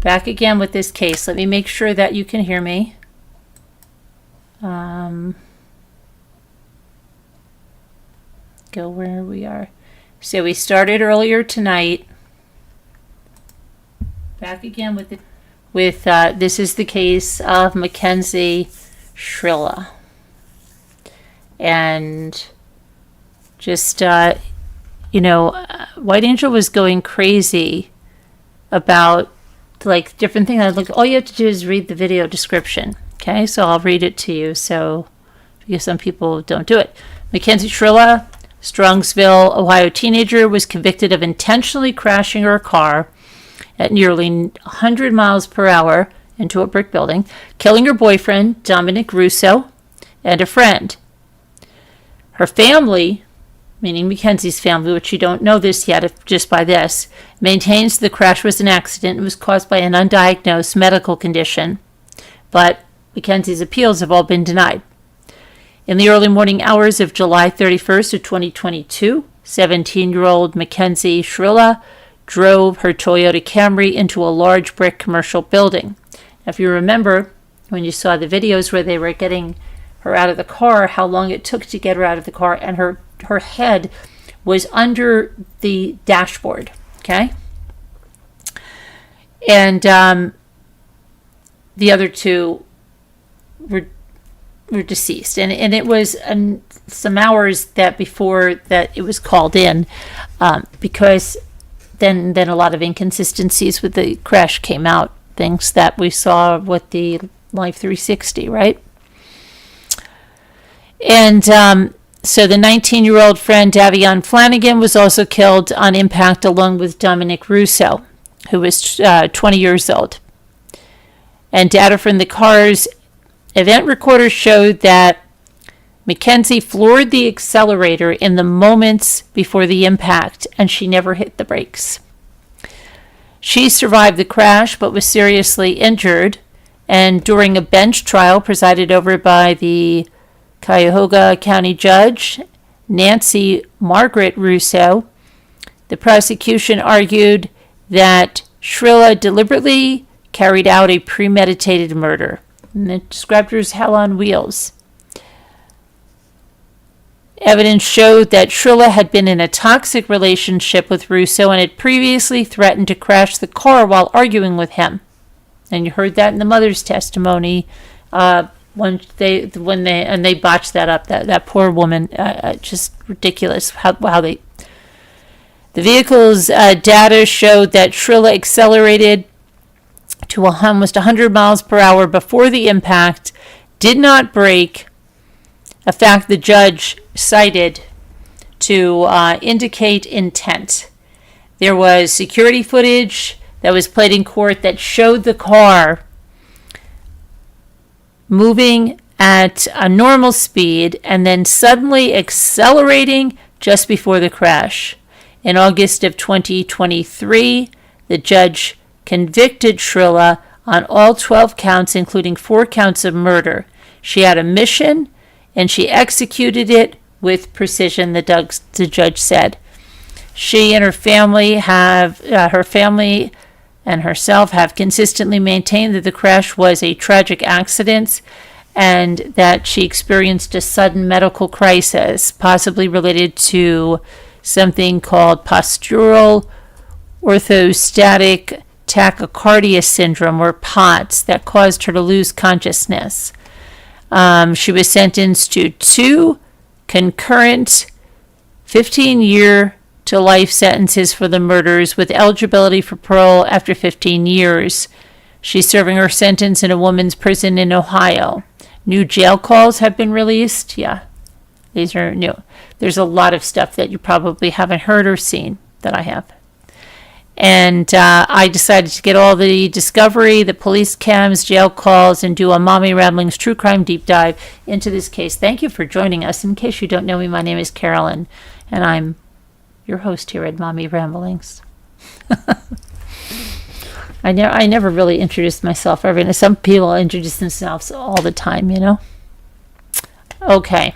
back again with this case. Let me make sure that you can hear me. Go where we are. So we started earlier tonight. Back again with this is the case of Mackenzie Shirilla. And just, White Angel was going crazy about like different things. All you have to do is read the video description. Okay, so I'll read it to you. So, because some people don't do it. Mackenzie Shirilla, Strongsville, Ohio teenager, was convicted of intentionally crashing her car at nearly 100 miles per hour into a brick building, killing her boyfriend, Dominic Russo, and a friend. Her family, meaning Mackenzie's family, which you don't know this yet just by this, maintains the crash was an accident and was caused by an undiagnosed medical condition. But Mackenzie's appeals have all been denied. In the early morning hours of July 31st of 2022, 17-year-old Mackenzie Shirilla drove her Toyota Camry into a large brick commercial building. Now, if you remember when you saw the videos where they were getting her out of the car, how long it took to get her out of the car, and her head was under the dashboard, okay? And the other two were deceased. And it was some hours that before that it was called in, because then a lot of inconsistencies with the crash came out, things that we saw with the Life 360, right? And so the 19-year-old friend Davion Flanagan was also killed on impact along with Dominic Russo, who was 20 years old. And data from the car's event recorder showed that Mackenzie floored the accelerator in the moments before the impact, and she never hit the brakes. She survived the crash but was seriously injured, and during a bench trial presided over by the Cuyahoga County Judge, Margaret Russo, the prosecution argued that Shirilla deliberately carried out a premeditated murder. And it described her as hell on wheels. Evidence showed that Shirilla had been in a toxic relationship with Russo and had previously threatened to crash the car while arguing with him. And you heard that in the mother's testimony when they botched that up. That poor woman, just ridiculous how they. The vehicle's data showed that Shirilla accelerated to almost 100 miles per hour before the impact, did not brake, a fact the judge cited to indicate intent. There was security footage that was played in court that showed the car moving at a normal speed and then suddenly accelerating just before the crash. In August of 2023, the judge convicted Shirilla on all 12 counts, including 4 counts of murder. She had a mission, and she executed it with precision, the judge said. She and her family and herself have consistently maintained that the crash was a tragic accident and that she experienced a sudden medical crisis, possibly related to something called postural orthostatic tachycardia syndrome, or POTS, that caused her to lose consciousness. She was sentenced to 2 concurrent 15-year to life sentences for the murders, with eligibility for parole after 15 years. She's serving her sentence in a women's prison in Ohio. New jail calls have been released. Yeah, these are new. There's a lot of stuff that you probably haven't heard or seen that I have. And I decided to get all the discovery, the police cams, jail calls, and do a Mommy Ramblings true crime deep dive into this case. Thank you for joining us. In case you don't know me, my name is Carolyn, and I'm your host here at Mommy Ramblings. I never really introduced myself. Some people introduce themselves all the time, you know. Okay.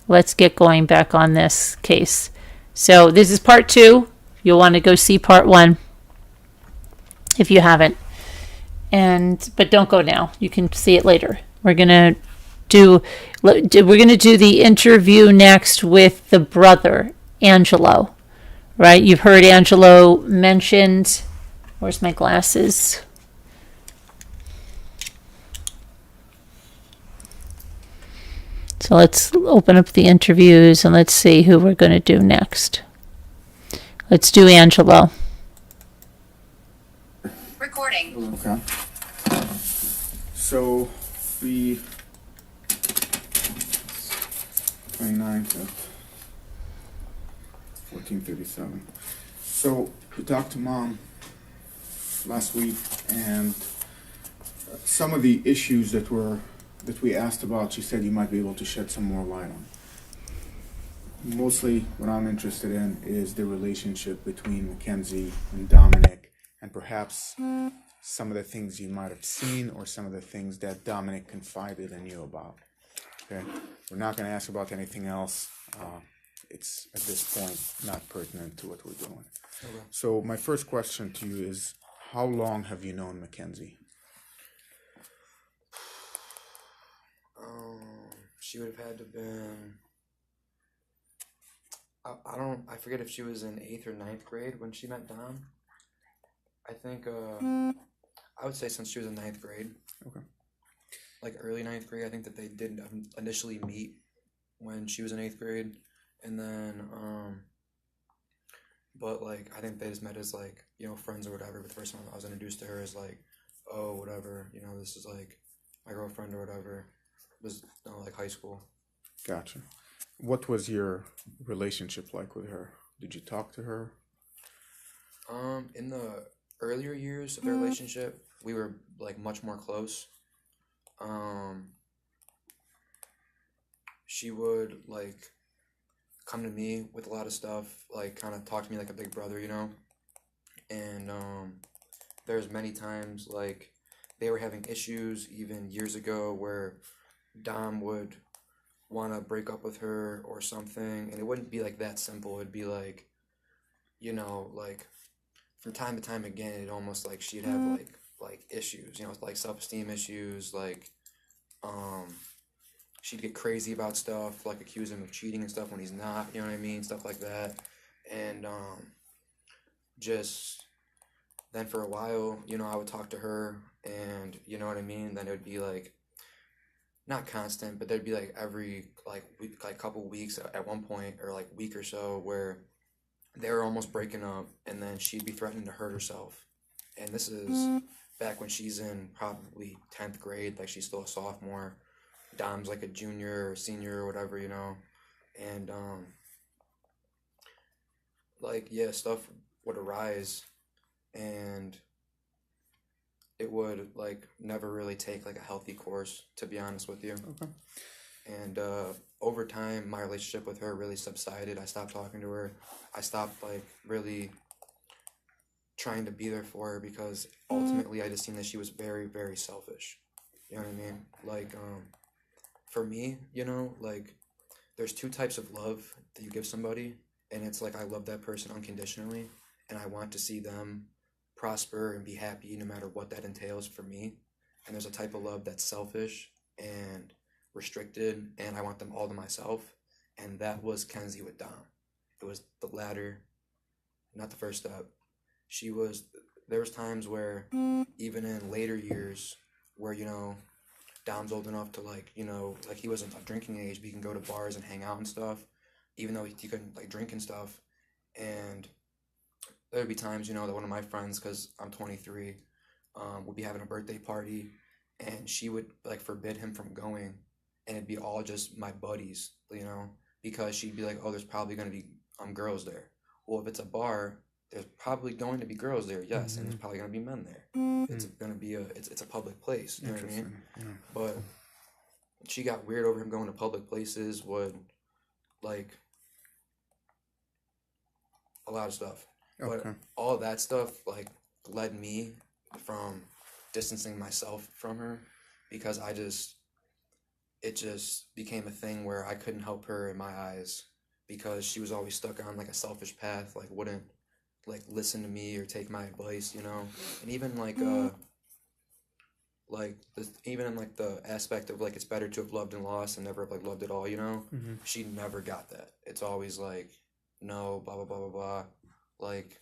Let's get going back on this case. So this is part 2. You'll want to go see part 1. if you haven't. But don't go now. You can see it later. We're gonna do the interview next with the brother, Angelo. Right? You've heard Angelo mentioned. Where's my glasses? So let's open up the interviews and let's see who we're going to do next. Let's do Angelo. Recording. Okay. So the 29th of 1437. So we talked to Mom last week, and some of the issues that we asked about, she said you might be able to shed some more light on. Mostly what I'm interested in is the relationship between Mackenzie and Dominic, and perhaps some of the things you might have seen or some of the things that Dominic confided in you about. Okay, we're not going to ask about anything else. It's at this point not pertinent to what we're doing. Okay. So my first question to you is, how long have you known Mackenzie? She would have had to have been, I forget if she was in 8th or 9th grade when she met Dom. I think, I would say since she was in 9th grade. Okay. Like early 9th grade, I think that they did initially meet when she was in 8th grade. And then, but like, I think they just met as like, you know, friends or whatever. But the first time I was introduced to her as like, oh, whatever, you know, this is like my girlfriend or whatever. It was, you know, like high school. Gotcha. What was your relationship like with her? Did you talk to her? In the earlier years of their relationship, we were like much more close. She would like come to me with a lot of stuff, like kind of talk to me like a big brother, you know. And there's many times like they were having issues even years ago where Dom would want to break up with her or something, and it wouldn't be like that simple. It'd be like, you know, like from time to time again, it almost like she'd have like issues, you know, like self-esteem issues, like she'd get crazy about stuff, like accuse him of cheating and stuff when he's not, you know what I mean, stuff like that. And just then for a while, you know, I would talk to her, and you know what I mean, then it would be like not constant, but there'd be like every like week, like couple weeks at one point, or like week or so, where they were almost breaking up, and then she'd be threatening to hurt herself. And this is back when she's in probably 10th grade, like she's still a sophomore. Dom's like a junior or senior or whatever, you know. And like, yeah, stuff would arise, and it would like never really take like a healthy course, to be honest with you. Okay. And over time, my relationship with her really subsided. I stopped talking to her. I stopped like really trying to be there for her, because ultimately I just seen that she was very, very selfish. You know what I mean? Like, for me, you know, like there's two types of love that you give somebody, and it's like I love that person unconditionally, and I want to see them prosper and be happy no matter what that entails for me. And there's a type of love that's selfish and restricted, and I want them all to myself. And that was Kenzie with Dom. It was the latter, not the first step. There was times where even in later years where, you know, Dom's old enough to like, you know, like he wasn't of drinking age, but he can go to bars and hang out and stuff, even though he couldn't like drink and stuff. And there would be times, you know, that one of my friends, because I'm 23, would be having a birthday party, and she would like forbid him from going, and it'd be all just my buddies, you know, because she'd be like, oh, there's probably going to be girls there. Well, if it's a bar, there's probably going to be girls there, yes, and there's probably going to be men there. It's going to be it's a public place, you know what I mean? Yeah. But she got weird over him going to public places, would like a lot of stuff. Okay. But all that stuff like led me from distancing myself from her, because it just became a thing where I couldn't help her in my eyes, because she was always stuck on like a selfish path, like wouldn't like listen to me or take my advice, you know. And even even in like the aspect of like it's better to have loved and lost and never have like loved at all, you know. She never got that. It's always like, no, blah blah blah blah blah, like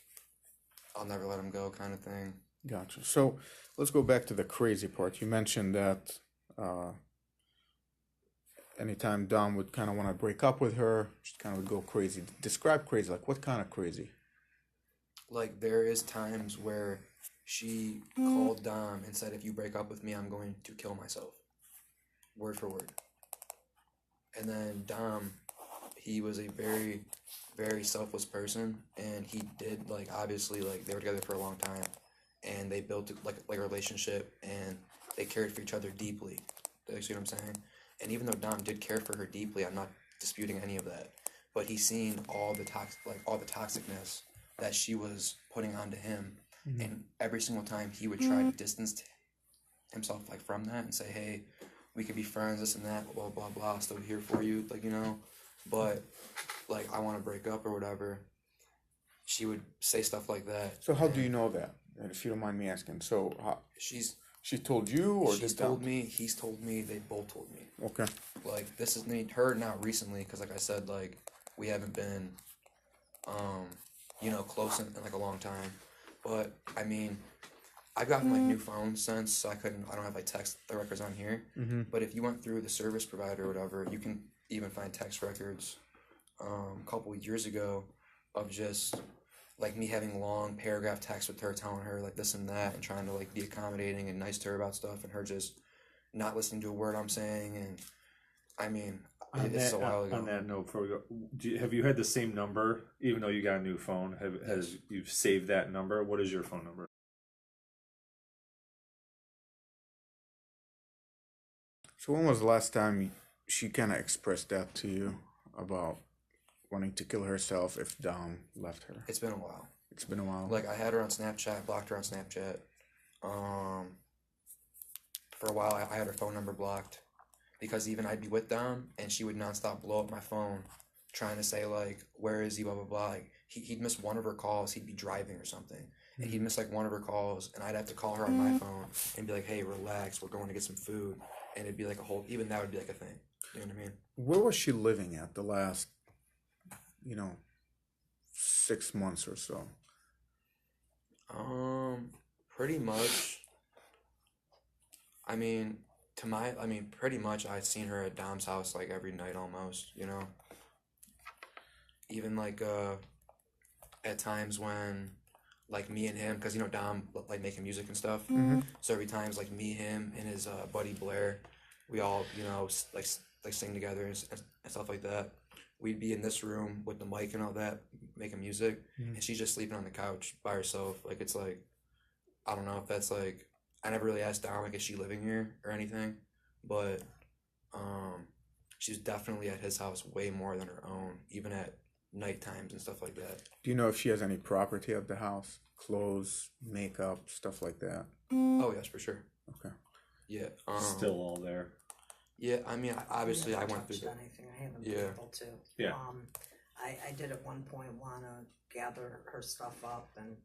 I'll never let him go kind of thing. Gotcha. So let's go back to the crazy part. You mentioned that anytime Dom would kind of want to break up with her, she kind of would go crazy. Describe crazy. Like what kind of crazy? Like there is times where she called Dom and said, if you break up with me, I'm going to kill myself. Word for word. And then Dom, he was a very, very selfless person, and he did, like, obviously, like, they were together for a long time, and they built, like a relationship, and they cared for each other deeply. You see what I'm saying? And even though Dom did care for her deeply, I'm not disputing any of that, but he's seen all the toxicness that she was putting onto him, and every single time he would try to distance himself, like, from that and say, hey, we could be friends, this and that, blah, blah, blah, still here for you, like, you know, but, like, I want to break up or whatever. She would say stuff like that. So how do you know that? If you don't mind me asking. So she told you, or she's told me, he's told me, they both told me. Okay. Like, this is her not recently, because, like I said, like, we haven't been, you know, close in like a long time. But, I mean, I've gotten, like, new phones since, so I don't have, like, text the records on here. But if you went through the service provider or whatever, you can even find text records a couple of years ago of just, like, me having long paragraph texts with her telling her, like, this and that, and trying to, like, be accommodating and nice to her about stuff, and her just not listening to a word I'm saying. And, I mean, it's a while ago. On that note, before we go, have you had the same number, even though you got a new phone? You've saved that number? What is your phone number? So when was the last time she kind of expressed that to you about wanting to kill herself if Dom left her? It's been a while. It's been a while. Like, I had her on Snapchat, blocked her on Snapchat. For a while, I had her phone number blocked. Because even I'd be with Dom, and she would nonstop blow up my phone, trying to say, like, where is he, blah, blah, blah. Like, he'd miss one of her calls. He'd be driving or something. And he'd miss, like, one of her calls, and I'd have to call her on my phone and be like, hey, relax, we're going to get some food. And it'd be like even that would be like a thing. You know what I mean? Where was she living at the last, 6 months or so? Pretty much. Pretty much I'd seen her at Dom's house, like, every night almost, you know? Even, like, at times when, like, me and him, because, you know, Dom, like, making music and stuff. So every times, like, me, him, and his buddy Blair, we all, you know, like sing together and stuff like that. We'd be in this room with the mic and all that, making music, and she's just sleeping on the couch by herself. Like, it's like, I don't know if that's, like, I never really asked Dom, like, is she living here or anything, but she's definitely at his house way more than her own, even at night times and stuff like that. Do you know if she has any property at the house? Clothes, makeup, stuff like that? Oh, yes, for sure. Okay. Yeah. Still all there. Yeah, I mean, obviously I went through that. Anything. I haven't Yeah. been able to. Yeah. I did at one point want to gather her stuff up and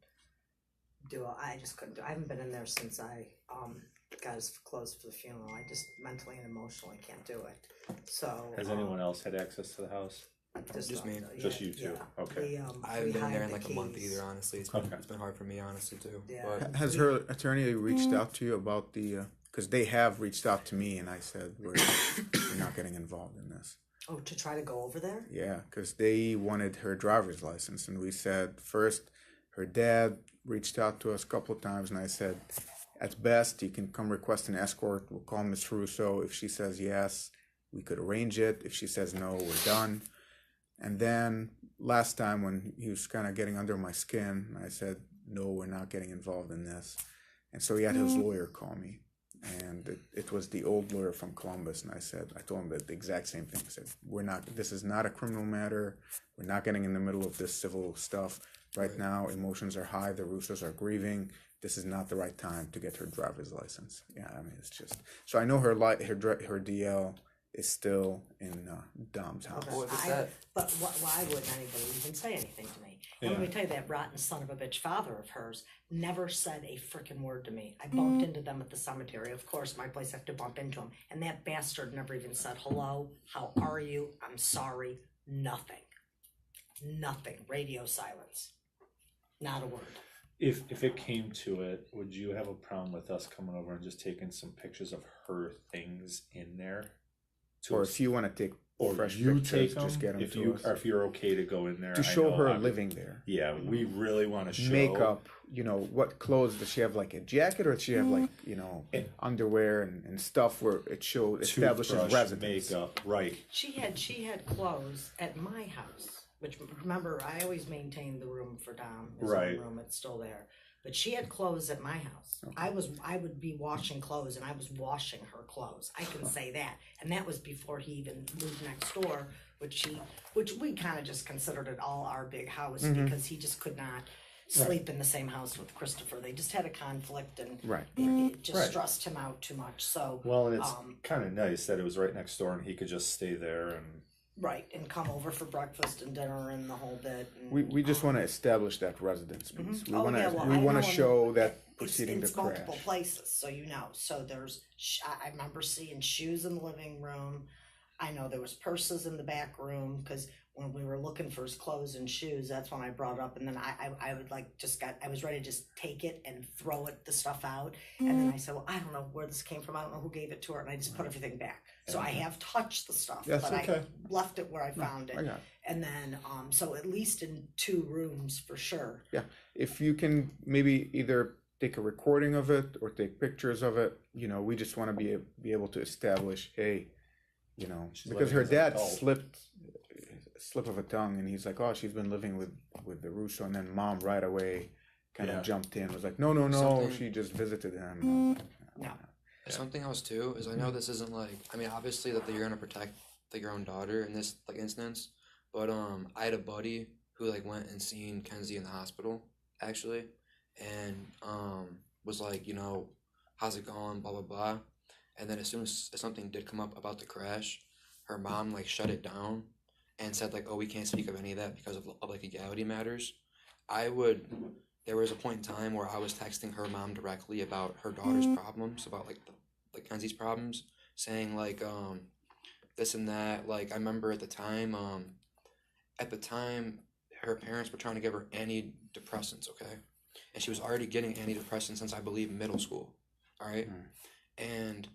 I just couldn't do. I haven't been in there since I got as close for the funeral. I just mentally and emotionally can't do it. So Has anyone else had access to the house? Just me. Just you two. Okay. I haven't been there in like a month keys. either, honestly. It's been hard for me, honestly, too. Yeah. But Has her attorney reached out to you about the... Because they have reached out to me, and I said, we're not getting involved in this. Oh, to try to go over there? Yeah, because they wanted her driver's license, and we said, first, her dad reached out to us a couple of times, and I said, at best, you can come request an escort. We'll call Miss Russo. If she says yes, we could arrange it. If she says no, we're done. And then last time when he was kind of getting under my skin, I said, no, we're not getting involved in this. And so he had his lawyer call me. And it was the old lawyer from Columbus. And I told him the exact same thing. I said, this is not a criminal matter. We're not getting in the middle of this civil stuff. Right now, emotions are high. The Russos are grieving. This is not the right time to get her driver's license. Yeah, I mean, it's just... So I know her DL is still in Dom's house. Well, if it's that, But why wouldn't anybody even say anything to me? And let me tell you, that rotten son of a bitch father of hers never said a frickin' word to me. I bumped into them at the cemetery. Of course, my place, I have to bump into him. And that bastard never even said, hello, how are you? I'm sorry. Nothing. Nothing. Radio silence. Not a word. If it came to it, would you have a problem with us coming over and just taking some pictures of her things in there? Or if you want to take fresh you pictures, take them, just get them if to you us. or if you're okay to go in there To I show know her I would- living there. Yeah, we really want to show Makeup, what clothes does she have? Like a jacket, or does she have like underwear and stuff where it establishes toothbrush, residence? makeup, right? She had clothes at my house, which, remember, I always maintained the room for Dom, his Right. own room. It's still there. But she had clothes at my house. Okay. I would be washing clothes, and I was washing her clothes. I can say that, and that was before he even moved next door, which we kind of just considered it all our big house because he just could not sleep in the same house with Christopher. They just had a conflict, and Right. it just Right. stressed him out too much. So Well, and it's kind of nice that it was right next door and he could just stay there and right, and come over for breakfast and dinner and the whole bit. And, We just want to establish that residence piece. We Oh, want to yeah, well, we I want know to in- show that it's proceeding to multiple crash. places, so So there's, I remember seeing shoes in the living room. I know there was purses in the back room, because when we were looking for his clothes and shoes, that's when I brought it up. And then I would I was ready to just take it and throw the stuff out. And then I said, well, I don't know where this came from. I don't know who gave it to her. And I just put everything back. So I have touched the stuff, That's but okay. I left it where I found it. I got it. And then, so at least in 2 rooms for sure. Yeah, if you can maybe either take a recording of it or take pictures of it, we just want to be able to establish, hey, She's because living her as an dad adult. slip of a tongue, and he's like, oh, she's been living with the Russo, and then mom right away kind of jumped in, was like, no, Something- she just visited him. No. Something else too is I know this isn't obviously that you're gonna protect your own daughter in this instance, but I had a buddy who went and seen Kenzie in the hospital actually, and was like, how's it going, blah blah blah, and then as soon as something did come up about the crash, her mom shut it down and said oh, we can't speak of any of that because of legality matters. There was a point in time where I was texting her mom directly about her daughter's problems, about Kenzie's problems, saying this and that. I remember at the time her parents were trying to give her antidepressants, okay? And she was already getting antidepressants since I believe middle school. All right? And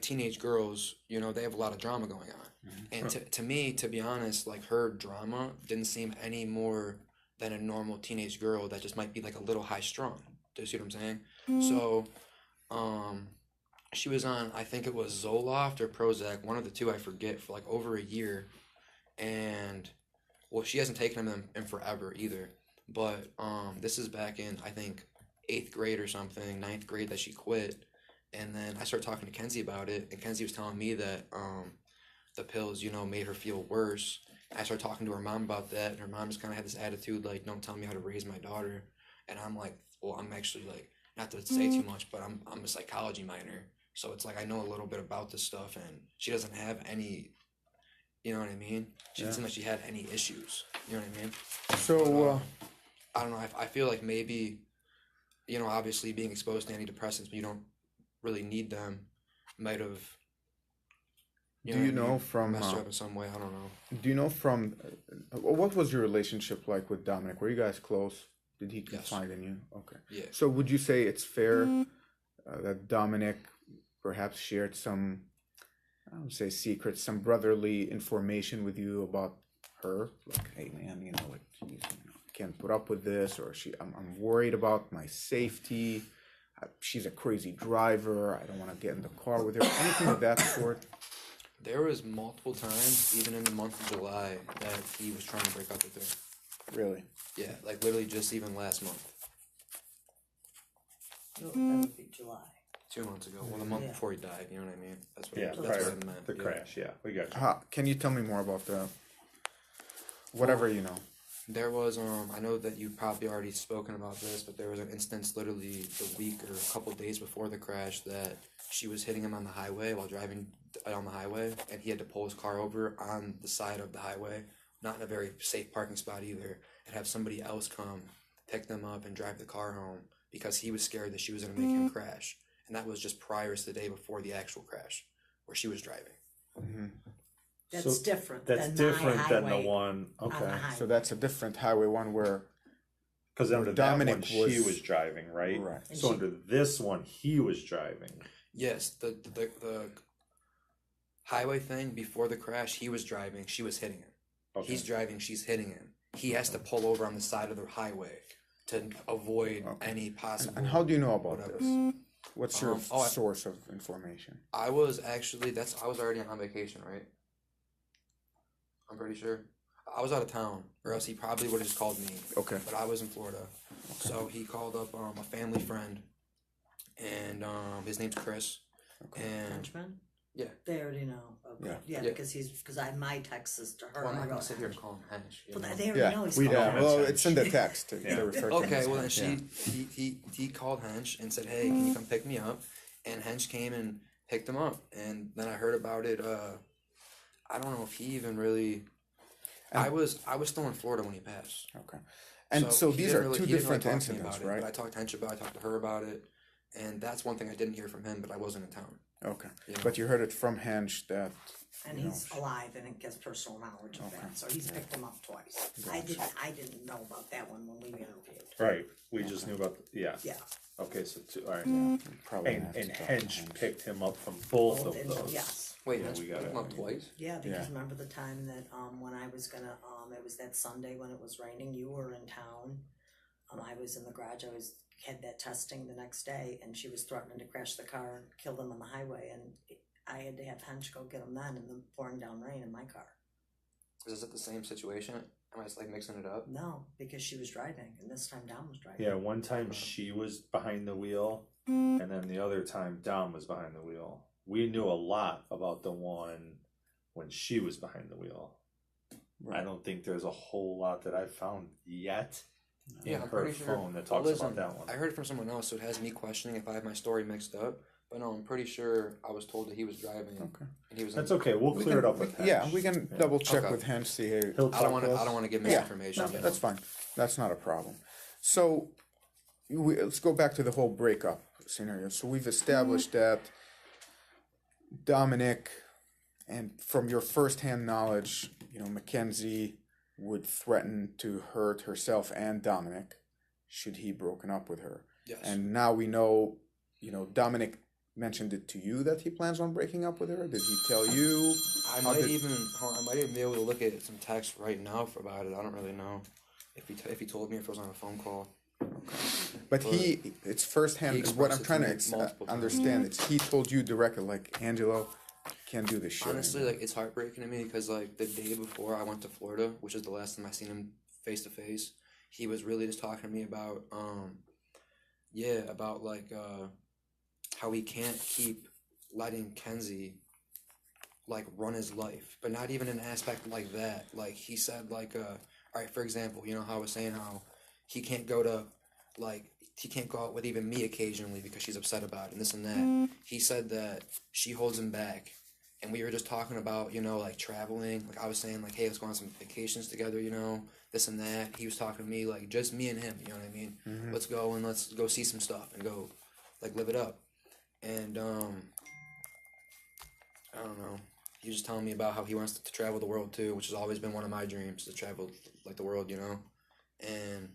teenage girls, they have a lot of drama going on. And to me, to be honest, her drama didn't seem any more than a normal teenage girl that just might be a little high strung. Do you see what I'm saying? So, she was on, I think it was Zoloft or Prozac, one of the two, I forget, for over a year. And, well, she hasn't taken them in forever either. But, this is back in, I think, 8th grade or something, 9th grade that she quit. And then I started talking to Kenzie about it, and Kenzie was telling me that, the pills, made her feel worse. I started talking to her mom about that, and her mom just kind of had this attitude, don't tell me how to raise my daughter. And I'm like, well, I'm actually, not to say too much, but I'm a psychology minor. So it's I know a little bit about this stuff, and she doesn't have any, you know what I mean? She doesn't seem like she had any issues, you know what I mean? So, I don't know, I feel maybe, obviously being exposed to antidepressants, but you don't really need them, might have, do you know from messed her up in some way, I don't know. do you know from what was your relationship like with Dominic? Were you guys close? Did he confide in you? Okay. Yeah. So would you say it's fair that Dominic perhaps shared some, I don't say secrets, some brotherly information with you about her? Hey man, geez, I can't put up with this, or I'm worried about my safety. She's a crazy driver. I don't want to get in the car with her. Anything of that sort? There was multiple times, even in the month of July, that he was trying to break up with her. Really? Yeah, literally just even last month. No, that would be July. 2 months ago. Well, the month Yeah. before he died, you know what I mean? That's what, Yeah, that's prior what I meant. the yeah. crash. Yeah, we got you. Can you tell me more about the whatever you know? There was I know that you've probably already spoken about this, but there was an instance literally the week or a couple days before the crash that she was hitting him on the highway while driving on the highway, and he had to pull his car over on the side of the highway, not in a very safe parking spot either, and have somebody else come pick them up and drive the car home because he was scared that she was going to make him crash. And that was just prior to the day before the actual crash where she was driving. Mm-hmm. That's different. That's than different my than the highway one. on the Okay. highway. So that's a different highway one where Because under Dominic that one, she was- was driving, right? Right. And So she- under this one, he was driving. Yes, the highway thing before the crash, he was driving, she was hitting him. Okay. He's driving, she's hitting him. He has to pull over on the side of the highway to avoid any possible. And how do you know about whatever. this? What's your I- source of information? I was actually I was already on vacation, right? I'm pretty sure. I was out of town, or else he probably would have just called me. Okay. But I was in Florida, so he called up a family friend, and his name's Chris, and Henchman? yeah. They already know. Okay. Yeah. Yeah, Yeah. because my text is to her. Well, I'm I not gonna wrote sit here and Hench. call him Hench. you Well, know? they already Yeah, know he's we called know. Hench. Well, it's in the text. Yeah. They refer to Okay, him well as then Hench. he called Hench and said, "Hey, can you come pick me up?" And Hench came and picked him up, and then I heard about it. I don't know if he even really. I was still in Florida when he passed. Okay. And so he these didn't are really- two he didn't really different talk to me incidents, about it, right? But I talked to Hench about it. I talked to her about it, and that's one thing I didn't hear from him. But I wasn't in town. Okay. Yeah. But you heard it from Hench that. And you know, he's alive and it gets personal knowledge of that. So he's picked him up twice. I didn't know about that one when we interviewed. Right. We just knew about. Yeah. Yeah. Okay. So two. All right. probably And have to and talk to Hench picked him up from both of And- those. yes. Wait, Yeah, Hench we got picked it. him up twice. Yeah, because Yeah. remember the time that when I was gonna it was that Sunday when it was raining, you were in town. I was in the garage, had that testing the next day, and she was threatening to crash the car and kill them on the highway, and I had to have Hench go get them then in the pouring down rain in my car. Is it the same situation? Am I just like mixing it up? No, because she was driving, and this time Dom was driving. Yeah. One time she was behind the wheel, and then the other time Dom was behind the wheel. We knew a lot about the one when she was behind the wheel. I don't think there's a whole lot that I've found yet Yeah, in I'm her pretty sure. phone that talks Listen, about that one. I heard it from someone else, so it has me questioning if I have my story mixed up. But no, I'm pretty sure I was told that he was driving. Okay. And he was. That's okay. We'll clear it up with Hench. Yeah, we can double check Okay. with Hench, see how. He'll I don't want to. talk I don't want to give Yeah, misinformation. no, you know? that's fine. That's not a problem. So, let's go back to the whole breakup scenario. So we've established that Dominic, and from your firsthand knowledge, Mackenzie would threaten to hurt herself and Dominic should he broken up with her. Yes. And now we know, Dominic mentioned it to you that he plans on breaking up with her. Did he tell you? I How might did- even be able to look at some text right now about it. I don't really know if he told me, if it was on a phone call. But it's firsthand. He Is what I'm expressed it trying to to me multiple times. understand. It's he told you directly, like, Angelo, can't do this shit. Honestly, anymore. like, it's heartbreaking to me because like the day before I went to Florida, which is the last time I seen him face to face, he was really just talking to me about about like how he can't keep letting Kenzie like run his life, but not even an aspect like that. Like he said, like all right, for example, how I was saying how he can't go out with even me occasionally because she's upset about it and this and that. He said that she holds him back, and we were just talking about like traveling. Like I was saying, like, hey, let's go on some vacations together, this and that. He was talking to me like just me and him, you know what I mean? Let's go and let's go see some stuff and go like live it up. And I don't know. He was just telling me about how he wants to travel the world too, which has always been one of my dreams, to travel like the world, And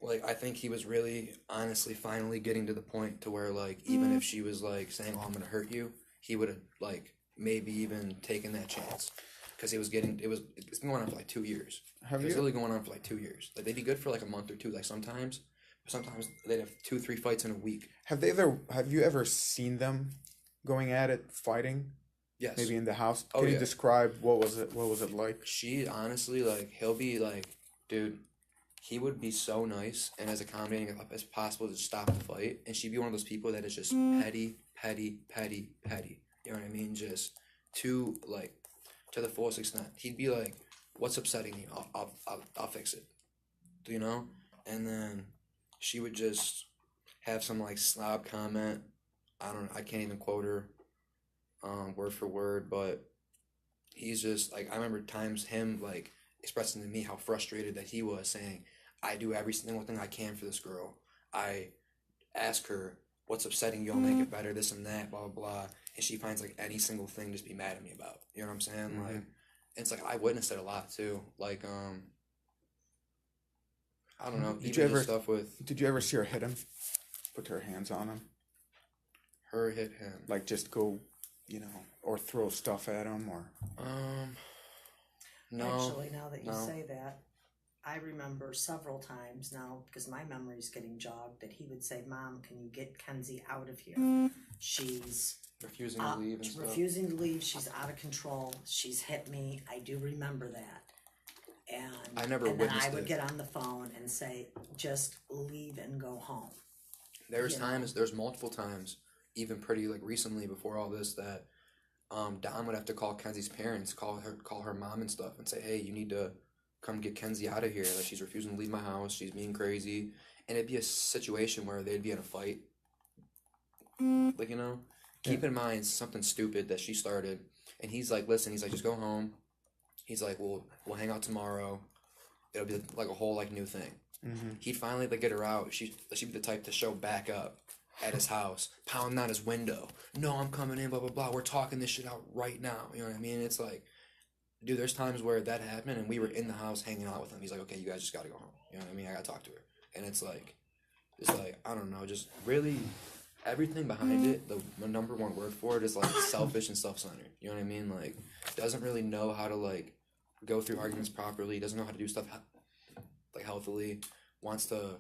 like I think he was really honestly finally getting to the point to where like even if she was like saying, "Oh, I'm gonna hurt you," he would have like maybe even taken that chance, because it's been going on for like 2 years. Have It's you? really going on for like 2 years. Like they'd be good for like a month or two, like sometimes they'd have 2-3 fights in a week. Have you ever seen them going at it, fighting? Yes. Maybe in the house. Oh, Can you yeah. describe what was it like? She honestly, like, he'll be like, dude, he would be so nice and as accommodating as possible to stop the fight, and she'd be one of those people that is just petty. You know what I mean? Just to the fullest extent. He'd be like, what's upsetting you? I'll fix it. You know? And then she would just have some like slob comment. I can't even quote her word for word, but he's just like, I remember times him like expressing to me how frustrated that he was, saying, I do every single thing I can for this girl. I ask her, what's upsetting you? I'll make it better, this and that, blah, blah, blah. And she finds like any single thing just be mad at me about. You know what I'm saying? Mm-hmm. Like, it's like I witnessed it a lot too. Like, I don't know. Did even you ever just stuff with Did you ever see her hit him? Put her hands on him, her hit him. like just go, or throw stuff at him, or No. Actually, now that you no. say that, I remember several times now, because my memory's getting jogged, that he would say, Mom, can you get Kenzie out of here? She's Refusing to leave and stuff. refusing to leave. She's out of control. She's hit me. I do remember that. And I never and then witnessed I would it. get on the phone and say, just leave and go home. There's multiple times, even pretty like recently before all this, that Don would have to call Kenzie's parents, call her mom and stuff, and say, hey, you need to come get Kenzie out of here. Like, she's refusing to leave my house. She's being crazy. And it'd be a situation where they'd be in a fight. Like, keep in mind something stupid that she started. And he's like, listen, he's like, just go home. He's like, we'll hang out tomorrow. It'll be like a whole like new thing. Mm-hmm. He'd finally like get her out. She'd be the type to show back up at his house, pounding on his window. No, I'm coming in, blah, blah, blah. We're talking this shit out right now. You know what I mean? It's like, dude, there's times where that happened and we were in the house hanging out with him. He's like, okay, you guys just got to go home. You know what I mean? I got to talk to her. And it's like, I don't know, just really everything behind it, the number one word for it is like selfish and self-centered. You know what I mean? Like, doesn't really know how to like go through arguments properly, doesn't know how to do stuff like healthily, wants to.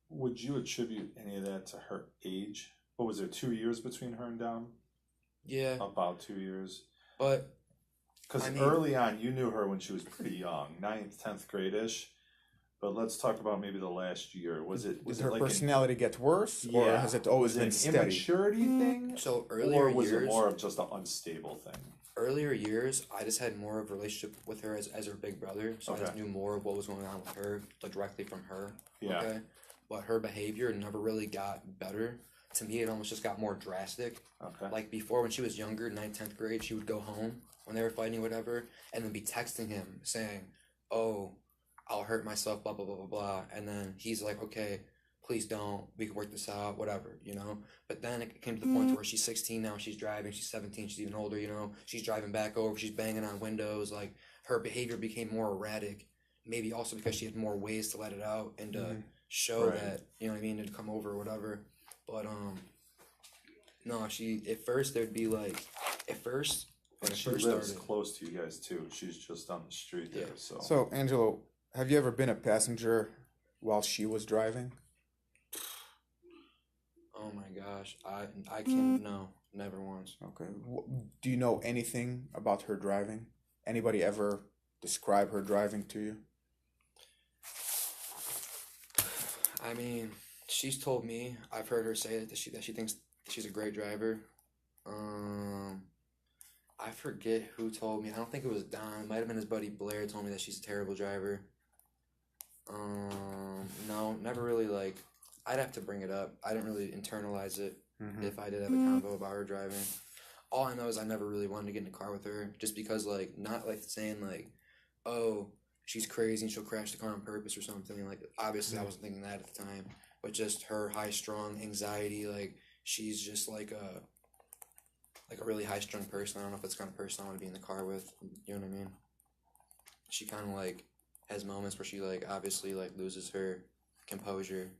Would you attribute any of that to her age? What was there, 2 years between her and Dom? Yeah. About 2 years. But because early on, you knew her when she was pretty young, 9th, 10th grade-ish. But let's talk about maybe the last year. Did her like personality get worse, or has it always been an steady? immaturity thing? So earlier or was years, it more of just an unstable thing? Earlier years, I just had more of a relationship with her as her big brother, so I just knew more of what was going on with her, like directly from her. Yeah. Okay? But her behavior never really got better. To me, it almost just got more drastic. Okay. Like before, when she was younger, 9th, 10th grade, she would go home when they were fighting, whatever, and then be texting him saying, oh, I'll hurt myself, blah, blah, blah, blah, blah. And then he's like, okay, please don't. We can work this out, whatever, But then it came to the point where she's 16 now, she's driving, she's 17, she's even older, She's driving back over, she's banging on windows. Like, her behavior became more erratic. Maybe also because she had more ways to let it out and to show that, you know what I mean, to come over or whatever. But, no, at first there'd be like, when she it first lives started. close to you guys too. She's just on the street there. So, Angelo, have you ever been a passenger while she was driving? Oh my gosh, I can't, no, never once. Okay. Do you know anything about her driving? Anybody ever describe her driving to you? I mean, she's told me, I've heard her say that she thinks she's a great driver. I forget who told me. I don't think it was Don. It might have been his buddy Blair told me that she's a terrible driver. No, never really like. I'd have to bring it up. I didn't really internalize it if I did have a convo about her driving. All I know is I never really wanted to get in a car with her, just because like, not like saying like, oh, she's crazy and she'll crash the car on purpose or something. Like, obviously I wasn't thinking that at the time, but just her high-strung anxiety. Like, she's just like a really high-strung person. I don't know if that's the kind of person I want to be in the car with. You know what I mean? She kind of like has moments where she like obviously like loses her composure.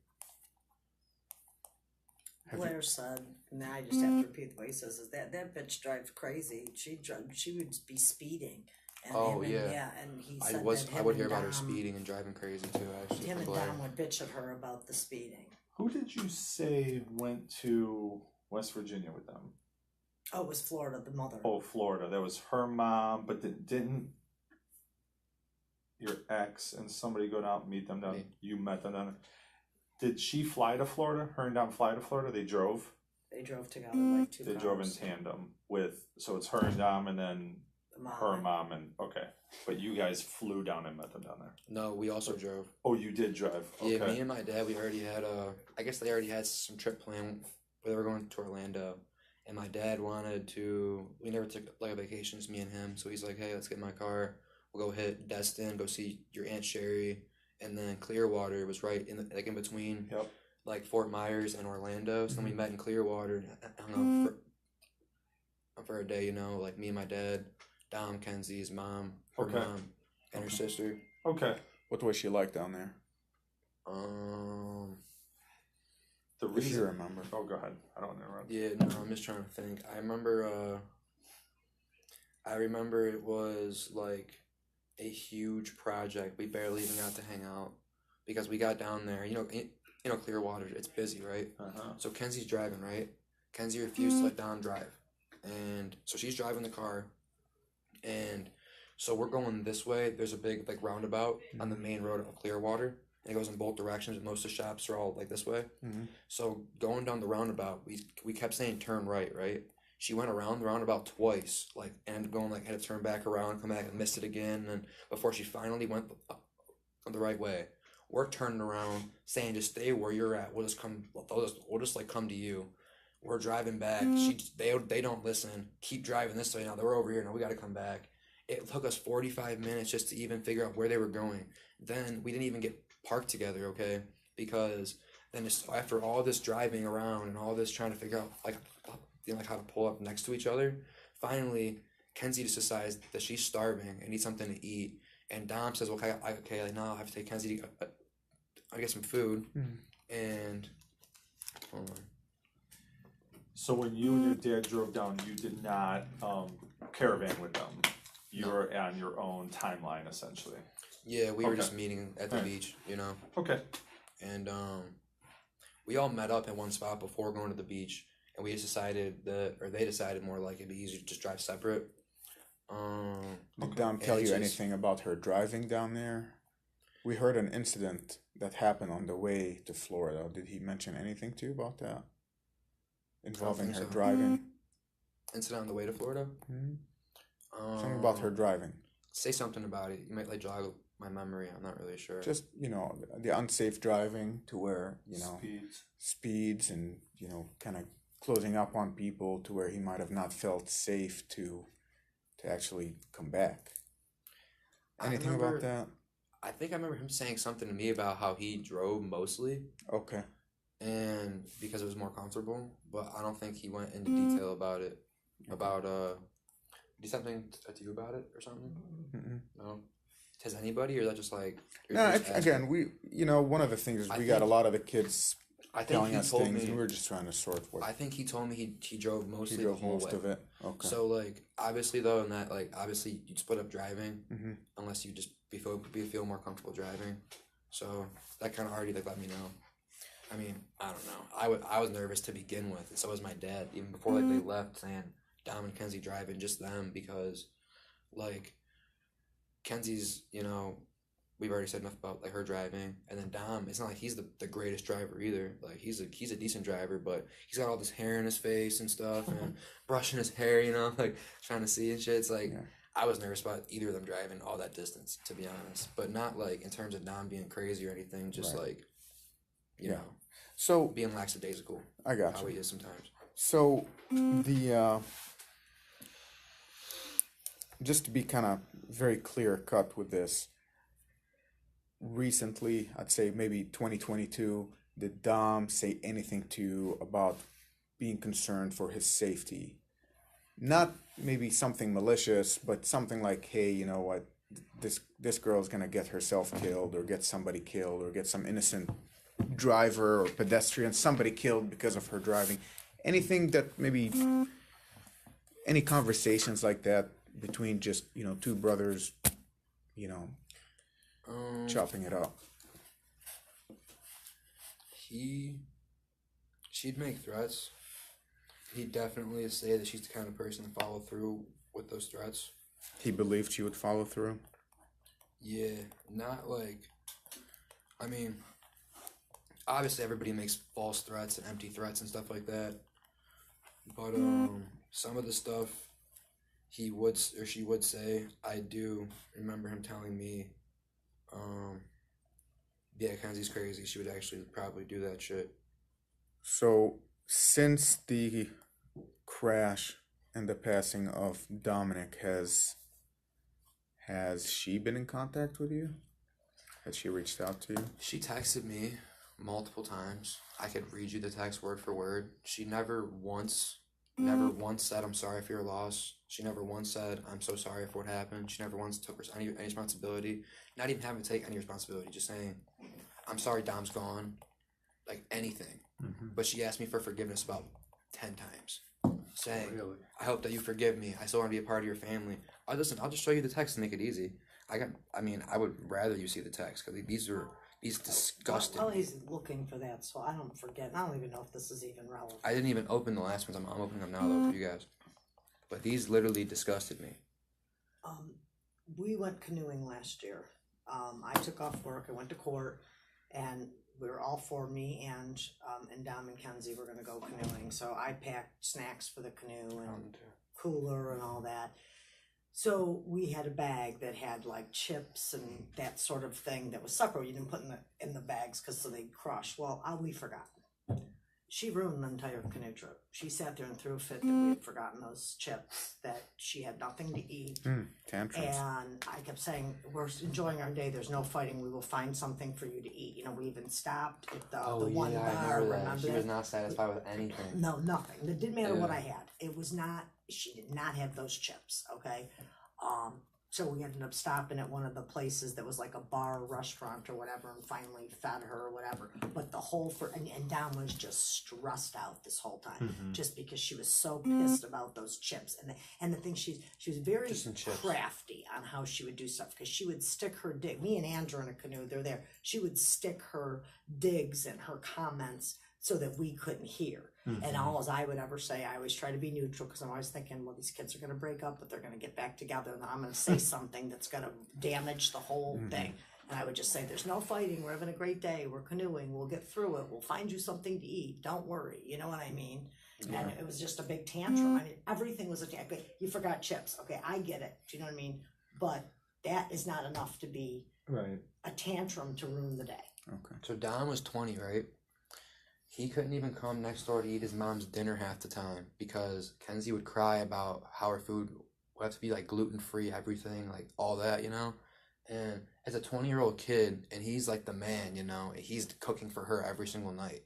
Blair said, and I just have to repeat what he says, is that bitch drives crazy. She would be speeding. And and he said I would hear about her speeding and driving crazy too, actually. Him and Dom would bitch at her about the speeding. Who did you say went to West Virginia with them? Oh, it was Florida, the mother. Oh, Florida. That was her mom, but didn't your ex and somebody go down and meet them down? You met them down. Did she fly to Florida? Her and Dom fly to Florida? They drove? They drove together like two They cars. drove in tandem with, so it's her and Dom and then The mom. Her mom and okay, but you guys flew down and met them down there. No, we also drove. Oh, you did drive. Okay. Yeah, me and my dad, we already had I guess they already had some trip planned where they were going to Orlando. And my dad wanted to, we never took like a vacation, just me and him. So he's like, hey, let's get in my car. We'll go hit Destin, go see your Aunt Sherry. And then Clearwater was right in the, like in between like Fort Myers and Orlando. So then we met in Clearwater. I don't know, for a day, you know, like me and my dad, Dom, Kenzie's mom, her mom, and her sister. Okay. What was she like down there? The If reason you remember. Oh, go ahead. I don't interrupt. Yeah, no, I'm just trying to think. I remember it was like a huge project. We barely even got to hang out because we got down there. You know, Clearwater, it's busy, right? So Kenzie's driving, right? Kenzie refused to let Dom drive, and so she's driving the car, and so we're going this way. There's a big like roundabout on the main road of Clearwater. And it goes in both directions. Most of the shops are all like this way. So going down the roundabout, we kept saying turn right, right? She went around the roundabout twice, like, and ended up going like had to turn back around, come back and missed it again. And before she finally went the right way, we're turning around, saying just stay where you're at. We'll just like come to you. We're driving back. They don't listen. Keep driving this way now. They're over here now. We got to come back. It took us 45 minutes just to even figure out where they were going. Then we didn't even get parked together, okay? Because then after all this driving around and all this trying to figure out like how to pull up next to each other, finally Kenzie just decides that she's starving and needs something to eat. And Dom says, okay, like now I have to take Kenzie to get some food. And hold on. So when you and your dad drove down, you did not caravan with them. You were on your own timeline, essentially. Yeah, we were just meeting at the beach, you know. Okay. And we all met up at one spot before going to the beach, and we just decided they decided more like it'd be easier to just drive separate. Did Dom tell you anything about her driving down there? We heard an incident that happened on the way to Florida. Did he mention anything to you about that? Involving her driving? Incident on the way to Florida? Something about her driving. Say something about it. You might like jog my memory. I'm not really sure. Just, the unsafe driving to where, speeds and, kind of closing up on people to where he might have not felt safe to actually come back. Anything about that? I think I remember him saying something to me about how he drove mostly. Okay. And because it was more comfortable, but I don't think he went into detail about it. About did something to you about it or something? No. Has anybody, or is that just like? No, again, one of the things is we got a lot of the kids telling us things, and we were just trying to sort what. I think he told me he drove mostly. He drove the whole most way. of it. Okay. So like obviously though, in that like obviously you'd split up driving, unless you just feel more comfortable driving. So that kind of already like let me know. I mean, I don't know. I was nervous to begin with, and so was my dad. Even before like they left, saying Dom and Kenzie driving, just them, because like Kenzie's, we've already said enough about like her driving, and then Dom, it's not like he's the greatest driver either. Like he's a decent driver, but he's got all this hair in his face and stuff, and brushing his hair, like trying to see and shit. It's like I was nervous about either of them driving all that distance, to be honest, but not like in terms of Dom being crazy or anything. Just like you know, so being lackadaisical. I got how you. he is sometimes. So the just to be kind of very clear cut with this, recently, I'd say maybe 2022, did Dom say anything to you about being concerned for his safety? Not maybe something malicious, but something like, hey, you know what, this girl's gonna get herself killed, or get somebody killed, or get some innocent driver or pedestrian, somebody killed because of her driving. Anything that maybe, any conversations like that between just, two brothers, chopping it up? She'd make threats. He'd definitely say that she's the kind of person to follow through with those threats. He believed she would follow through? Yeah, not like, I mean, obviously everybody makes false threats and empty threats and stuff like that. But some of the stuff he would or she would say, I do remember him telling me, yeah, Kenzie's crazy. She would actually probably do that shit. So, since the crash and the passing of Dominic, has she been in contact with you? Has she reached out to you? She texted me multiple times. I could read you the text word for word. She never once said, I'm sorry for your loss. She never once said, I'm so sorry for what happened. She never once took any responsibility. Not even having to take any responsibility. Just saying, I'm sorry Dom's gone. Like, anything. Mm-hmm. But she asked me for forgiveness about 10 times. Saying, Really? I hope that you forgive me. I still want to be a part of your family. Listen, I'll just show you the text to make it easy. I would rather you see the text, because these disgusting. Well, he's looking for that, so I don't forget. I don't even know if this is even relevant. I didn't even open the last ones. I'm opening them now, though, for you guys. But these literally disgusted me. We went canoeing last year. I took off work. I went to court, and we were all four, me and Dom and Kenzie were going to go canoeing. So I packed snacks for the canoe and cooler and all that. So we had a bag that had like chips and that sort of thing that was separate. You didn't put in the bags because so they'd crush. Well, we forgot. She ruined the entire canoe trip. She sat there and threw a fit that we had forgotten those chips, that she had nothing to eat. Tantrums. And I kept saying, we're enjoying our day. There's no fighting. We will find something for you to eat. You know, we even stopped at the one bar. Remember She that? was not satisfied with anything. No, nothing. It didn't matter what I had. It was not, she did not have those chips, okay? So we ended up stopping at one of the places that was like a bar, restaurant or whatever, and finally fed her or whatever. But the whole, and Dom was just stressed out this whole time, just because she was so pissed about those chips. And the thing, she was very crafty on how she would do stuff, because she would stick her dig. Me and Andrew in a canoe, they're there. She would stick her digs and her comments so that we couldn't hear. And all as I would ever say, I always try to be neutral, because I'm always thinking, well, these kids are going to break up, but they're going to get back together, and I'm going to say something that's going to damage the whole thing. And I would just say, there's no fighting. We're having a great day. We're canoeing. We'll get through it. We'll find you something to eat. Don't worry. You know what I mean? Yeah. And it was just a big tantrum. I mean, everything was a tantrum. Okay, you forgot chips. Okay, I get it. Do you know what I mean? But that is not enough to be a tantrum to ruin the day. Okay. So Dom was 20, right? He couldn't even come next door to eat his mom's dinner half the time, because Kenzie would cry about how her food would have to be like gluten-free, everything, like all that, you know? And as a 20-year-old kid, and he's like the man, you know, he's cooking for her every single night.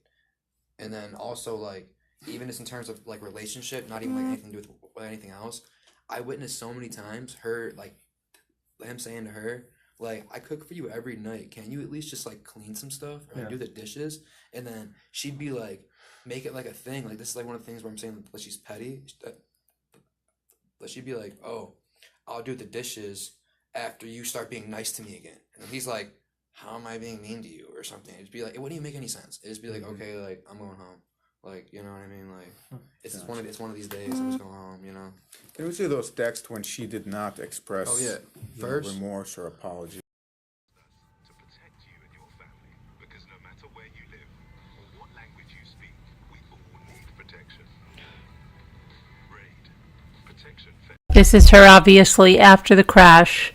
And then also, like, even just in terms of like relationship, not even like anything to do with anything else, I witnessed so many times her, like, him saying to her, like, I cook for you every night. Can you at least just, like, clean some stuff or like, do the dishes? And then she'd be like, make it like a thing. Like, this is like one of the things where I'm saying that she's petty. But she'd be like, oh, I'll do the dishes after you start being nice to me again. And he's like, how am I being mean to you or something? It'd be like, it wouldn't even make any sense. It'd just be like, okay, like, I'm going home. Like, you know what I mean? Like, it's one of these days. I'm just going home, you know? Can we see those texts when she did not express First, remorse or apology? To protect you and your family, because no matter where you live or what language you speak, we all need protection. RAID. Protection for... This is her obviously after the crash.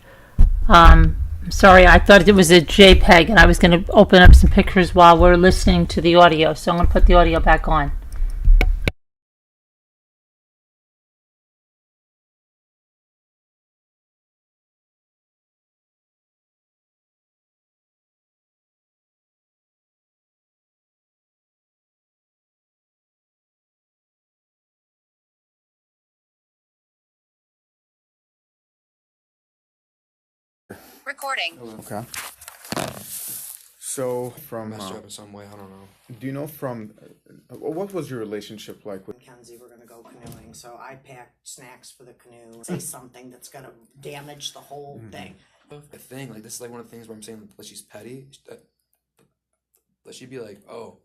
Sorry, I thought it was a JPEG, and I was going to open up some pictures while we're listening to the audio. So I'm going to put the audio back on. Recording. Okay. So from messed her up in some way, I don't know. do you know from what was your relationship like with Mackenzie, we're gonna go canoeing, so I packed snacks for the canoe. Say something that's gonna damage the whole thing. The thing, like, this is like one of the things where I'm saying that she's petty. But she'd be like, oh,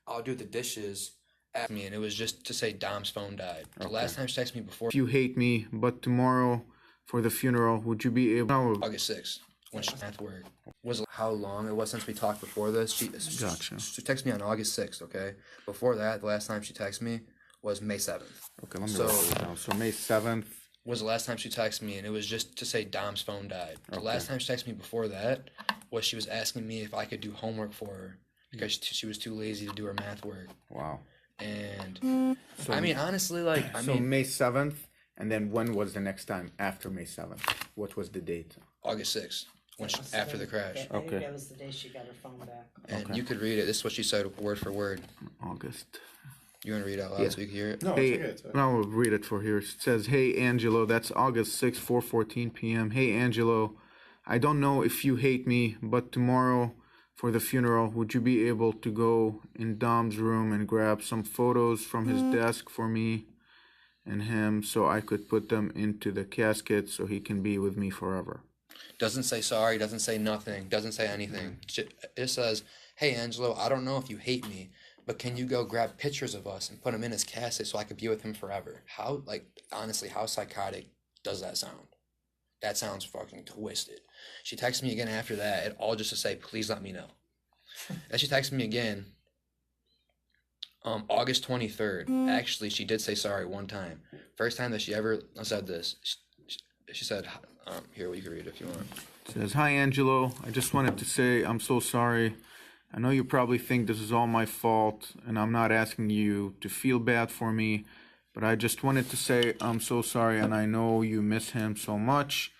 I'll do the dishes after me. And it was just to say Dom's phone died. The last time she texted me before, if you hate me, but tomorrow for the funeral, would you be able? August 6th, when she at work, was how long it was since we talked before this. She texted me on August 6th, okay? Before that, the last time she texted me was May 7th. Okay, let me So- write this down. So May 7th. was the last time she texted me, and it was just to say Dom's phone died. The last time she texted me before that was she was asking me if I could do homework for her because she was too lazy to do her math work. Wow. And So, I mean, honestly, like, May 7th, and then when was the next time after May 7th? What was the date? August 6th, after the crash. I think Okay. that was the day she got her phone back. And you could read it. This is what she said word for word. August. You want to read it out loud so we can hear it? No, Hey, it's okay. I'll read it for here. It says, "Hey Angelo, that's August 6th, 4:14 p.m. Hey Angelo, I don't know if you hate me, but tomorrow for the funeral, would you be able to go in Dom's room and grab some photos from his desk for me and him so I could put them into the casket so he can be with me forever?" Doesn't say sorry, doesn't say nothing, doesn't say anything. It says, "Hey Angelo, I don't know if you hate me, but can you go grab pictures of us and put them in his casket so I could be with him forever?" How, like, honestly, how psychotic does that sound? That sounds fucking twisted. She texted me again after that, and all just to say, "Please let me know." Then she texted me again, August 23rd. Actually, she did say sorry one time. First time that she ever said this. She said, here, you can read it if you want. It says, "Hi Angelo, I just wanted to say I'm so sorry. I know you probably think this is all my fault, and I'm not asking you to feel bad for me, but I just wanted to say I'm so sorry, and I know you miss him so much.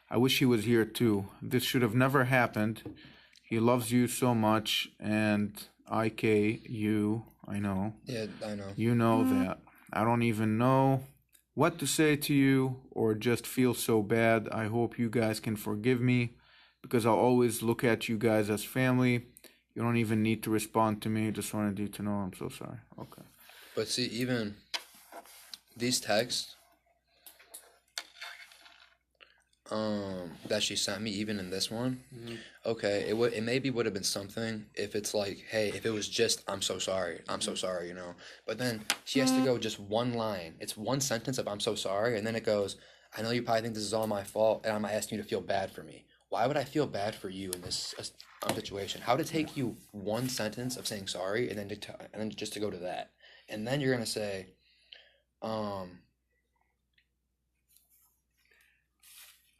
I wish he was here too. This should have never happened. He loves you so much, and I know. Yeah, I know. You know that. I don't even know what to say to you or just feel so bad. I hope you guys can forgive me because I'll always look at you guys as family. You don't even need to respond to me. Just wanted you to know I'm so sorry." Okay. But see, even these texts that she sent me, even in this one, okay, it maybe would have been something if it's like, hey, if it was just I'm so sorry, you know. But then she has to go just one line. It's one sentence of I'm so sorry, and then it goes, "I know you probably think this is all my fault, and I'm asking you to feel bad for me." Why would I feel bad for you in this situation? How to take you one sentence of saying sorry, and then just to go to that, and then you're gonna say,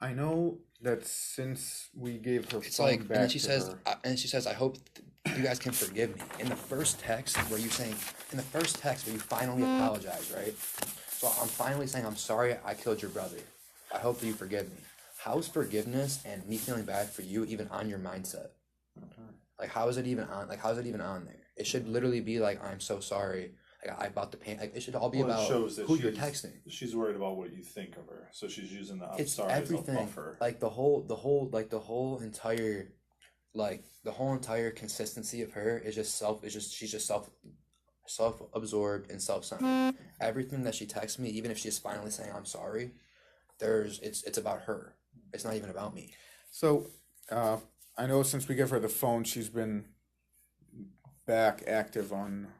I know that since we gave her it's phone like, back and then she to says, her, "I hope you guys can forgive me." In the first text where you finally apologize, right? So I'm finally saying, "I'm sorry I killed your brother. I hope that you forgive me." How's forgiveness and me feeling bad for you even on your mindset? Like, how is it even on? Like, how's it even on there? It should literally be like, "I'm so sorry. Like, I about the pain." Like, it should all be about who you're texting. She's worried about what you think of her, so she's using the "I'm It's sorry" everything. as a buffer. Like the whole entire consistency of her is just she's just self-absorbed and self-centered. Everything that she texts me, even if she's finally saying I'm sorry, it's about her. It's not even about me. So, I know since we gave her the phone, she's been back active on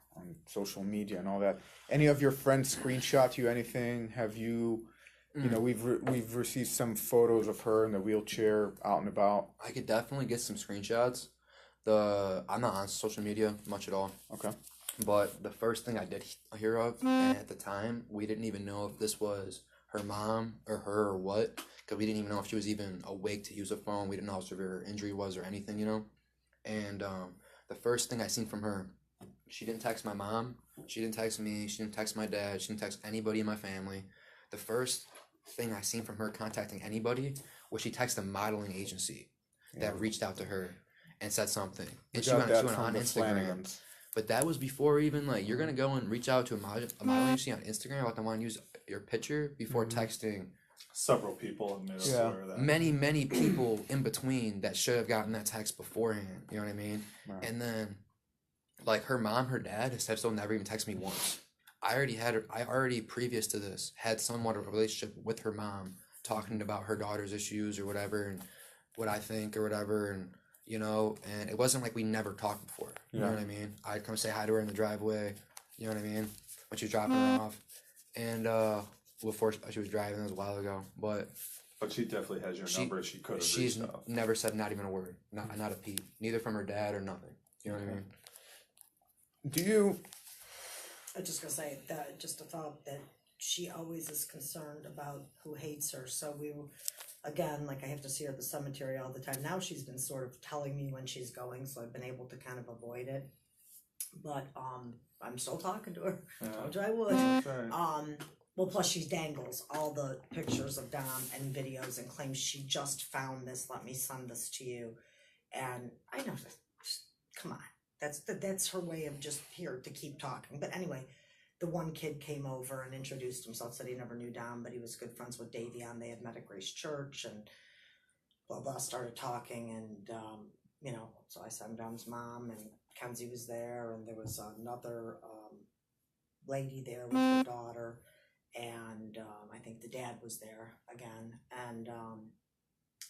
social media and all that. Any of your friends screenshot you anything? Have you, you know, we've received some photos of her in the wheelchair out and about. I could definitely get some screenshots. I'm not on social media much at all. Okay. But the first thing I did hear of, and at the time, we didn't even know if this was her mom or her or what, because we didn't even know if she was even awake to use a phone. We didn't know how severe her injury was or anything, you know. And the first thing I seen from her, she didn't text my mom, she didn't text me, she didn't text my dad, she didn't text anybody in my family. The first thing I seen from her contacting anybody was she texted a modeling agency that reached out to her and said something. And she went on Instagram. But that was before even, like, you're going to go and reach out to a modeling agency on Instagram, let them want to use your picture before texting Several people have made us aware of that. many people in between that should have gotten that text beforehand. You know what I mean? Right. And then, like, her mom, her dad has still never even texted me once. I already previous to this had somewhat of a relationship with her mom, talking about her daughter's issues or whatever, and what I think or whatever, and you know, and it wasn't like we never talked before. You know what I mean? I'd come say hi to her in the driveway. You know what I mean? When she was dropping her off, and before she was driving, that was a while ago, but she definitely has your number. She could have she's reached out. never said not even a word, not a peep, neither from her dad or nothing. You know what I mean? Do you? I was just gonna say that just a thought that she always is concerned about who hates her. So we were, again, like I have to see her at the cemetery all the time. Now she's been sort of telling me when she's going, so I've been able to kind of avoid it. But I'm still talking to her. Told you I would. That's right. Well, plus she dangles all the pictures of Dom and videos and claims she just found this. Let me send this to you. And I know, come on, that's her way of just here to keep talking. But anyway, the one kid came over and introduced himself, said he never knew Dom, but he was good friends with Davion. They had met at Grace Church and blah, blah, started talking. And, you know, so I saw Dom's mom and Mackenzie was there. And there was another lady there with her daughter. And I think the dad was there again. And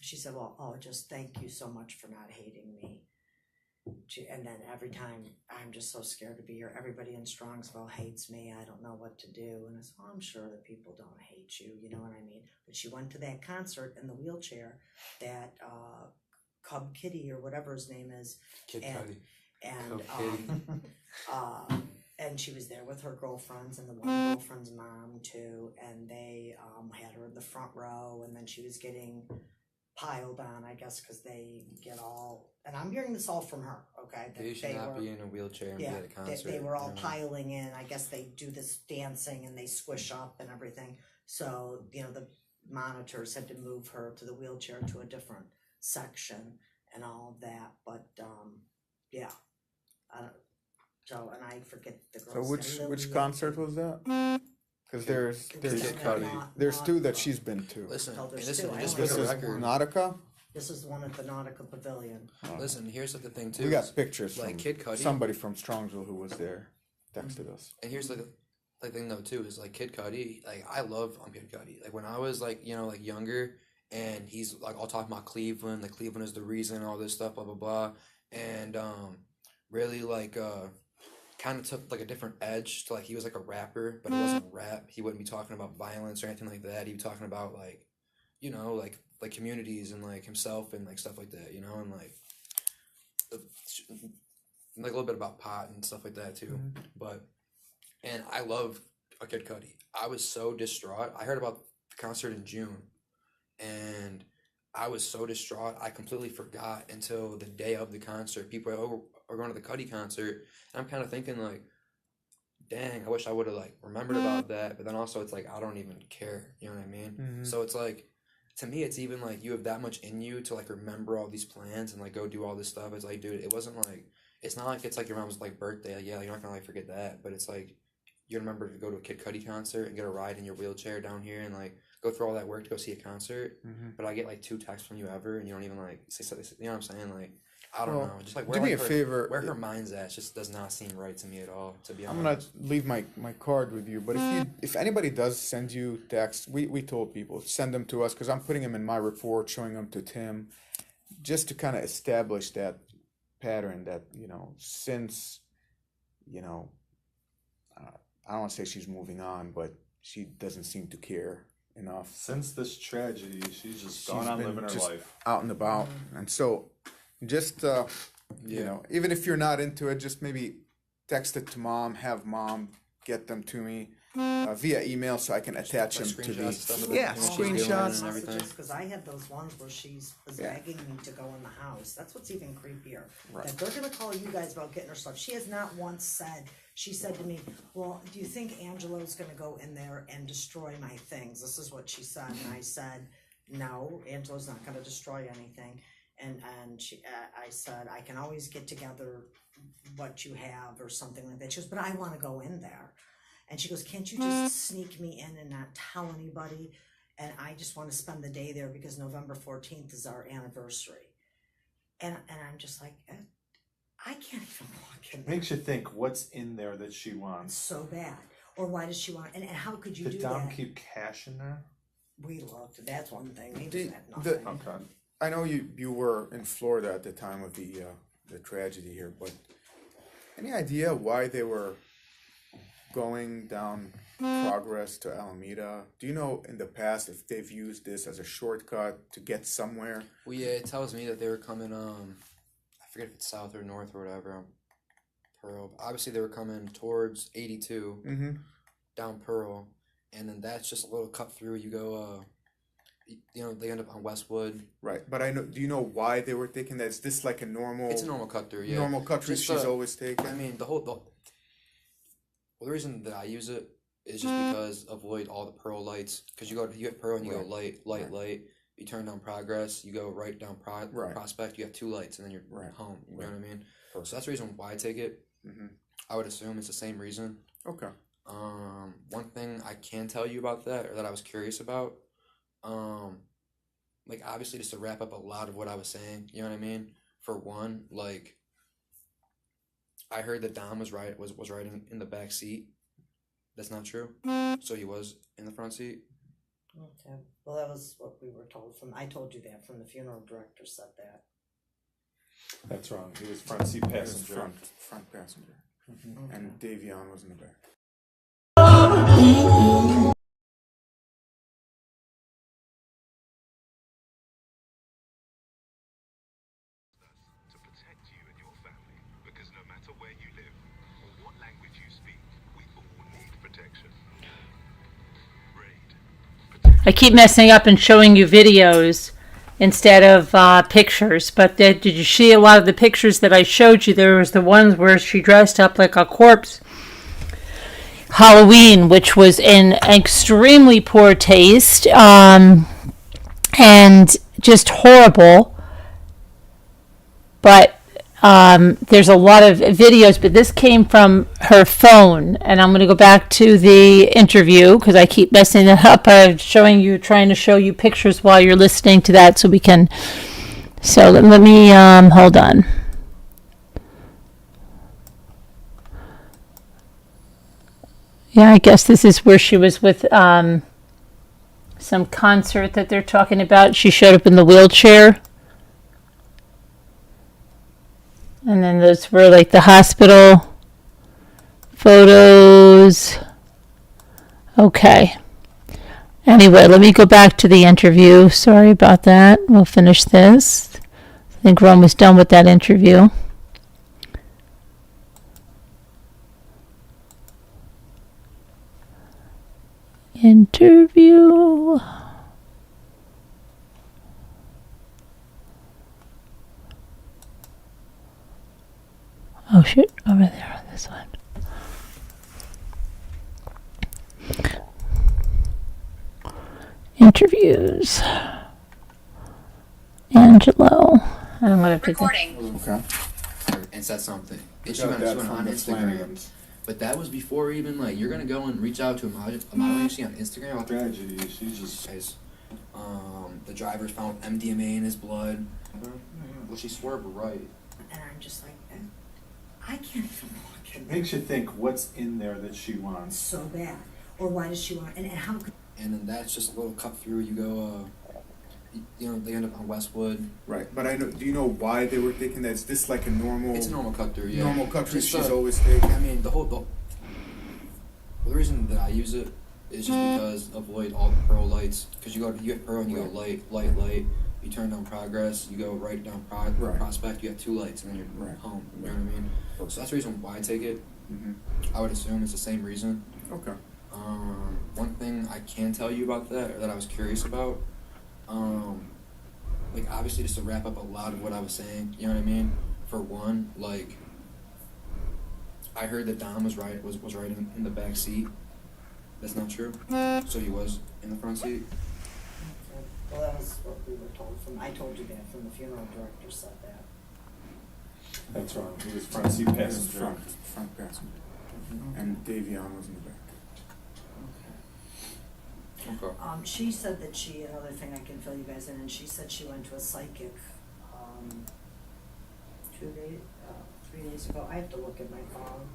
she said, well, just thank you so much for not hating me. And then every time, I'm just so scared to be here. Everybody in Strongsville hates me. I don't know what to do. And I said, I'm sure that people don't hate you. You know what I mean? But she went to that concert in the wheelchair, that Cub Kitty or whatever his name is. Kid Cudi. And she was there with her girlfriends and the one girlfriend's mom too. And they had her in the front row. And then she was getting piled on, I guess, because they get all, and I'm hearing this all from her, okay? You should not be in a wheelchair and be at a concert. They were all piling in. I guess they do this dancing and they squish up and everything. So, you know, the monitors had to move her to the wheelchair to a different section and all of that. But, yeah. So, and I forget the girl's So name. which concert was that? Because there's two that she's been to. Listen, No, and there's listen, two. I just only for This the is record, Nautica. This is the one at the Nautica Pavilion. listen, here's the thing too. We got pictures like from Kid Cudi. somebody from Strongsville who was there. Texted us. And here's the thing though too is like Kid Cudi. Like I love Kid Cudi. Like when I was like like younger, and he's like all talking about Cleveland. Like Cleveland is the reason, all this stuff, blah blah blah, and really like kind of took like a different edge to like he was like a rapper, but it wasn't rap. He wouldn't be talking about violence or anything like that. He'd be talking about like, like communities and like himself and like stuff like that, and like a little bit about pot and stuff like that too. But and I love a Kid Cudi. I was so distraught. I heard about the concert in June, and I was so distraught. I completely forgot until the day of the concert. People are going to the Cudi concert, and I'm kind of thinking like, dang, I wish I would have like remembered about that. But then also it's like I don't even care. You know what I mean? So it's like, to me, it's even like you have that much in you to like remember all these plans and like go do all this stuff. It's like, dude, it wasn't like, it's not like it's like your mom's like birthday. Like, yeah, like, you're not gonna like forget that. But it's like you remember to go to a Kid Cudi concert and get a ride in your wheelchair down here and like go through all that work to go see a concert. But I get like 2 texts from you ever, and you don't even like say something. You know what I'm saying? Like, I don't know. Just like do me a favor. Where her mind's at just does not seem right to me at all. To be honest, I'm gonna leave my card with you, but if anybody does send you texts, we told people send them to us because I'm putting them in my report, showing them to Tim, just to kind of establish that pattern that since I don't want to say she's moving on, but she doesn't seem to care enough. Since this tragedy, she's just gone on living her life. Out and about, and so just even if you're not into it, just maybe text it to mom, have mom get them to me via email so I can attach them to the screenshots and everything. Because I had those ones where she's begging me to go in the house. That's what's even creepier. Right. That they're gonna call you guys about getting her stuff. She has not once said. She said to me, "Well, do you think Angelo's gonna go in there and destroy my things?" This is what she said, and I said, "No, Angelo's not gonna destroy anything." And I said, I can always get together what you have or something like that. She goes, but I want to go in there. And she goes, can't you just sneak me in and not tell anybody? And I just want to spend the day there because November 14th is our anniversary. And I'm just like, I can't even walk in there. Makes you think, what's in there that she It's wants? so bad. Or why does she want, and how could you do Did Dom that? keep cash in there? We looked, that's one thing. He The- just had nothing. Okay. I know you were in Florida at the time of the tragedy here, but any idea why they were going down Progress to Alameda? Do you know in the past if they've used this as a shortcut to get somewhere? Well, yeah, it tells me that they were coming. I forget if it's south or north or whatever. Pearl. Obviously, they were coming towards 82 down Pearl, and then that's just a little cut through. You go, they end up on Westwood. Right, but I know. Do you know why they were taking that? Is this like a normal? It's a normal cut through, yeah. Normal cut through Just, she's always taken. I mean, the reason that I use it is just because avoid all the pearl lights. Because you hit pearl and you go light. You turn down progress, you go right down prospect. You have 2 lights, and then you're home. You know what I mean? Perfect. So that's the reason why I take it. Mm-hmm. I would assume it's the same reason. Okay. One thing I can tell you about that, or that I was curious about, like obviously just to wrap up a lot of what I was saying, you know what I mean? For one, like I heard that Dom was riding in the back seat. That's not true. So he was in the front seat. Okay. Well, that was what we were told I told you that from the funeral director said that. That's wrong. He was front seat passenger. Front passenger. Mm-hmm. Okay. And Davion was in the back. To protect you and your family, because no matter where you live or what language you speak, we all need protection. I keep messing up and showing you videos instead of pictures, but did you see a lot of the pictures that I showed you? There was the ones where she dressed up like a corpse Halloween, which was in extremely poor taste and just horrible. But there's a lot of videos, but this came from her phone, and I'm going to go back to the interview because I keep messing it up. I'm trying to show you pictures while you're listening to that, so we can. So let me hold on. Yeah, I guess this is where she was with some concert that they're talking about. She showed up in the wheelchair. And then those were like the hospital photos. Okay. Anyway, let me go back to the interview. Sorry about that. We'll finish this. I think we're almost done with that interview. Interview. Oh shoot, over there on this one. Interviews. Angelo. I'm gonna pick Recording. Okay. And said something. And she Got went that on from the Instagram. Flanagans. But that was before even like you're gonna go and reach out to a model agency on Instagram. Tragedy. She's just. Guys, the drivers found MDMA in his blood. Well, she swerved right. And I'm just like, I can't even look at Makes you think what's in there that she wants. so bad. Or why does she want, and how could, And then that's just a little cut through. You go, they end up on Westwood. Right, but I know. Do you know why they were taking that? Is this like a normal? It's a normal cut through, yeah. Normal cut through Just, she's always taken. I mean, the reason that I use it is just because avoid all the pearl lights. Because you hit pearl and you go light. You turn down progress, you go right down prospect. You have 2 lights, and then you're home. You know what I mean? So that's the reason why I take it. Mm-hmm. I would assume it's the same reason. Okay. One thing I can tell you about that, or that I was curious about, like obviously just to wrap up a lot of what I was saying, you know what I mean? For one, like I heard that Dom was riding in the back seat. That's not true. So he was in the front seat. well, that was what we were told I told you that from the funeral director said that. That's wrong. He was front seat passenger. Front passenger. And Davion was in the back. Okay. She said that another thing I can fill you guys in, and she said she went to a psychic, 3 days ago. I have to look at my phone.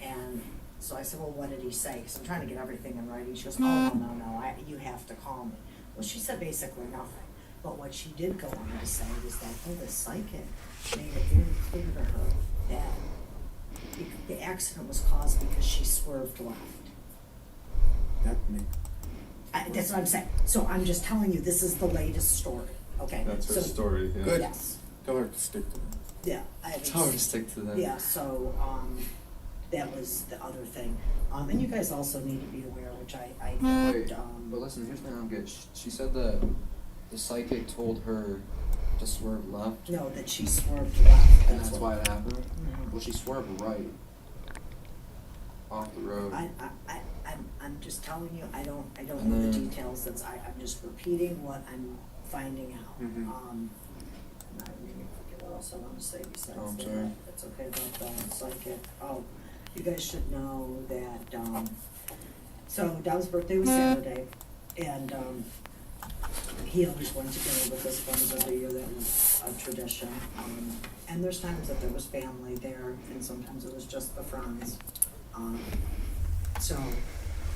And so I said, well, what did he say? Because I'm trying to get everything in writing. She goes, oh, no, you have to call me. Well, she said basically nothing. But what she did go on to say was that, this psychic made it very clear to her that the accident was caused because she swerved left. That makes. That's what I'm saying. So I'm just telling you, this is the latest story, okay? That's her So- story. Yeah. Good. Yes, Tell her to stick to that. yeah. It's hard to stick to that. Yeah, so, that was the other thing. And you guys also need to be aware, which I Wait, don't, but listen, here's the thing I don't get. She said that the psychic told her to swerve left, know that she swerved left. and that's what- why it happened. Mhm. Well, she swerved right off the road. I'm just telling you, I don't And know the then- details, I'm just repeating what I'm finding out. Mhm. And I really forget what else I wanna say besides Oh, I'm that. sorry. It's okay about psychic. Oh, you guys should know that, so Dom's birthday was Saturday, and, he always went to dinner with his friends every year. That was a tradition. And there's times that there was family there, and sometimes it was just the friends. So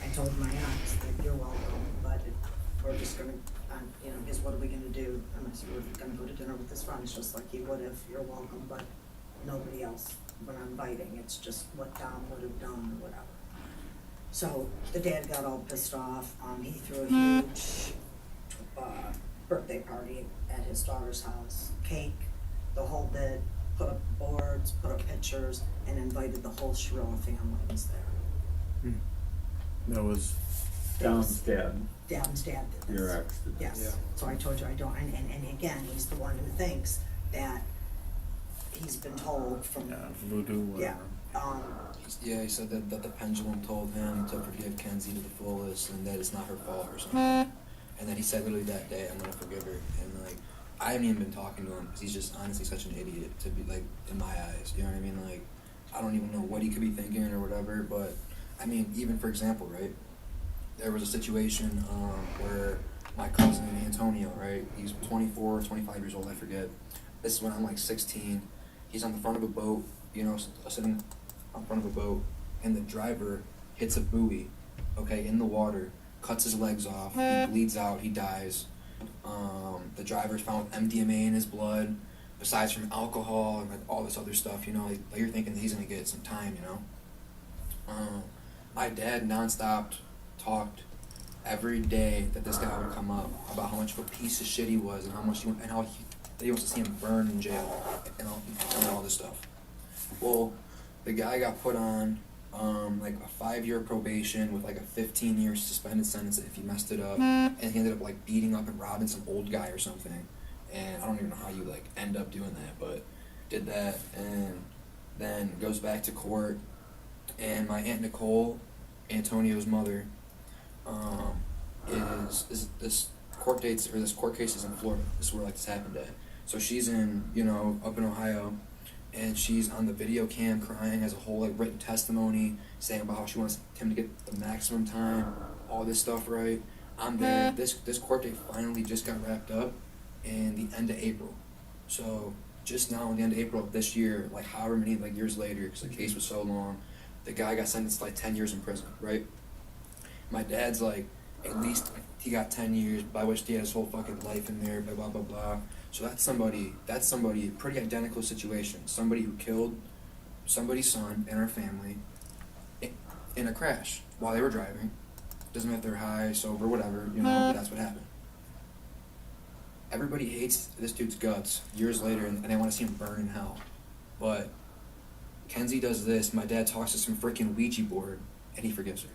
I told my aunt that you're welcome, but we're just gonna, guess what are we gonna do? And I said, we're gonna go to dinner with his friends, just like he would if you're welcome, but nobody else. We're not inviting. It's just what Dom would have done or whatever. So the dad got all pissed off. He threw a huge birthday party at his daughter's house, cake, the whole bit, put up boards, put up pictures, and invited the whole Shirilla family was there. That was Dom's dad, Dom's dad did this. your ex did this. Yes, so I told you I don't, and again, he's the one who thinks that he's been told from, voodoo, yeah, whatever. Yeah, he said that the pendulum told him to forgive Kenzie to the fullest and that it's not her fault or something. And then he said literally that day, I'm gonna forgive her. And like, I haven't even been talking to him because he's just honestly such an idiot to be like, in my eyes, you know what I mean? Like, I don't even know what he could be thinking or whatever, but I mean, even for example, right? There was a situation where my cousin Antonio, right? He's 24, 25 years old, I forget. This is when I'm like 16. He's on the front of a boat, sitting on front of a boat, and the driver hits a buoy, okay, in the water, cuts his legs off, he bleeds out, he dies. The driver's found with MDMA in his blood, besides from alcohol and like all this other stuff, like you're thinking that he's gonna get some time, My dad nonstop talked every day that this guy would come up about how much of a piece of shit he was and how much that he wants to see him burn in jail and all this stuff. Well, the guy got put on like a 5-year probation with like a 15-year suspended sentence if he messed it up, and he ended up like beating up and robbing some old guy or something. And I don't even know how you like end up doing that, but did that, and then goes back to court. And my Aunt Nicole, Antonio's mother, is this court case is in Florida. This is where like this happened at. So she's in, up in Ohio, and she's on the video cam crying as a whole like written testimony saying about how she wants him to get the maximum time, all this stuff, right? I'm there. This court date finally just got wrapped up in the end of April. So just now in the end of April of this year, like however many like years later, because the case was so long, the guy got sentenced to like 10 years in prison, right? My dad's like, at least he got 10 years, by which he had his whole fucking life in there, blah, blah, blah, blah. So that's somebody, pretty identical situation. Somebody who killed somebody's son and her family in a crash while they were driving. Doesn't matter if they're high, sober, whatever, but that's what happened. Everybody hates this dude's guts years later, and they want to see him burn in hell. But Kenzie does this, my dad talks to some freaking Ouija board, and he forgives her.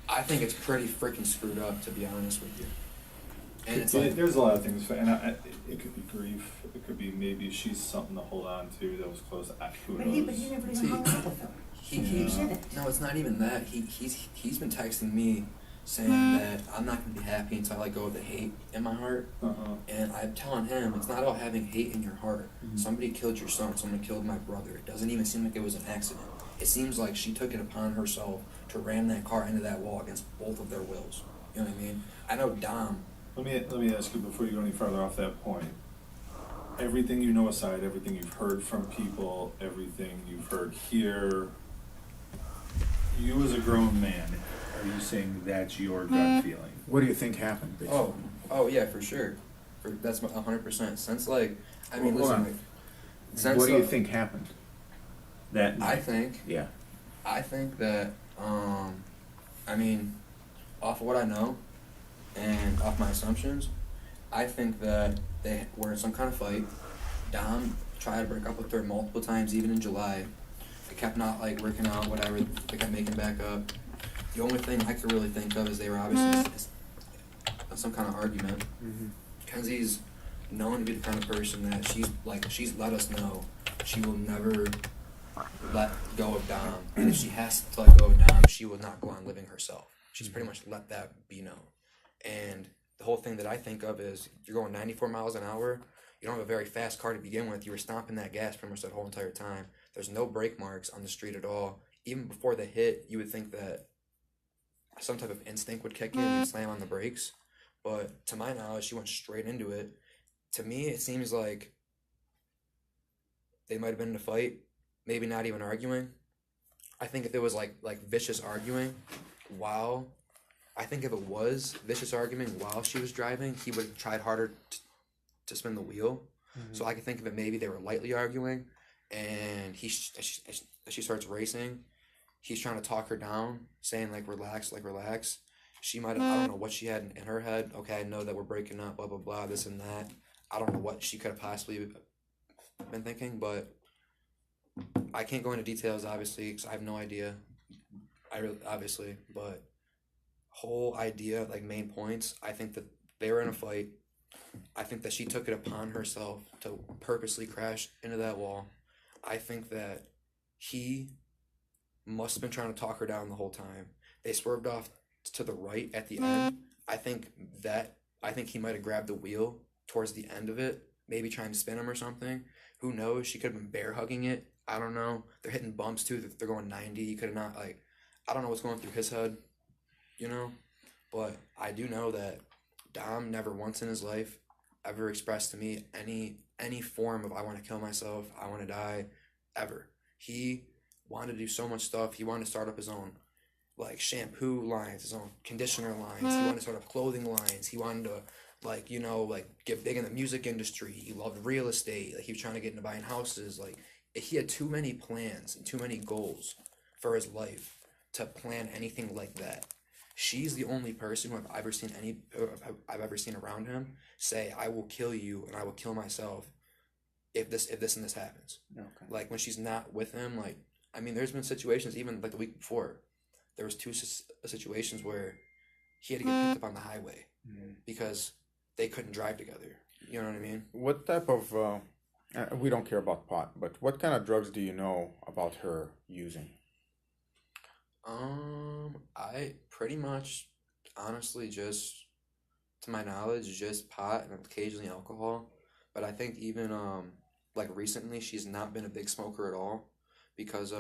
I think it's pretty freaking screwed up, to be honest with you. And it's like, There's a lot of things, and it could be grief. It could be maybe she's something to hold on to that was close. Who But knows? he never even hung out with her. he did it. no, it's not even that. He's been texting me saying that I'm not gonna be happy until I let go of the hate in my heart. And I'm telling him it's not about having hate in your heart. Somebody killed your son. Someone killed my brother. It doesn't even seem like it was an accident. It seems like she took it upon herself to ram that car into that wall against both of their wills. You know what I mean? I know Dom. Let me ask you before you go any further off that point. Everything you know aside, everything you've heard from people, everything you've heard here, you as a grown man, are you saying that's your gut feeling? What do you think happened, basically? Oh yeah, for sure. That's 100%. Since like, I mean, Hold listen. on. Like, since What do you think happened? That I think Yeah. that I mean, off of what I know and off my assumptions, I think that they were in some kind of fight. Dom tried to break up with her multiple times, even in July. It kept not like working out, whatever. They kept making back up. The only thing I could really think of is they were obviously some kind of argument. Kenzie's known to be the kind of person that she's let us know she will never let go of Dom. And if she has to let go of Dom, she will not go on living herself. She's pretty much let that be known. And the whole thing that I think of is you're going 94 miles an hour. You don't have a very fast car to begin with. You were stomping that gas pretty much that whole entire time. There's no brake marks on the street at all. Even before the hit, you would think that some type of instinct would kick in and you'd slam on the brakes. But to my knowledge, she went straight into it. To me, it seems like they might have been in a fight, maybe not even arguing. I think if it was like vicious arguing I think if it was vicious argument while she was driving, he would have tried harder to spin the wheel. So I could think of it maybe they were lightly arguing, and she starts racing. He's trying to talk her down, saying relax. She might have, I don't know what she had in her head. Okay, I know that we're breaking up, blah, blah, blah, this and that. I don't know what she could have possibly been thinking, but I can't go into details, obviously, because I have no idea. Obviously, but whole idea, main points, I think that they were in a fight. I think that she took it upon herself to purposely crash into that wall. I think that he must have been trying to talk her down the whole time. They swerved off to the right at the end. I think he might have grabbed the wheel towards the end of it, maybe trying to spin him or something. Who knows? She could have been bear hugging it. I don't know. They're hitting bumps too. They're going 90. He could have not I don't know what's going through his head, But I do know that Dom never once in his life ever expressed to me any form of I want to kill myself, I want to die, ever. He wanted to do so much stuff. He wanted to start up his own shampoo lines, his own conditioner lines. He wanted to start up clothing lines. He wanted to get big in the music industry. He loved real estate. He was trying to get into buying houses. He had too many plans and too many goals for his life to plan anything like that. She's the only person who I've ever seen around him say, I will kill you and I will kill myself if this and this happens. Okay. When she's not with him, there's been situations even the week before. There was two situations where he had to get picked up on the highway because they couldn't drive together. You know what I mean? What type of we don't care about pot, but what kind of drugs do you know about her using? I pretty much, honestly, just, to my knowledge, just pot and occasionally alcohol. But I think even, recently, she's not been a big smoker at all because,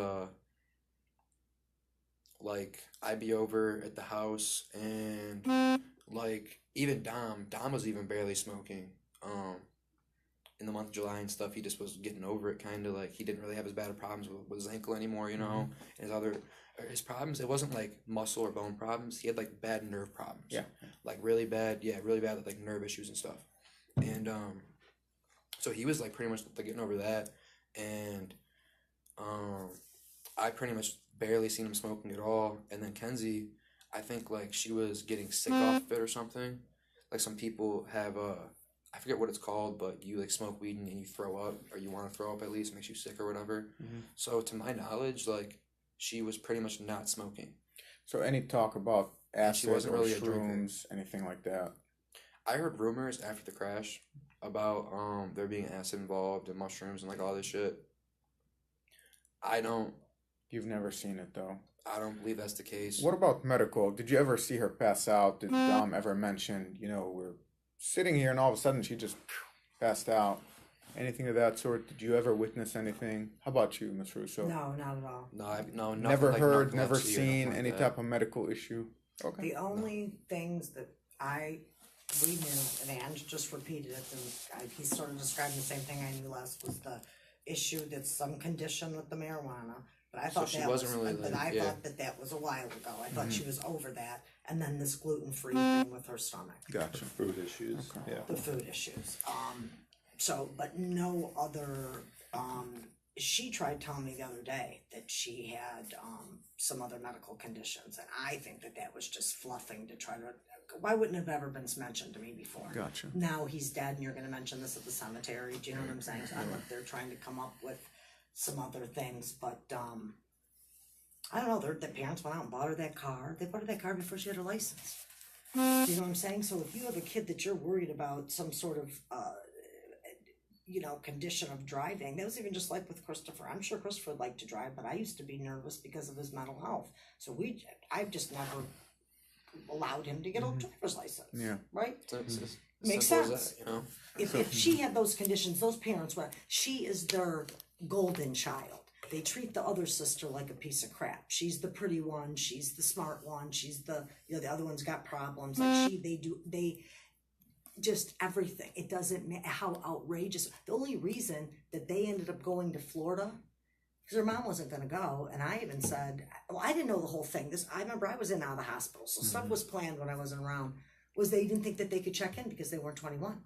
I'd be over at the house and, even Dom was even barely smoking, in the month of July and stuff. He just was getting over it, kind of, he didn't really have as bad of problems with his ankle anymore, and his problems, it wasn't muscle or bone problems. He had bad nerve problems. Yeah. Really bad nerve issues and stuff. And so he was pretty much getting over that. And I pretty much barely seen him smoking at all. And then Kenzie, I think she was getting sick off of it or something. Some people have I forget what it's called, but you smoke weed and you throw up, or you want to throw up at least, makes you sick or whatever. So to my knowledge, she was pretty much not smoking. So any talk about acid or really shrooms, anything like that? I heard rumors after the crash about there being acid involved and mushrooms and all this shit. You've never seen it though? I don't believe that's the case. What about medical? Did you ever see her pass out? Did Dom ever mention, we're sitting here and all of a sudden she just passed out? Anything of that sort? Did you ever witness anything? How about you, Ms. Russo? No, not at all. No, never heard, never seen any type of medical issue? Okay. The only things that we knew, and Ange just repeated it, and he sort of described the same thing I knew last, was the issue that's some condition with the marijuana. But I thought thought that was a while ago. I thought she was over that, and then this gluten-free thing with her stomach. Gotcha. Food issues. Okay. Yeah. The food issues. But no other. She tried telling me the other day that she had some other medical conditions, and I think that was just fluffing to try to. Why wouldn't it have ever been mentioned to me before? Gotcha. Now he's dead, and you're going to mention this at the cemetery. Do you know what I'm saying? So I'm up there trying to come up with some other things, but I don't know. The parents went out and bought her that car. They bought her that car before she had her license. You know what I'm saying? So if you have a kid that you're worried about some sort of condition of driving, that was even just like with Christopher. I'm sure Christopher liked to drive, but I used to be nervous because of his mental health. So I've just never allowed him to get a driver's license. Yeah. Right? It's Makes simple as sense. that, you know? If she had those conditions, those parents were, she is their golden child. They treat the other sister like a piece of crap. She's the pretty one. She's the smart one. She's the other one's got problems. Like they just everything. It doesn't matter how outrageous. The only reason that they ended up going to Florida, because her mom wasn't going to go, and I even said, well, I didn't know the whole thing. I remember I was in and out of the hospital, so stuff was planned when I wasn't around. Was they didn't think that they could check in because they weren't 21.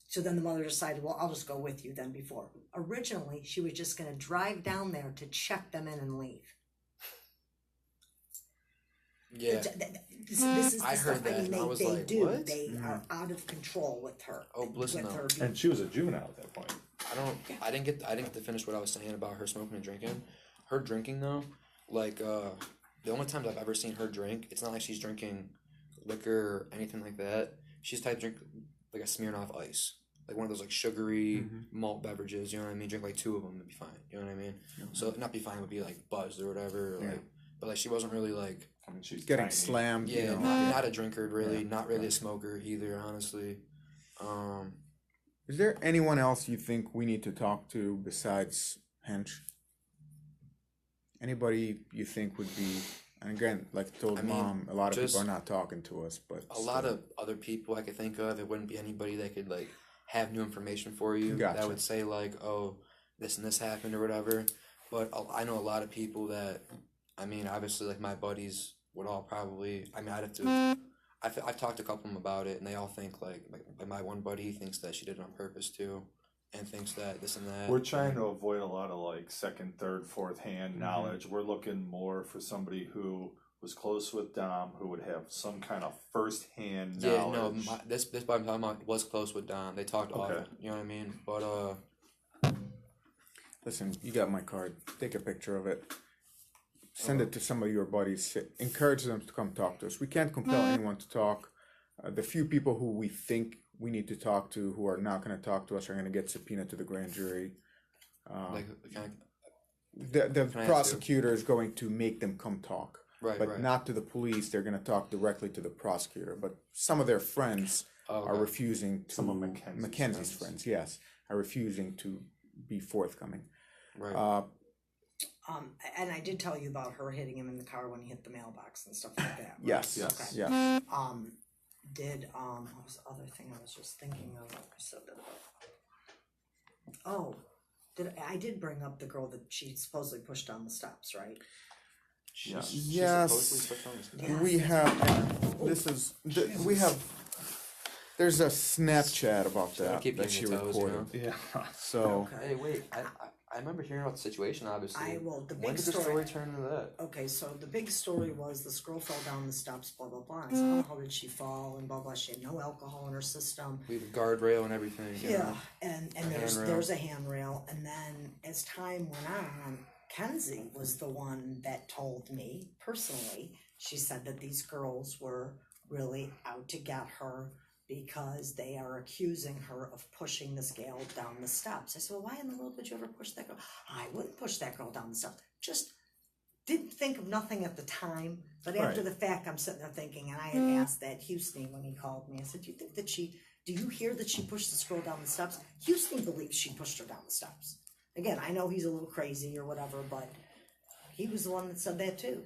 So then the mother decided, well, I'll just go with you then before. Originally, she was just going to drive down there to check them in and leave. Yeah. This is the I stuff heard that, and I was they like, do. what? They are out of control with her. Oh, listen with though. her And she was a juvenile at that point. I didn't get to finish what I was saying about her smoking and drinking. Her drinking though, like the only times I've ever seen her drink, it's not like she's drinking liquor or anything like that. She's type drink like a Smirnoff Ice, like one of those like sugary malt beverages. You know what I mean? Drink like 2 of them to be fine. You know what I mean? So not be fine would be like buzzed or whatever. Or, like, but like she wasn't really like. I mean, she's Getting tiny. slammed. Yeah, not a drinker really, not really a smoker either, honestly. Is there anyone else you think we need to talk to besides Hench? Anybody you think would be? And again, like I told Mom, a lot of people are not talking to us, but a lot of other people I could think of. It wouldn't be anybody that could like have new information for you. Gotcha. That would say like, oh, this and this happened or whatever. But I know a lot of people that, I mean, obviously like my buddies would all probably. I mean, I'd have to. I've talked to a couple of them about it, and they all think like my one buddy thinks that she did it on purpose too, and thinks that this and that. We're trying to avoid a lot of like second, third, fourth hand knowledge. We're looking more for somebody who was close with Dom, who would have some kind of first hand knowledge. Yeah, no, this buddy I'm talking about was close with Dom. They talked often. You know what I mean? But listen, you got my card. Take a picture of it. Send it to some of your buddies. Encourage them to come talk to us. We can't compel anyone to talk. The few people who we think we need to talk to who are not going to talk to us are going to get subpoenaed to the grand jury. The prosecutor is going to make them come talk. But not to the police. They're going to talk directly to the prosecutor. But some of their friends are refusing to. Some of Mackenzie's friends, yes, are refusing to be forthcoming. right. And I did tell you about her hitting him in the car when he hit the mailbox and stuff like that. Right? Yes. Okay. Yes. What was the other thing I was just thinking of? I said that. I did bring up the girl that she supposedly pushed down the steps, right? Yes. We have. We have. There's a Snapchat about that she recorded. Yeah. So. Okay. Hey, wait. I remember hearing about the situation, obviously. The big when did the story turn into that? Okay, so the big story was this girl fell down the steps, blah, blah, blah. And so how did she fall and blah, blah. She had no alcohol in her system. We have a guardrail and everything. Yeah, and there's a handrail. And then as time went on, Kenzie was the one that told me, personally, she said that these girls were really out to get her because they are accusing her of pushing this gal down the steps. I said, well, why in the world would you ever push that girl? I wouldn't push that girl down the steps. Just didn't think of nothing at the time. But after the fact, I'm sitting there thinking, and I had asked that Houston when he called me. I said, do you hear that she pushed this girl down the steps? Houston believes she pushed her down the steps. Again, I know he's a little crazy or whatever, but he was the one that said that too.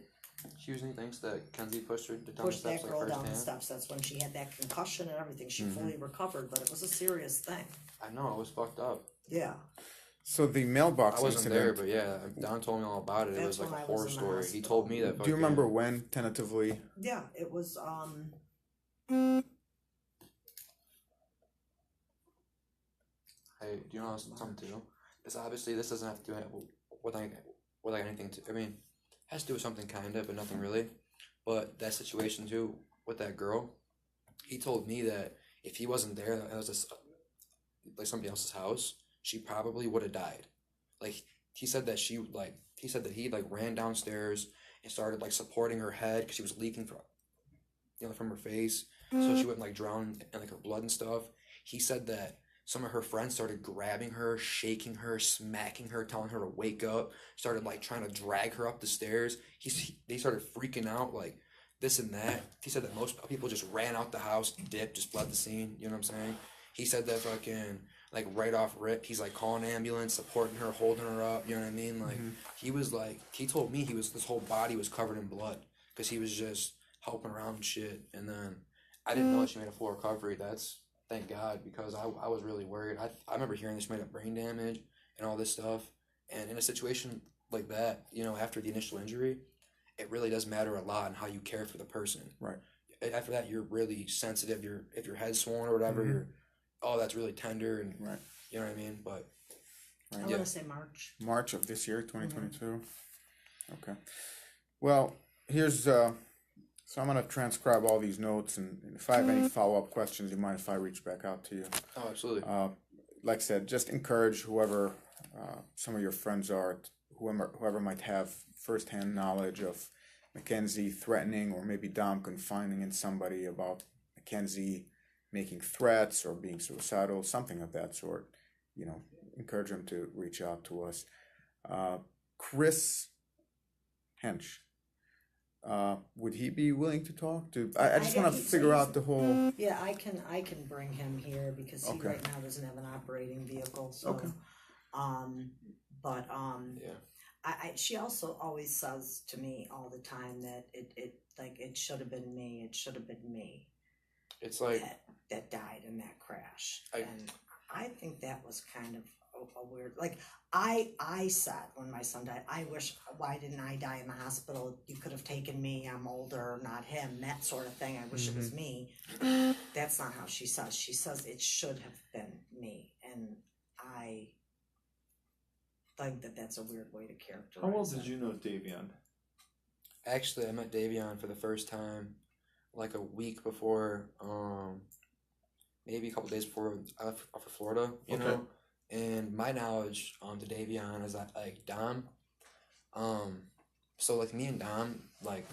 Houston thinks that Kenzie pushed her down the Pushed steps that girl like down the first steps. That's when she had that concussion and everything. She fully recovered, but it was a serious thing. I know, it was fucked up. Yeah. So the mailbox I wasn't incident. there, but yeah, Don told me all about it. It was That's like a when I was horror in the story. He hospital. told me that. Do you remember when tentatively? Yeah, it was Hey, do you know something too? This doesn't have to do with anything. I mean, it has to do with something kind of, but nothing really. But that situation too with that girl, he told me that if he wasn't there, that was like somebody else's house, she probably would have died. like he said that he like ran downstairs and started like supporting her head because she was leaking from her face, so she wouldn't like drown in like her blood and stuff. He said that some of her friends started grabbing her, shaking her, smacking her, telling her to wake up, started like trying to drag her up the stairs. They started freaking out, like this and that. He said that most people just ran out the house, dipped, just fled the scene, you know what I'm saying? He said that fucking, like right off rip, he's like calling an ambulance, supporting her, holding her up, you know what I mean? Like, he was like, he told me his whole body was covered in blood because he was just helping around and shit. And then I didn't know that she made a full recovery. Thank God, because I was really worried. I remember hearing that she might have brain damage and all this stuff. And in a situation like that, you know, after the initial injury, it really does matter a lot in how you care for the person. Right. After that, you're really sensitive. If your head's swollen or whatever, that's really tender, and Right. you know what I mean. But I want to say March. March of this year, 2022. Okay. Well, here's so I'm gonna transcribe all these notes, and if I have any follow-up questions, you mind if I reach back out to you? oh, absolutely. Like I said, just encourage whoever some of your friends are, whoever might have firsthand knowledge of Mackenzie threatening, or maybe Dom confiding in somebody about Mackenzie making threats or being suicidal, something of that sort. You know, encourage them to reach out to us. Chris Hench. Would he be willing to talk to? I just want to figure out the whole. Yeah, I can bring him here because he right now doesn't have an operating vehicle. So, Okay. I she also always says to me all the time that it should have been me. It should have been me. It's like that died in that crash, and I think that was kind of a weird. Like I said when my son died, I wish, why didn't I die in the hospital? You could have taken me. I'm older, not him. That sort of thing. I wish it was me. That's not how she says. She says it should have been me, and I think that's a weird way to characterize. How well did you know Davion? Actually, I met Davion for the first time like a week before, maybe a couple days before I left for Florida, you know. And my knowledge to Davion is that like Dom, so like me and Dom, like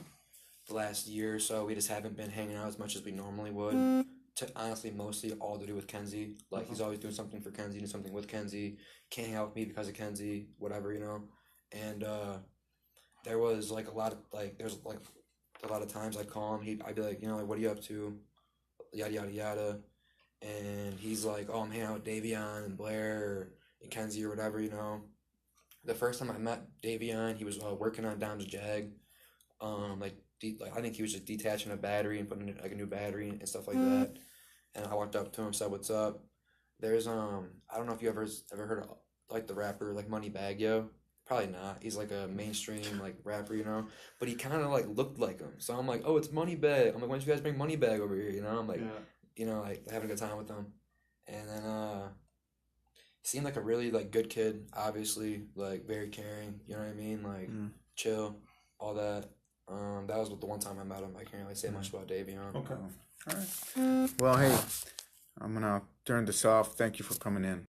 the last year or so, we just haven't been hanging out as much as we normally would. To honestly, mostly all to do with Kenzie. Like he's always doing something for Kenzie, doing something with Kenzie. Can't hang out with me because of Kenzie, whatever, you know. And there was like a lot of times I'd call him. I'd be like, you know, like, what are you up to? Yada yada yada. And he's like, oh, I'm hanging out with Davion and Blair and Kenzie or whatever, you know. The first time I met Davion, he was working on Dom's Jag. I think he was just detaching a battery and putting like a new battery and stuff like that. And I walked up to him, said, "What's up?" There's I don't know if you ever heard of like the rapper like Moneybagg Yo. Probably not. He's like a mainstream like rapper, you know. But he kind of like looked like him. So I'm like, oh, it's Moneybagg. I'm like, why don't you guys bring Moneybagg over here? You know, I'm like. Yeah. You know, like having a good time with them. And then he seemed like a really like good kid, obviously, like very caring, you know what I mean? Like chill, all that. That was the one time I met him. I can't really say much about Davion. Okay. All right. Well, hey, I'm gonna turn this off. Thank you for coming in.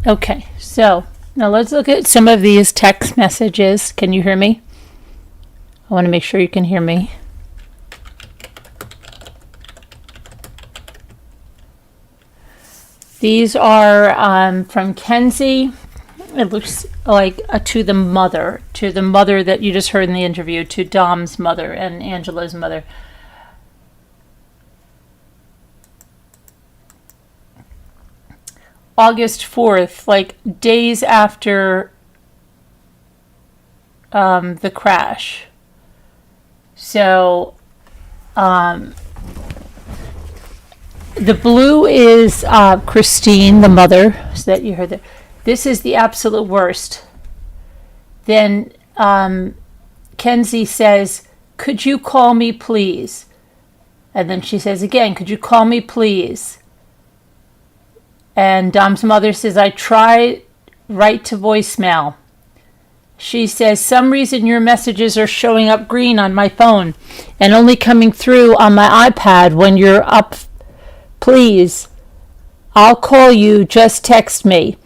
Okay, so now let's look at some of these text messages. Can you hear me? I want to make sure you can hear me. These are from Kenzie. It looks like to the mother that you just heard in the interview, to Dom's mother and Angelo's mother. August 4th, like days after the crash. So, the blue is Christine, the mother, so that you heard that. This is the absolute worst. Then Kenzie says, "Could you call me, please?" And then she says again, "Could you call me, please?" And Dom's mother says, "I tried write to voicemail." She says, "Some reason your messages are showing up green on my phone and only coming through on my iPad when you're up. Please, I'll call you. Just text me.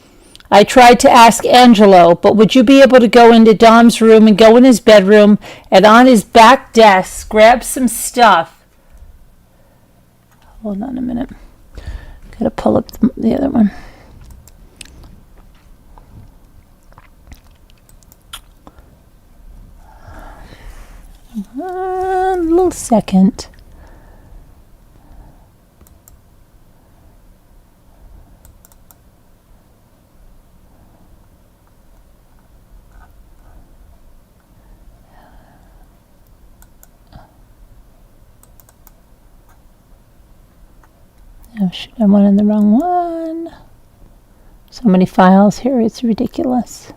I tried to ask Angelo, but would you be able to go into Dom's room and go in his bedroom and on his back desk grab some stuff? Hold on a minute. Gotta pull up the other one. A little second. Oh shit, I went in the wrong one. So many files here, it's ridiculous.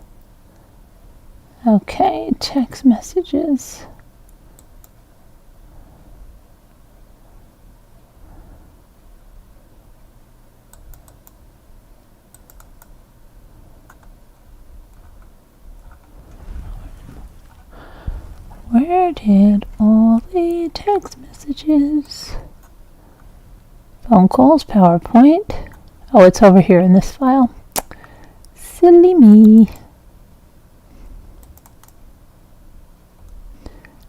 Okay, text messages. Where did all the text messages? Phone calls, PowerPoint. Oh, it's over here in this file. Silly me.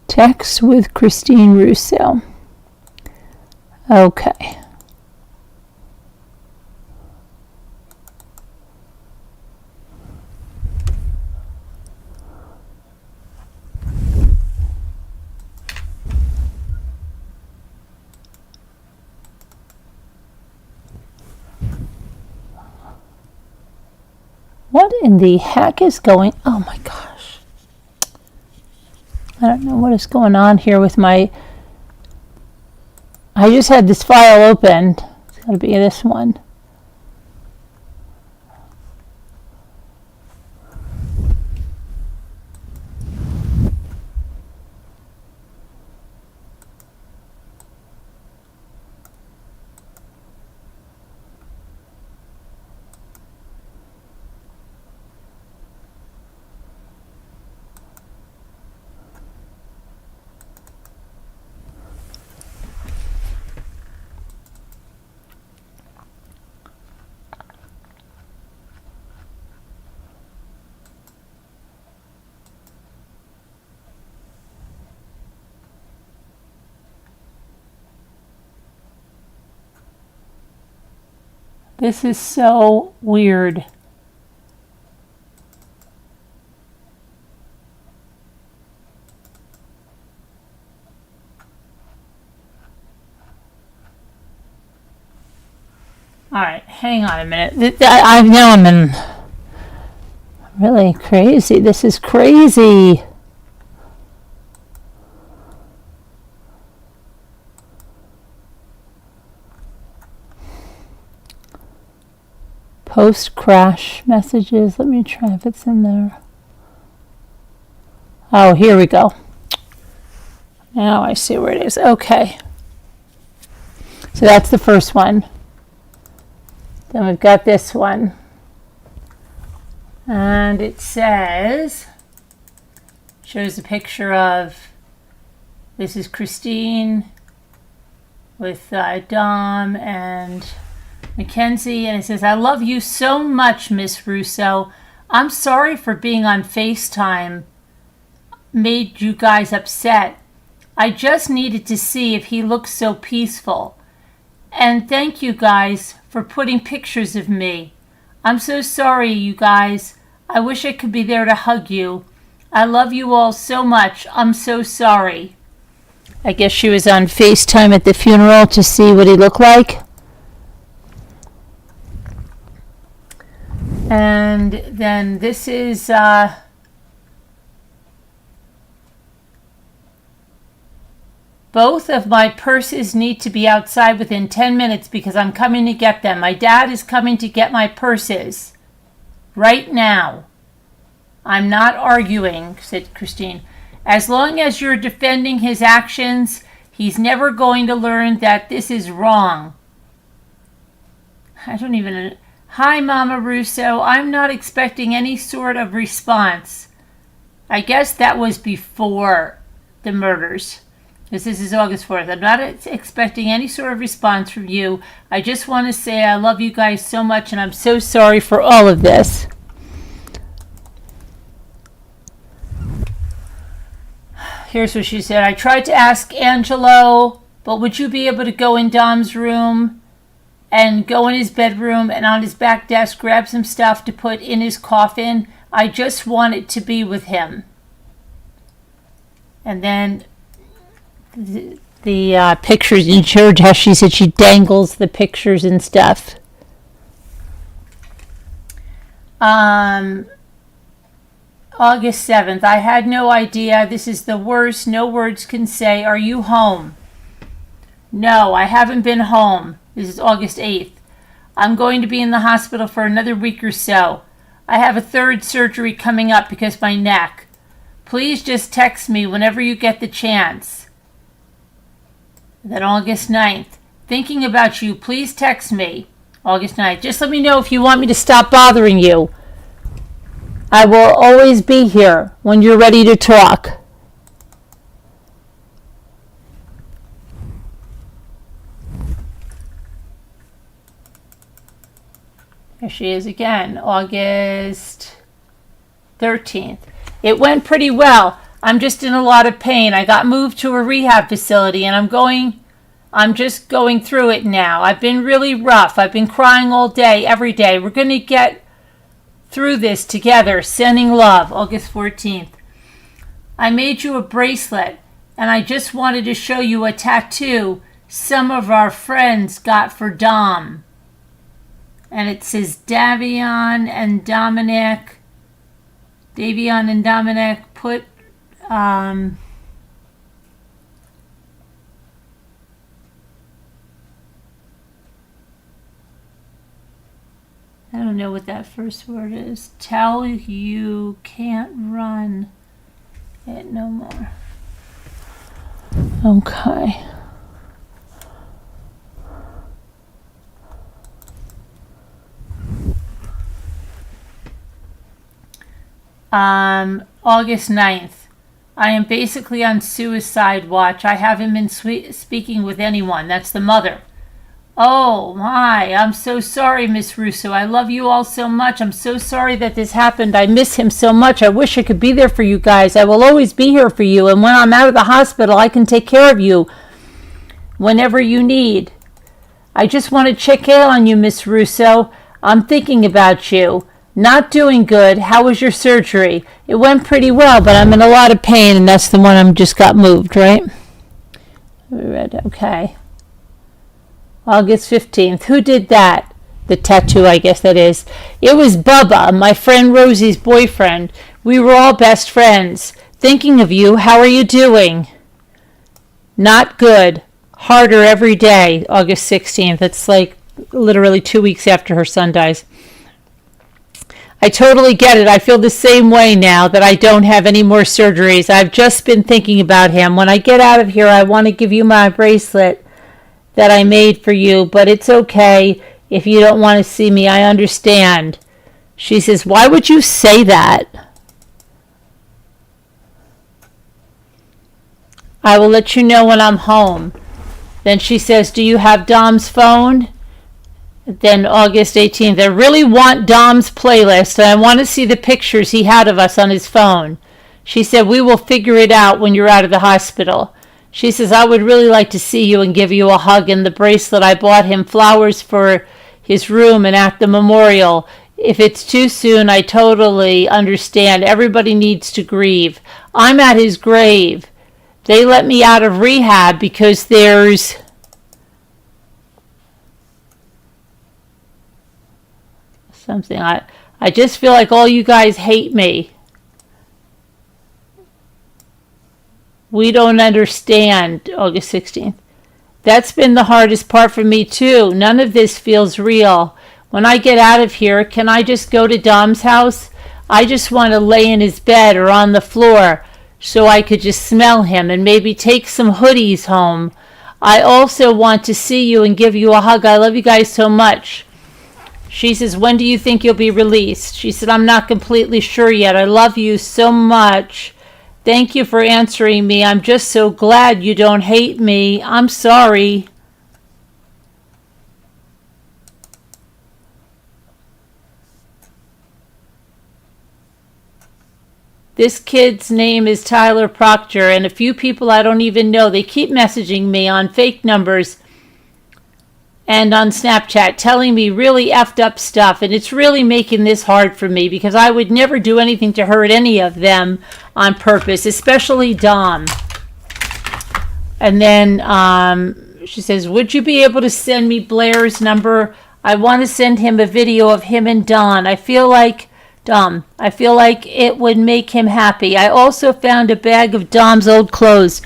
Text with Christine Russo. Okay. What in the heck is going... Oh my gosh. I don't know what is going on here with my... I just had this file open. It's got to be this one. This is so weird. All right, hang on a minute. I'm in really crazy. This is crazy. Post crash messages. Let me try if it's in there. Oh, here we go. Now I see where it is. Okay. So that's the first one. Then we've got this one. And it says, shows a picture of, this is Christine with Dom and Mackenzie, and it says, I love you so much, Miss Russo. I'm sorry for being on FaceTime. Made you guys upset. I just needed to see if he looks so peaceful. And thank you guys for putting pictures of me. I'm so sorry, you guys. I wish I could be there to hug you. I love you all so much. I'm so sorry. I guess she was on FaceTime at the funeral to see what he looked like. And then this is both of my purses need to be outside within 10 minutes because I'm coming to get them. My dad is coming to get my purses right now. I'm not arguing, said Christine. As long as you're defending his actions, he's never going to learn that this is wrong. I don't even... Hi, Mama Russo. I'm not expecting any sort of response. I guess that was before the murders. This is August 4th. I'm not expecting any sort of response from you. I just want to say I love you guys so much, and I'm so sorry for all of this. Here's what she said. I tried to ask Angelo, but would you be able to go in Dom's room and go in his bedroom and on his back desk grab some stuff to put in his coffin? I just wanted to be with him. And then the pictures, and showed how she said she dangles the pictures and stuff. August 7th. I had no idea. This is the worst. No words can say. Are you home? No, I haven't been home. This is August 8th. I'm going to be in the hospital for another week or so. I have a third surgery coming up because my neck. Please just text me whenever you get the chance. Then August 9th. Thinking about you. Please text me. August 9th. Just let me know if you want me to stop bothering you. I will always be here when you're ready to talk. There she is again, August 13th. It went pretty well. I'm just in a lot of pain. I got moved to a rehab facility and I'm just going through it now. I've been really rough. I've been crying all day, every day. We're going to get through this together. Sending love. August 14th. I made you a bracelet and I just wanted to show you a tattoo some of our friends got for Dom. And it says Davion and Dominic. Davion and Dominic put I don't know what that first word is. Tell you can't run it no more. Okay. August 9th. I am basically on suicide watch. I haven't been speaking with anyone. That's the mother. Oh my, I'm so sorry, Miss Russo. I love you all so much. I'm so sorry that this happened. I miss him so much. I wish I could be there for you guys. I will always be here for you. And when I'm out of the hospital, I can take care of you whenever you need. I just want to check in on you, Miss Russo. I'm thinking about you. Not doing good. How was your surgery? It went pretty well, but I'm in a lot of pain, and that's the one I'm just got moved, right? Okay. August 15th. Who did that? The tattoo, I guess that is. It was Bubba, my friend Rosie's boyfriend. We were all best friends. Thinking of you. How are you doing? Not good. Harder every day. August 16th. It's like literally 2 weeks after her son dies. I totally get it. I feel the same way now that I don't have any more surgeries. I've just been thinking about him. When I get out of here, I want to give you my bracelet that I made for you, but it's okay if you don't want to see me. I understand. She says, why would you say that? I will let you know when I'm home. Then she says, do you have Dom's phone? Then August 18th, I really want Dom's playlist, and I want to see the pictures he had of us on his phone. She said, we will figure it out when you're out of the hospital. She says, I would really like to see you and give you a hug and the bracelet. I bought him flowers for his room and at the memorial. If it's too soon, I totally understand. Everybody needs to grieve. I'm at his grave. They let me out of rehab because there's something. I just feel like all you guys hate me. We don't understand. August 16th. That's been the hardest part for me too. None of this feels real. When I get out of here, can I just go to Dom's house? I just want to lay in his bed or on the floor so I could just smell him and maybe take some hoodies home. I also want to see you and give you a hug. I love you guys so much. She says, when do you think you'll be released? She said, I'm not completely sure yet. I love you so much. Thank you for answering me. I'm just so glad you don't hate me. I'm sorry. This kid's name is Tyler Proctor, and a few people I don't even know, they keep messaging me on fake numbers and on Snapchat telling me really effed up stuff, and it's really making this hard for me because I would never do anything to hurt any of them on purpose, especially Dom. And then she says, would you be able to send me Blair's number? I want to send him a video of him and Don. I feel like it would make him happy. I also found a bag of Dom's old clothes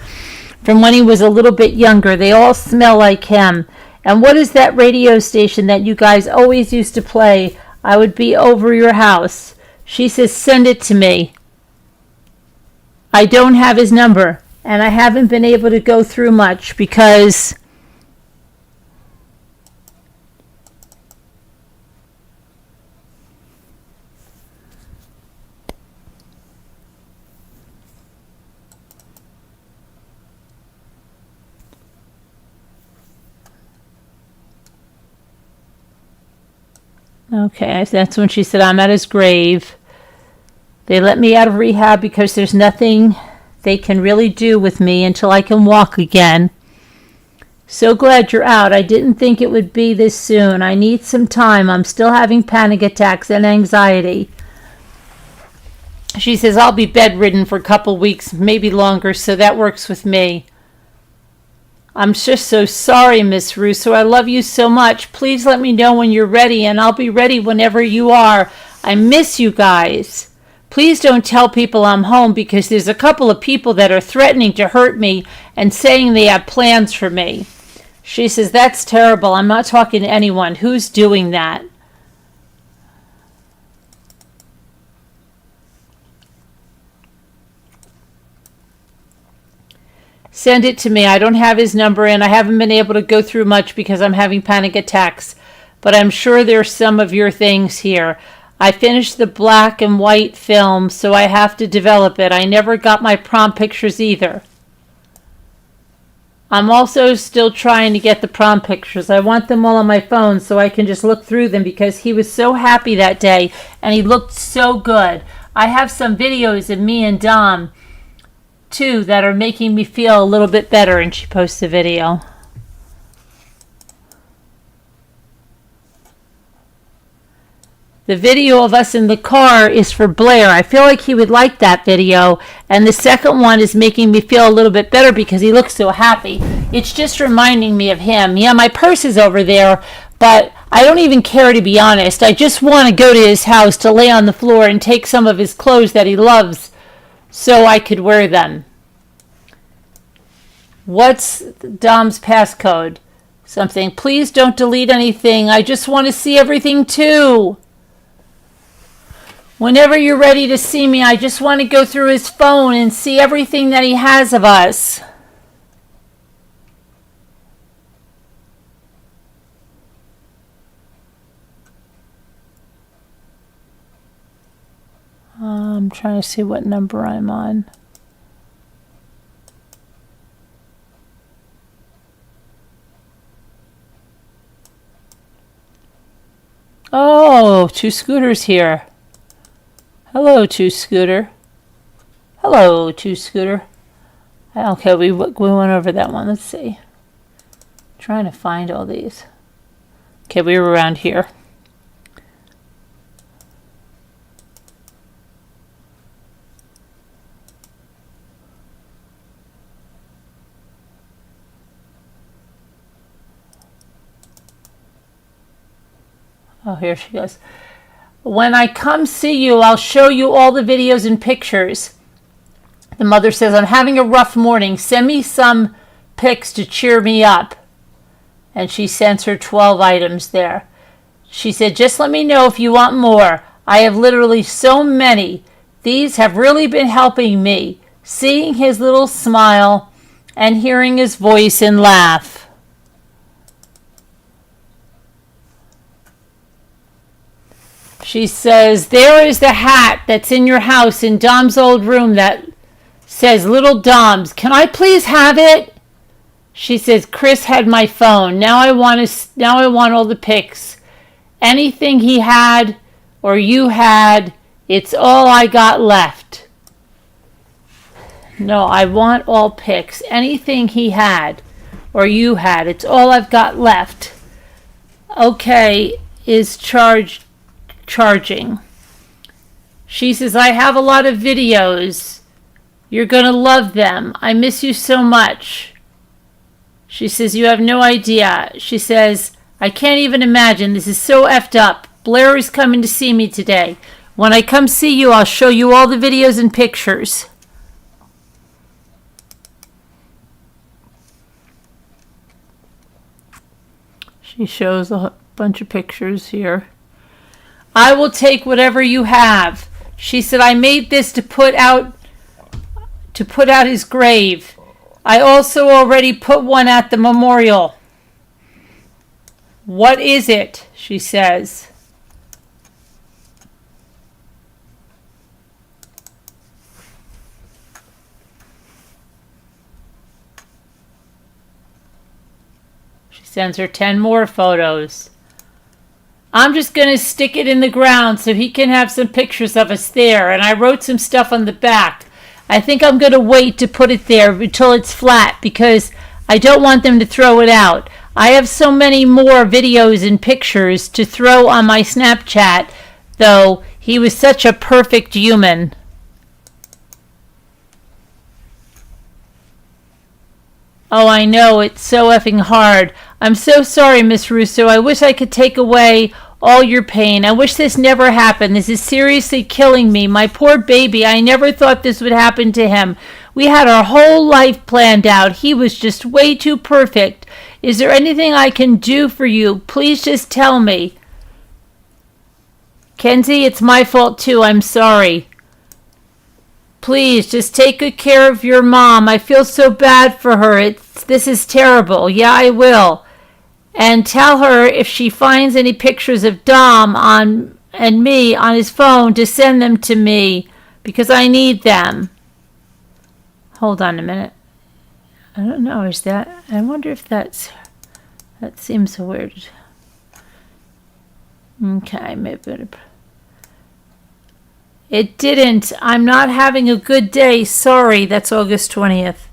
from when he was a little bit younger. They all smell like him. And what is that radio station that you guys always used to play? I would be over your house. She says, send it to me. I don't have his number, and I haven't been able to go through much because okay, that's when she said, I'm at his grave. They let me out of rehab because there's nothing they can really do with me until I can walk again. So glad you're out. I didn't think it would be this soon. I need some time. I'm still having panic attacks and anxiety. She says, I'll be bedridden for a couple weeks, maybe longer, so that works with me. I'm just so sorry, Miss Russo. I love you so much. Please let me know when you're ready, and I'll be ready whenever you are. I miss you guys. Please don't tell people I'm home because there's a couple of people that are threatening to hurt me and saying they have plans for me. She says, that's terrible. I'm not talking to anyone. Who's doing that? Send it to me. I don't have his number and I haven't been able to go through much because I'm having panic attacks. But I'm sure there's some of your things here. I finished the black and white film, so I have to develop it. I never got my prom pictures either. I'm also still trying to get the prom pictures. I want them all on my phone so I can just look through them because he was so happy that day and he looked so good. I have some videos of me and Dom too that are making me feel a little bit better, and she posts a video. The video of us in the car is for Blair. I feel like he would like that video, and the second one is making me feel a little bit better because he looks so happy. It's just reminding me of him. Yeah, my purse is over there, but I don't even care, to be honest. I just want to go to his house to lay on the floor and take some of his clothes that he loves so I could wear them. What's Dom's passcode? Something. Please don't delete anything. I just want to see everything too. Whenever you're ready to see me, I just want to go through his phone and see everything that he has of us. I'm trying to see what number I'm on. Oh, two scooters here. Hello, two scooter. Hello, two scooter. Okay, we went over that one. Let's see. Trying to find all these. Okay, we were around here. Oh, here she goes. When I come see you, I'll show you all the videos and pictures. The mother says, I'm having a rough morning. Send me some pics to cheer me up. And she sends her 12 items there. She said, just let me know if you want more. I have literally so many. These have really been helping me. Seeing his little smile and hearing his voice and laugh. She says, there is the hat that's in your house in Dom's old room that says, "Little Doms, can I please have it?" She says, "Chris had my phone. Now I want all the pics. Anything he had or you had, it's all I got left." No, I want all pics. Anything he had or you had, it's all I've got left. Okay, is charging. She says, "I have a lot of videos. You're going to love them. I miss you so much." She says, "You have no idea." She says, "I can't even imagine. This is so effed up. Blair is coming to see me today. When I come see you, I'll show you all the videos and pictures." She shows a bunch of pictures here. "I will take whatever you have." She said, "I made this to put out his grave. I also already put one at the memorial." "What is it?" she says. She sends her 10 more photos. "I'm just going to stick it in the ground so he can have some pictures of us there. And I wrote some stuff on the back. I think I'm going to wait to put it there until it's flat because I don't want them to throw it out. I have so many more videos and pictures to throw on my Snapchat, though. He was such a perfect human." "Oh, I know. It's so effing hard. I'm so sorry, Miss Russo. I wish I could take away all your pain. I wish this never happened. This is seriously killing me. My poor baby. I never thought this would happen to him. We had our whole life planned out. He was just way too perfect. Is there anything I can do for you? Please just tell me." "Kenzie, it's my fault too. I'm sorry. Please just take good care of your mom. I feel so bad for her. This is terrible. Yeah, I will. And tell her if she finds any pictures of Dom and me on his phone to send them to me because I need them." Hold on a minute. I don't know. I wonder if that seems weird. Okay, maybe. "It didn't. I'm not having a good day. Sorry." That's August 20th.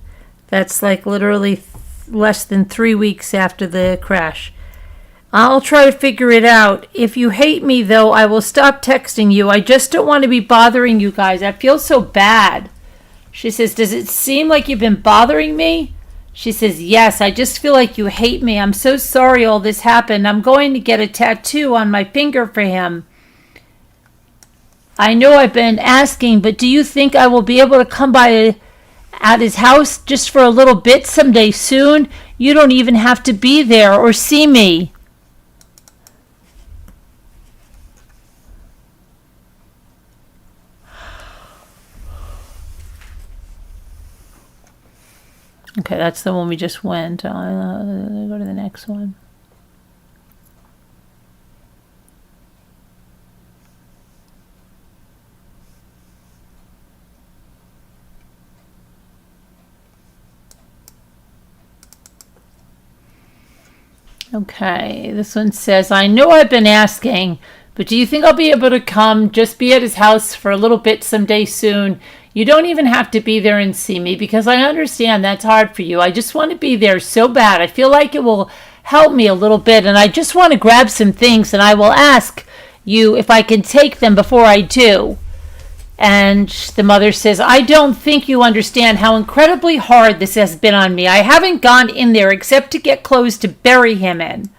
That's like literally less than 3 weeks after the crash. "I'll try to figure it out. If you hate me, though, I will stop texting you. I just don't want to be bothering you guys. I feel so bad." She says, "Does it seem like you've been bothering me?" She says, "Yes, I just feel like you hate me. I'm so sorry all this happened. I'm going to get a tattoo on my finger for him. I know I've been asking, but do you think I will be able to come by at his house just for a little bit someday soon? You don't even have to be there or see me." Okay, that's the one we just went on. Go to the next one. Okay, this one says, "I know I've been asking, but do you think I'll be able to come, just be at his house for a little bit someday soon? You don't even have to be there and see me because I understand that's hard for you. I just want to be there so bad. I feel like it will help me a little bit, and I just want to grab some things, and I will ask you if I can take them before I do." And the mother says, "I don't think you understand how incredibly hard this has been on me. I haven't gone in there except to get clothes to bury him in."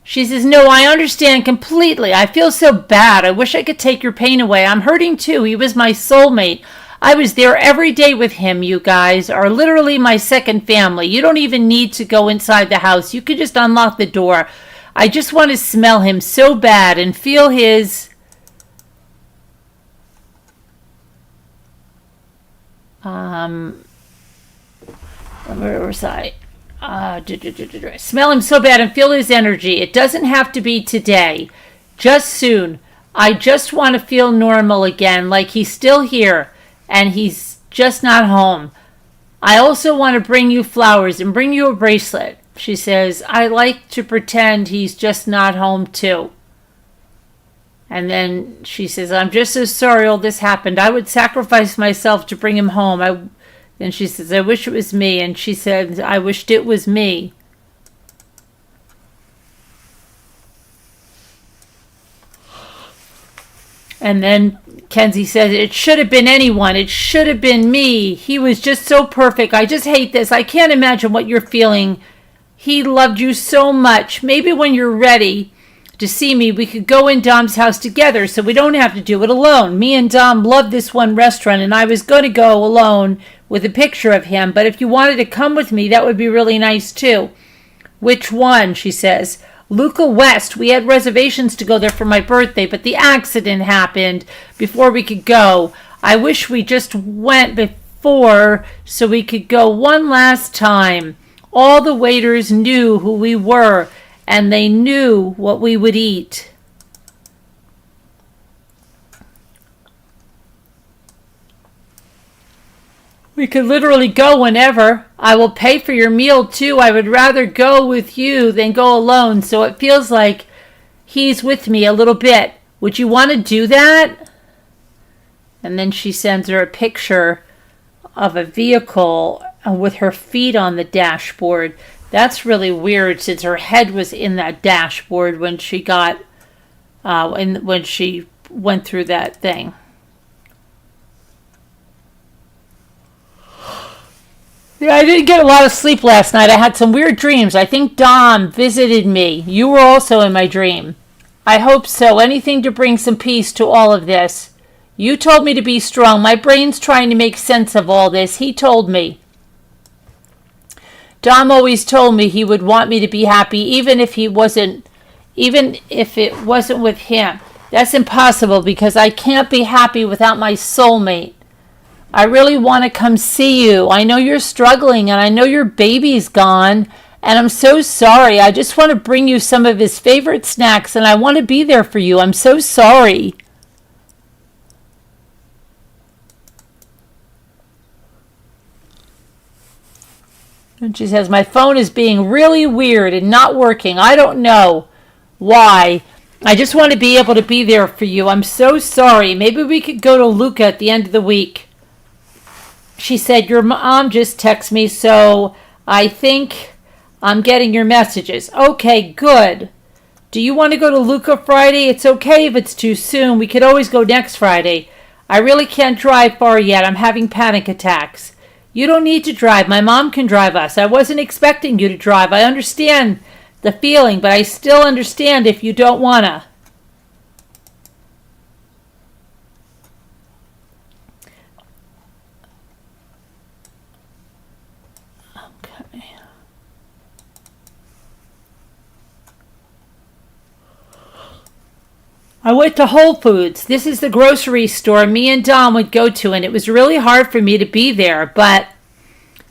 She says, "No, I understand completely. I feel so bad. I wish I could take your pain away. I'm hurting too. He was my soulmate. I was there every day with him. You guys are literally my second family. You don't even need to go inside the house. You could just unlock the door. I just want to smell him so bad and feel his..." Where was I? Smell him so bad and feel his energy. It doesn't have to be today. Just soon. I just want to feel normal again, like he's still here and he's just not home. I also want to bring you flowers and bring you a bracelet. She says, I like to pretend he's just not home too. And then she says, I'm just so sorry all this happened. I would sacrifice myself to bring him home. Then she says, I wish it was me. And she said, I wished it was me. And then Kenzie says, it should have been anyone. It should have been me. He was just so perfect. I just hate this. I can't imagine what you're feeling. He loved you so much. Maybe when you're ready to see me, we could go in Dom's house together so we don't have to do it alone. Me and Dom love this one restaurant, and I was going to go alone with a picture of him, but if you wanted to come with me, that would be really nice too. Which one? She says. Luca West. We had reservations to go there for my birthday, but the accident happened before we could go. I wish we just went before so we could go one last time. All the waiters knew who we were, and they knew what we would eat. We could literally go whenever. I will pay for your meal too. I would rather go with you than go alone, so it feels like he's with me a little bit. Would you want to do that? And then she sends her a picture of a vehicle with her feet on the dashboard. That's really weird since her head was in that dashboard when she got when she went through that thing. Yeah, I didn't get a lot of sleep last night. I had some weird dreams. I think Dom visited me. You were also in my dream. I hope so. Anything to bring some peace to all of this. You told me to be strong. My brain's trying to make sense of all this. He told me. Dom always told me he would want me to be happy even if it wasn't with him. That's impossible because I can't be happy without my soulmate. I really want to come see you. I know you're struggling and I know your baby's gone and I'm so sorry. I just want to bring you some of his favorite snacks and I want to be there for you. I'm so sorry. And she says, my phone is being really weird and not working. I don't know why. I just want to be able to be there for you. I'm so sorry. Maybe we could go to Luca at the end of the week. She said, your mom just texted me, so I think I'm getting your messages. Okay, good. Do you want to go to Luca Friday? It's okay if it's too soon. We could always go next Friday. I really can't drive far yet. I'm having panic attacks. You don't need to drive. My mom can drive us. I wasn't expecting you to drive. I understand the feeling, but I still understand if you don't want to. I went to Whole Foods. This is the grocery store me and Dom would go to, and it was really hard for me to be there. But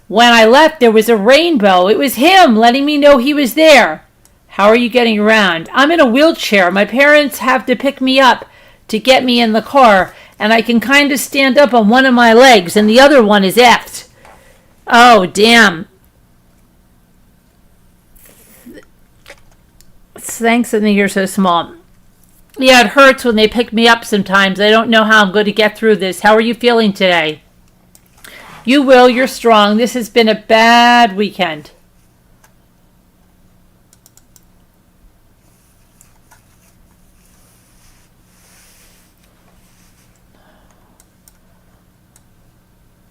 when I left, there was a rainbow. It was him letting me know he was there. How are you getting around? I'm in a wheelchair. My parents have to pick me up to get me in the car, and I can kind of stand up on one of my legs, and the other one is effed. Oh, damn. Thanks that you're so small. Yeah, it hurts when they pick me up sometimes. I don't know how I'm going to get through this. How are you feeling today? You will. You're strong. This has been a bad weekend.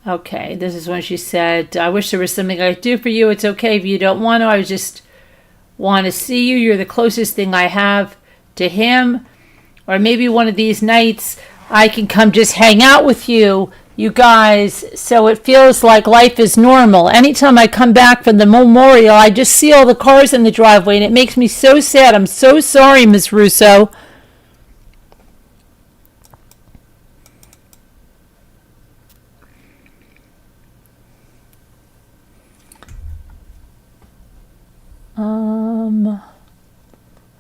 Okay, this is when she said, I wish there was something I could do for you. It's okay if you don't want to. I just want to see you. You're the closest thing I have to him. Or maybe one of these nights I can come just hang out with you guys, so it feels like life is normal. Anytime I come back from the memorial, I just see all the cars in the driveway, and it makes me so sad. I'm so sorry, Ms. Russo.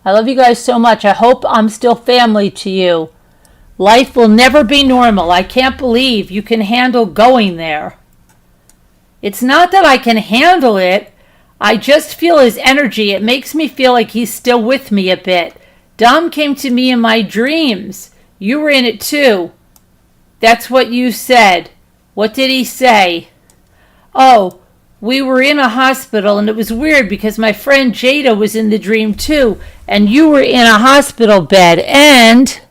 I love you guys so much. I hope I'm still family to you. Life will never be normal. I can't believe you can handle going there. It's not that I can handle it. I just feel his energy. It makes me feel like he's still with me a bit. Dom came to me in my dreams. You were in it too. That's what you said. What did he say? Oh, we were in a hospital and it was weird because my friend Jada was in the dream too. And you were in a hospital bed and...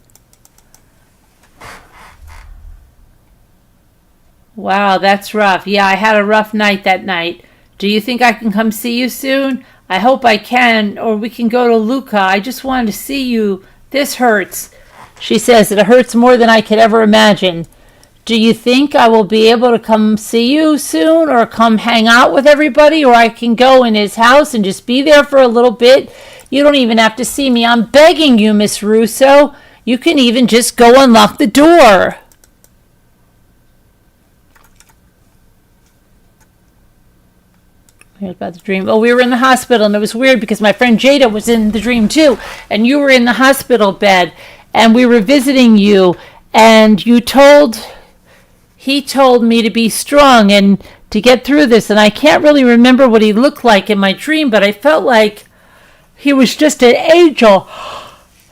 Wow, that's rough. Yeah, I had a rough night that night. Do you think I can come see you soon? I hope I can, or we can go to Luca. I just wanted to see you. This hurts. She says it hurts more than I could ever imagine. Do you think I will be able to come see you soon, or come hang out with everybody, or I can go in his house and just be there for a little bit? You don't even have to see me. I'm begging you, Miss Russo. You can even just go unlock the door. About the dream. Oh, we were in the hospital and it was weird because my friend Jada was in the dream too, and you were in the hospital bed and we were visiting you, and he told me to be strong and to get through this, and I can't really remember what he looked like in my dream, but I felt like he was just an angel.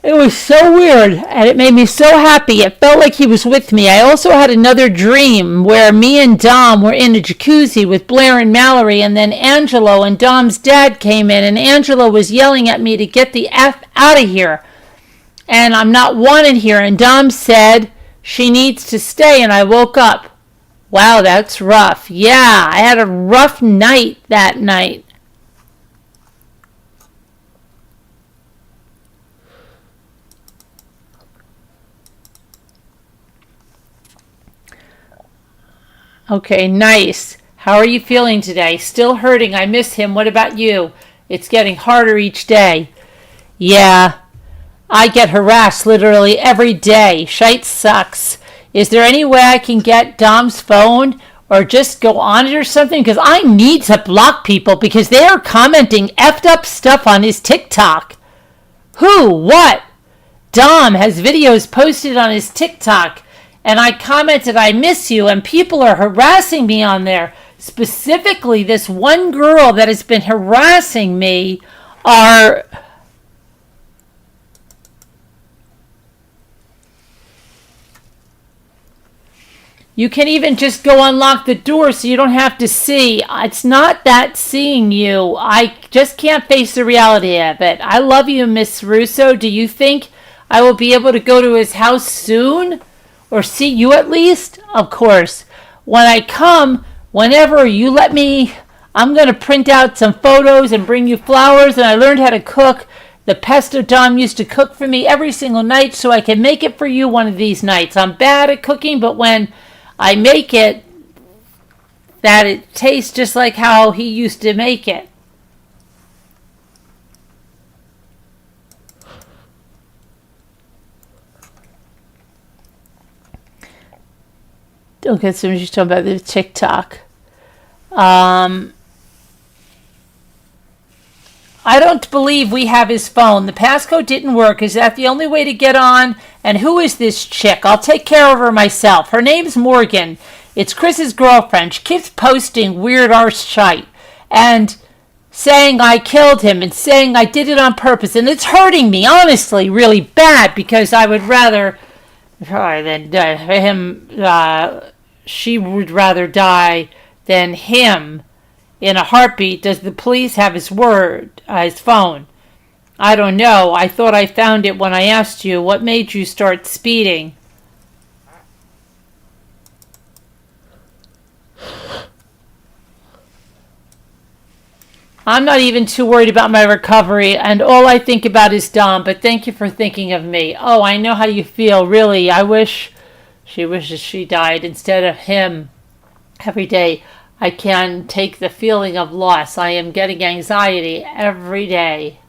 It was so weird, and it made me so happy. It felt like he was with me. I also had another dream where me and Dom were in a jacuzzi with Blair and Mallory, and then Angelo and Dom's dad came in, and Angelo was yelling at me to get the F out of here. And I'm not wanted here, and Dom said she needs to stay, and I woke up. Wow, that's rough. Yeah, I had a rough night that night. Okay, nice. How are you feeling today? Still hurting. I miss him. What about you? It's getting harder each day. Yeah, I get harassed literally every day. Shite sucks. Is there any way I can get Dom's phone or just go on it or something? Because I need to block people because they are commenting effed up stuff on his TikTok. Who? What? Dom has videos posted on his TikTok. And I commented, I miss you, and people are harassing me on there. Specifically, this one girl that has been harassing me are... You can even just go unlock the door so you don't have to see. It's not that seeing you. I just can't face the reality of it. I love you, Miss Russo. Do you think I will be able to go to his house soon? Or see you at least? Of course. When I come, whenever you let me, I'm going to print out some photos and bring you flowers. And I learned how to cook. The pesto Dom used to cook for me every single night so I can make it for you one of these nights. I'm bad at cooking, but when I make it, that it tastes just like how he used to make it. Okay, so she's talking about the TikTok. I don't believe we have his phone. The passcode didn't work. Is that the only way to get on? And who is this chick? I'll take care of her myself. Her name's Morgan. It's Chris's girlfriend. She keeps posting weird arse shite and saying I killed him and saying I did it on purpose. And it's hurting me, honestly, really bad, because I would rather... than him, she would rather die than him in a heartbeat. Does the police have his phone? I don't know. I thought I found it when I asked you. What made you start speeding? I'm not even too worried about my recovery, and all I think about is Dom, but thank you for thinking of me. Oh, I know how you feel, really. I wish she wishes she died instead of him. Every day I can take the feeling of loss. I am getting anxiety every day.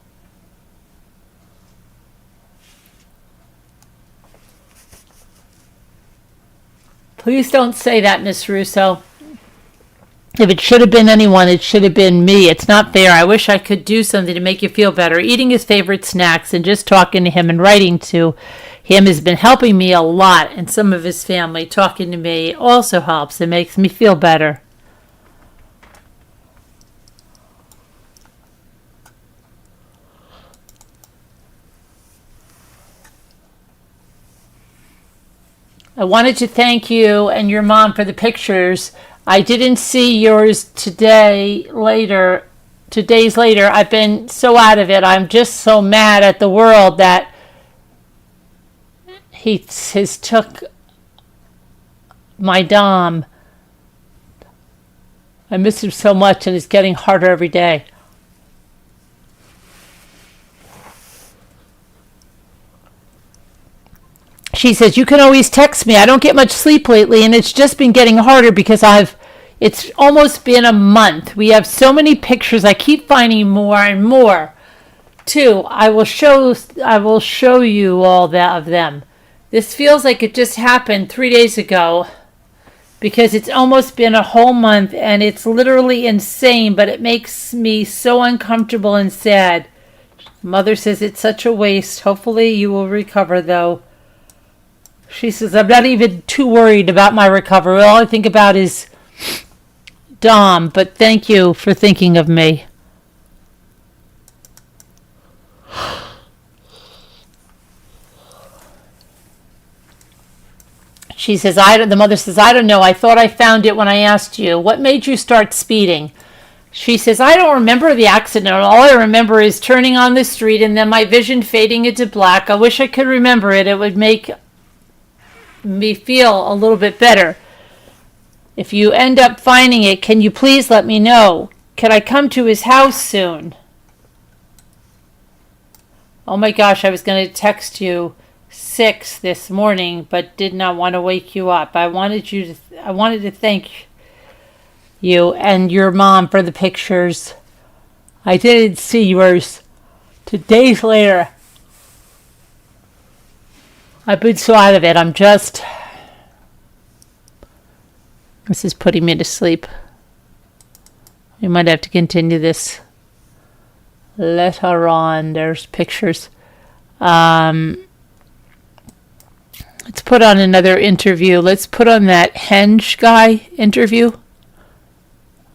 Please don't say that, Miss Russo. If it should have been anyone, it should have been me. It's not fair. I wish I could do something to make you feel better. Eating his favorite snacks and just talking to him and writing to him has been helping me a lot, and some of his family talking to me also helps. It makes me feel better. I wanted to thank you and your mom for the pictures. I didn't see yours 2 days later. I've been so out of it. I'm just so mad at the world that he's took my Dom. I miss him so much, and it's getting harder every day. She says, you can always text me. I don't get much sleep lately, and it's just been getting harder because it's almost been a month. We have so many pictures. I keep finding more and more. Too, I will show you all of them. This feels like it just happened 3 days ago because it's almost been a whole month, and it's literally insane, but it makes me so uncomfortable and sad. Mother says it's such a waste. Hopefully you will recover, though. She says, I'm not even too worried about my recovery. All I think about is Dom, but thank you for thinking of me. She says, the mother says, I don't know. I thought I found it when I asked you. What made you start speeding? She says, I don't remember the accident. All I remember is turning on the street and then my vision fading into black. I wish I could remember it. It would make me feel a little bit better. If you end up finding it, can you please let me know? Can I come to his house soon? Oh my gosh, I was going to text you 6 this morning, but did not want to wake you up. I wanted to thank you and your mom for the pictures. I didn't see yours 2 days later. I've been so out of it. This is putting me to sleep. We might have to continue this later on. There's pictures. Let's put on another interview. Let's put on that Hench guy interview.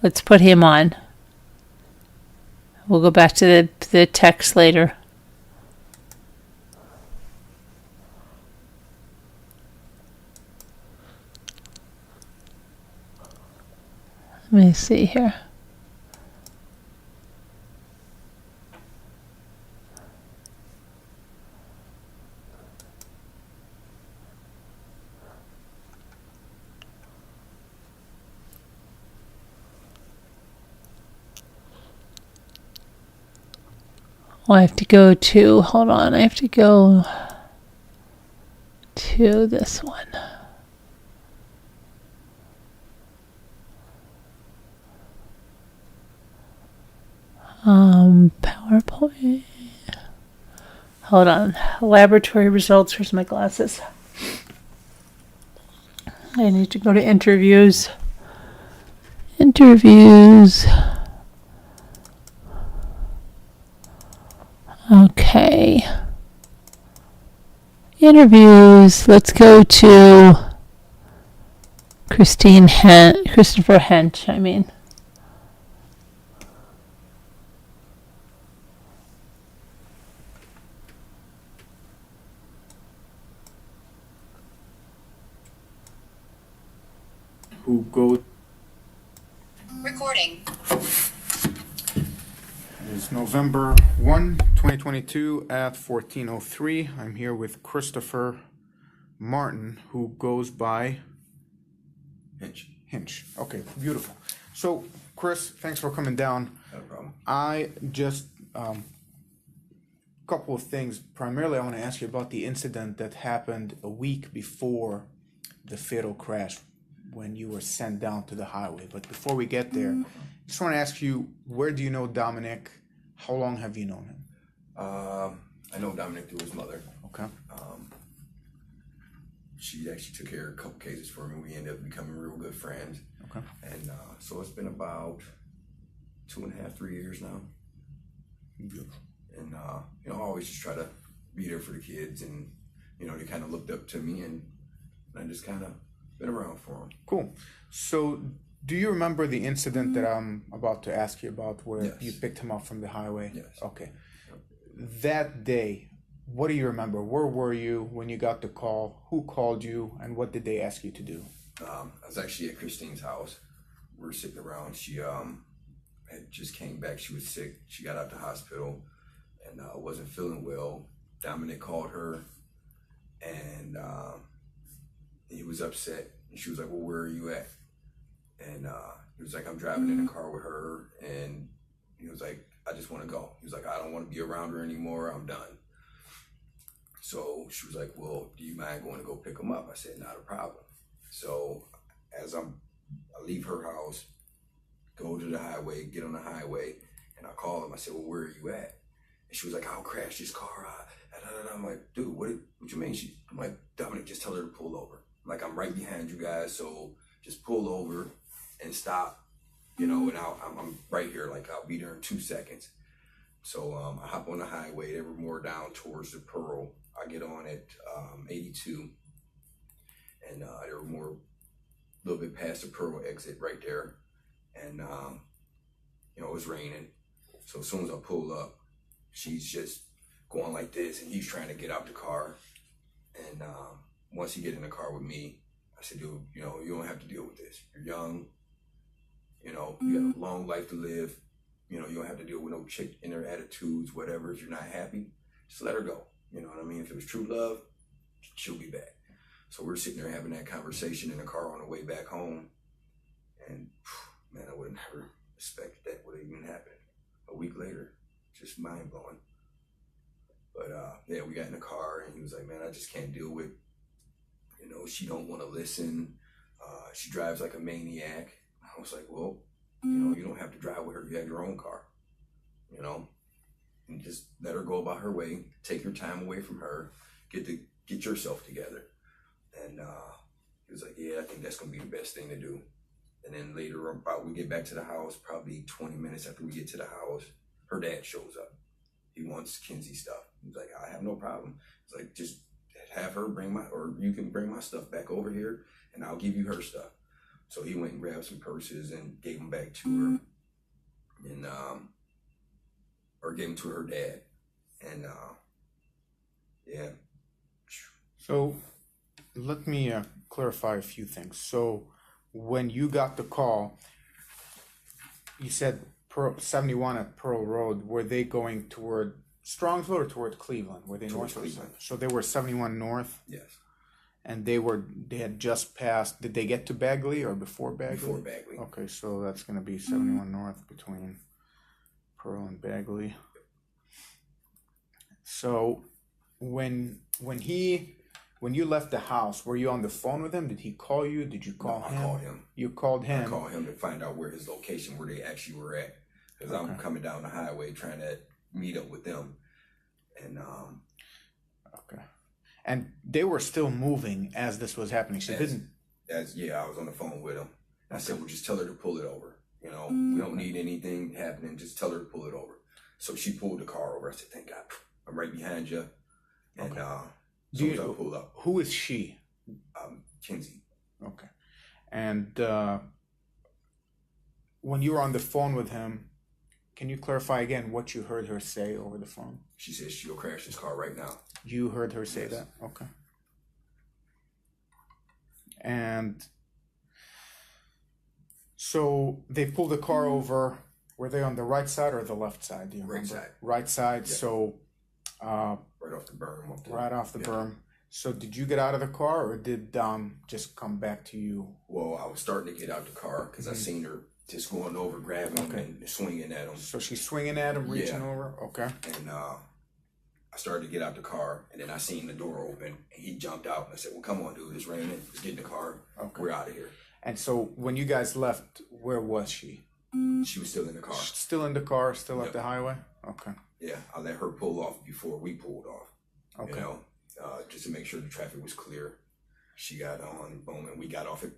Let's put him on. We'll go back to the text later. Let me see here. Oh, I have to go to, hold on, I have to go to this one. PowerPoint. Hold on. Laboratory results. Here's my glasses. I need to go to interviews. Interviews. Okay. Interviews. Let's go to Christopher Hench, I mean. Who go Recording. is November 1, 2022 at 14:03. I'm here with Christopher Martin, who goes by Hench. Okay, beautiful. So, Chris, thanks for coming down. No problem. I just couple of things. Primarily, I want to ask you about the incident that happened a week before the fatal crash when you were sent down to the highway. But before we get there, I just want to ask you, where do you know Dominic? How long have you known him? I know Dominic through his mother. Okay. She actually took care of a couple cases for me. We ended up becoming real good friends. Okay. And so it's been about 2.5, 3 years now. Beautiful. And I always just try to be there for the kids and you know, they kind of looked up to me, and I just kind of been around for them. Cool. So, do you remember the incident that I'm about to ask you about where Yes. you picked him up from the highway? Yes. Okay. That day, what do you remember? Where were you when you got the call? Who called you, and what did they ask you to do? I was actually at Christine's house. We were sitting around. She had just came back. She was sick. She got out the hospital and wasn't feeling well. Dominic called her, and he was upset. And she was like, "Well, where are you at?" And he was like, "I'm driving in the car with her." And he was like, "I just want to go." He was like, "I don't want to be around her anymore. I'm done." So she was like, "Well, do you mind going to go pick him up?" I said, "Not a problem." So as I leave her house, go to the highway, get on the highway, and I call him. I said, "Well, where are you at?" And she was like, "I'll crash this car." I'm like, "Dude, what you mean?" I'm like, "Dominic, just tell her to pull over. Like, I'm right behind you guys, so just pull over and stop, you know, and I'm right here. Like, I'll be there in 2 seconds." So I hop on the highway. They were more down towards the Pearl. I get on at 82, and they were more a little bit past the Pearl exit right there. And, you know, it was raining. So as soon as I pull up, she's just going like this, and he's trying to get out the car. And once he get in the car with me, I said, "Dude, you know, you don't have to deal with this. You're young. You know, you got a long life to live. You know, you don't have to deal with no chick in her attitudes, whatever. If you're not happy, just let her go. You know what I mean? If it was true love, she'll be back." So we're sitting there having that conversation in the car on the way back home. And man, I would have never expected that would even happen. A week later, just mind blowing. But yeah, we got in the car, and he was like, "Man, I just can't deal with, you know, she don't want to listen. She drives like a maniac." I was like, "Well, you know, you don't have to drive with her. You have your own car, you know, and just let her go about her way. Take your time away from her. Get yourself together." And he was like, "Yeah, I think that's gonna be the best thing to do." And then later, about we get back to the house, probably 20 minutes after we get to the house, her dad shows up. He wants Kinsey stuff. He's like, "I have no problem." It's like, "Just have her or you can bring my stuff back over here, and I'll give you her stuff." So he went and grabbed some purses and gave them back to her, and or gave them to her dad, and yeah. So, let me clarify a few things. So, when you got the call, you said 71 at Pearl Road. Were they going toward Strongsville or toward Cleveland? Were they Towards north or Cleveland. south? So they were 71 north, Yes, and they had just passed. Did they get to Bagley or before Bagley? before Bagley. Okay, so that's going to be 71 north between Pearl and Bagley. So when you left the house, were you on the phone with him? Did he call you? Did you call him? I called him. You called him. I called him to find out where his location, where they actually were at, because I'm Okay. coming down the highway trying to meet up with them, and Okay. And they were still moving as this was happening. She didn't. I was on the phone with him. I said, "Well, just tell her to pull it over. You know, we don't need anything happening. Just tell her to pull it over." So she pulled the car over. I said, "Thank God, I'm right behind you." And as soon as I pulled up, Who is she? Kinsey. Okay. And when you were on the phone with him, can you clarify again what you heard her say over the phone? She says she'll crash this car right now. You heard her say Yes. that? Okay. And so they pulled the car over. Were they on the right side or the left side? Do you Right remember? side. Right side. Yeah. So Right off the berm. right off the Yeah. berm. So did you get out of the car or did Dom just come back to you? Well, I was starting to get out the car because I seen her just going over, grabbing him and swinging at him. So she's swinging at him, reaching Yeah. over? Okay. And I started to get out the car, and then I seen the door open, and he jumped out. And I said, "Well, come on, dude, it's raining. Let's get in the car. Okay. We're out of here." And so when you guys left, where was she? She was still in the car. Still in the car, still Yep. at the highway? Okay. Yeah, I let her pull off before we pulled off. Okay. You know, just to make sure the traffic was clear. She got on, boom, and we got off at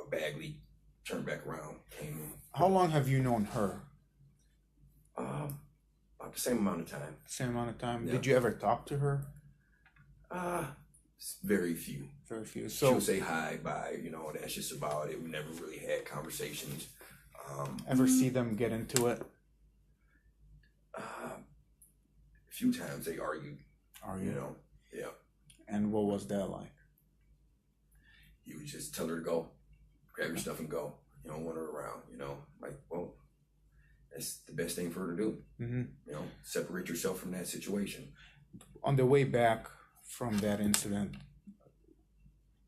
Bagley, turned back around, came How long have you known her? about the same amount of time. Same amount of time. Yeah. Did you ever talk to her? Very few. Very few. She'll So, say hi, bye, that's just about it. We never really had conversations. ever see them get into it? A few times they argued, yeah. And what was that like? You would just tell her to go, grab your stuff and go. You don't want her around, like, well, that's the best thing for her to do. Mm-hmm. Separate yourself from that situation. On the way back from that incident,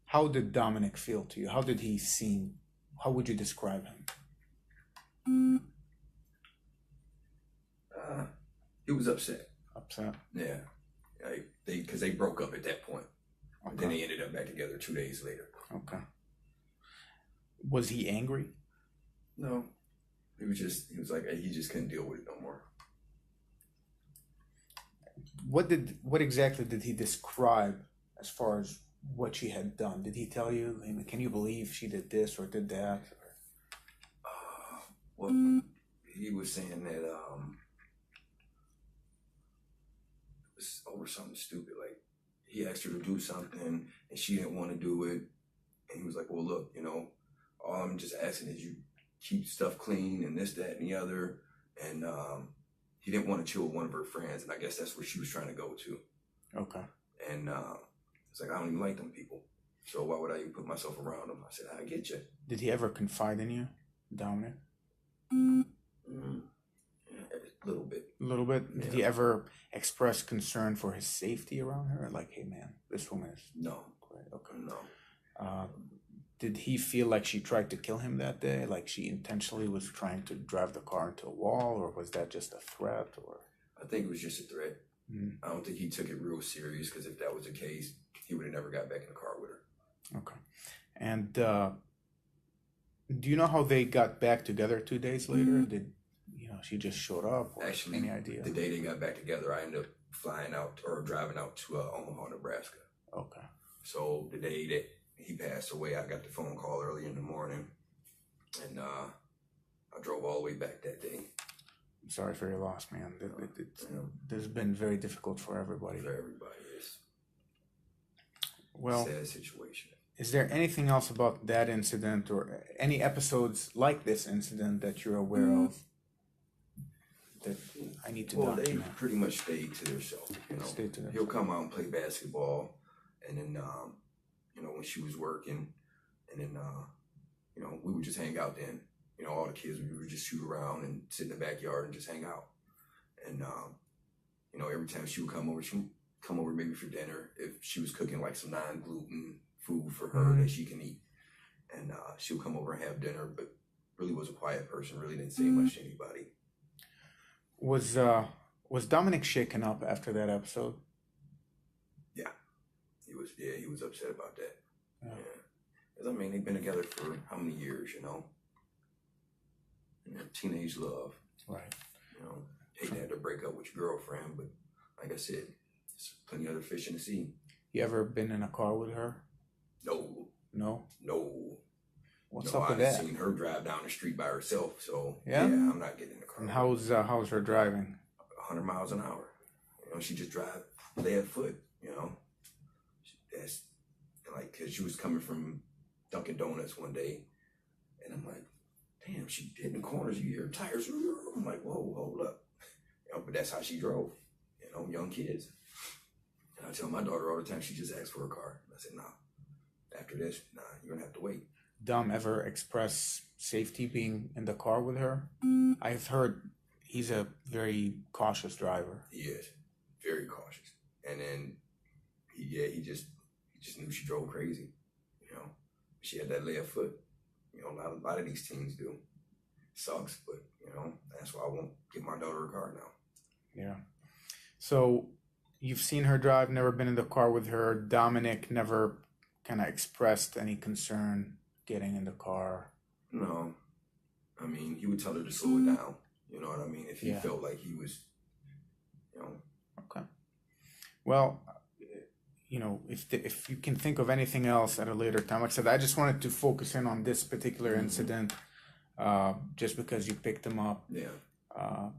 how did Dominic feel to you? How did he seem? How would you describe him? He was upset. Upset? Yeah. Because they broke up at that point. Okay. Then they ended up back together 2 days later. Okay. Was he angry? No. He was like, he just couldn't deal with it no more. What exactly did he describe as far as what she had done? Did he tell you, can you believe she did this or did that? Well, he was saying that it was over something stupid. Like, he asked her to do something and she didn't want to do it. And he was like, well, look, all I'm just asking is you keep stuff clean and this, that, and the other. And he didn't want to chill with one of her friends. And I guess that's where she was trying to go to. Okay. And it's like, I don't even like them people. So why would I even put myself around them? I said, I get you. Did he ever confide in you, Dominic? Yeah, a little bit. A little bit? Yeah. Did he ever express concern for his safety around her? Like, hey man, this woman is... No. Okay. No. Did he feel like she tried to kill him that day? Like she intentionally was trying to drive the car into a wall, or was that just a threat? Or I think it was just a threat. I don't think he took it real serious, because if that was the case, he would have never got back in the car with her. Okay. And do you know how they got back together 2 days later? Did she just showed up? Or Actually, any idea? the day they got back together, I ended up flying out or driving out to Omaha, Nebraska. Okay. So the day that he passed away, I got the phone call early in the morning, and I drove all the way back that day. I'm sorry for your loss, man. This has been very difficult for everybody. For everybody, it's Well, sad situation. Is there anything else about that incident or any episodes like this incident that you're aware of that I need to Well, they document? pretty much stayed to themselves. Stayed to He'll come out and play basketball, and then when she was working, and then we would just hang out then. All the kids, we would just shoot around and sit in the backyard and just hang out. And every time she would come over, she'd come over maybe for dinner if she was cooking like some non-gluten food for her that she can eat. And she'll come over and have dinner, but really was a quiet person, really didn't say much to anybody. Was Dominic shaken up after that episode? Yeah. He was upset about that. Yeah. Because, they've been together for how many years, teenage love. Right. Hate to have to break up with your girlfriend, but like I said, there's plenty of other fish in the sea. You ever been in a car with her? No. No? What's up with I've that? seen her drive down the street by herself, so Yeah? I'm not getting in the car. And how's her driving? 100 miles an hour. She just drive left foot, That's like, because she was coming from Dunkin' Donuts one day, and I'm like, damn, she hitting the corners, you hear tires. I'm like, whoa, hold up. But that's how she drove, young kids. And I tell my daughter all the time, she just asked for a car. I said, nah, after this, you're going to have to wait. Dom ever express safety being in the car with her? I've heard he's a very cautious driver. He is very cautious. And then he just knew she drove crazy. She had that left foot. A lot of these teens do. Sucks, but that's why I won't get my daughter a car now. Yeah. So you've seen her drive, never been in the car with her. Dominic never kind of expressed any concern getting in the car. No. He would tell her to slow it down. You know what I mean? If he felt like he was, Okay. Well, if you can think of anything else at a later time. Like I said, I just wanted to focus in on this particular incident, just because you picked him up. Yeah.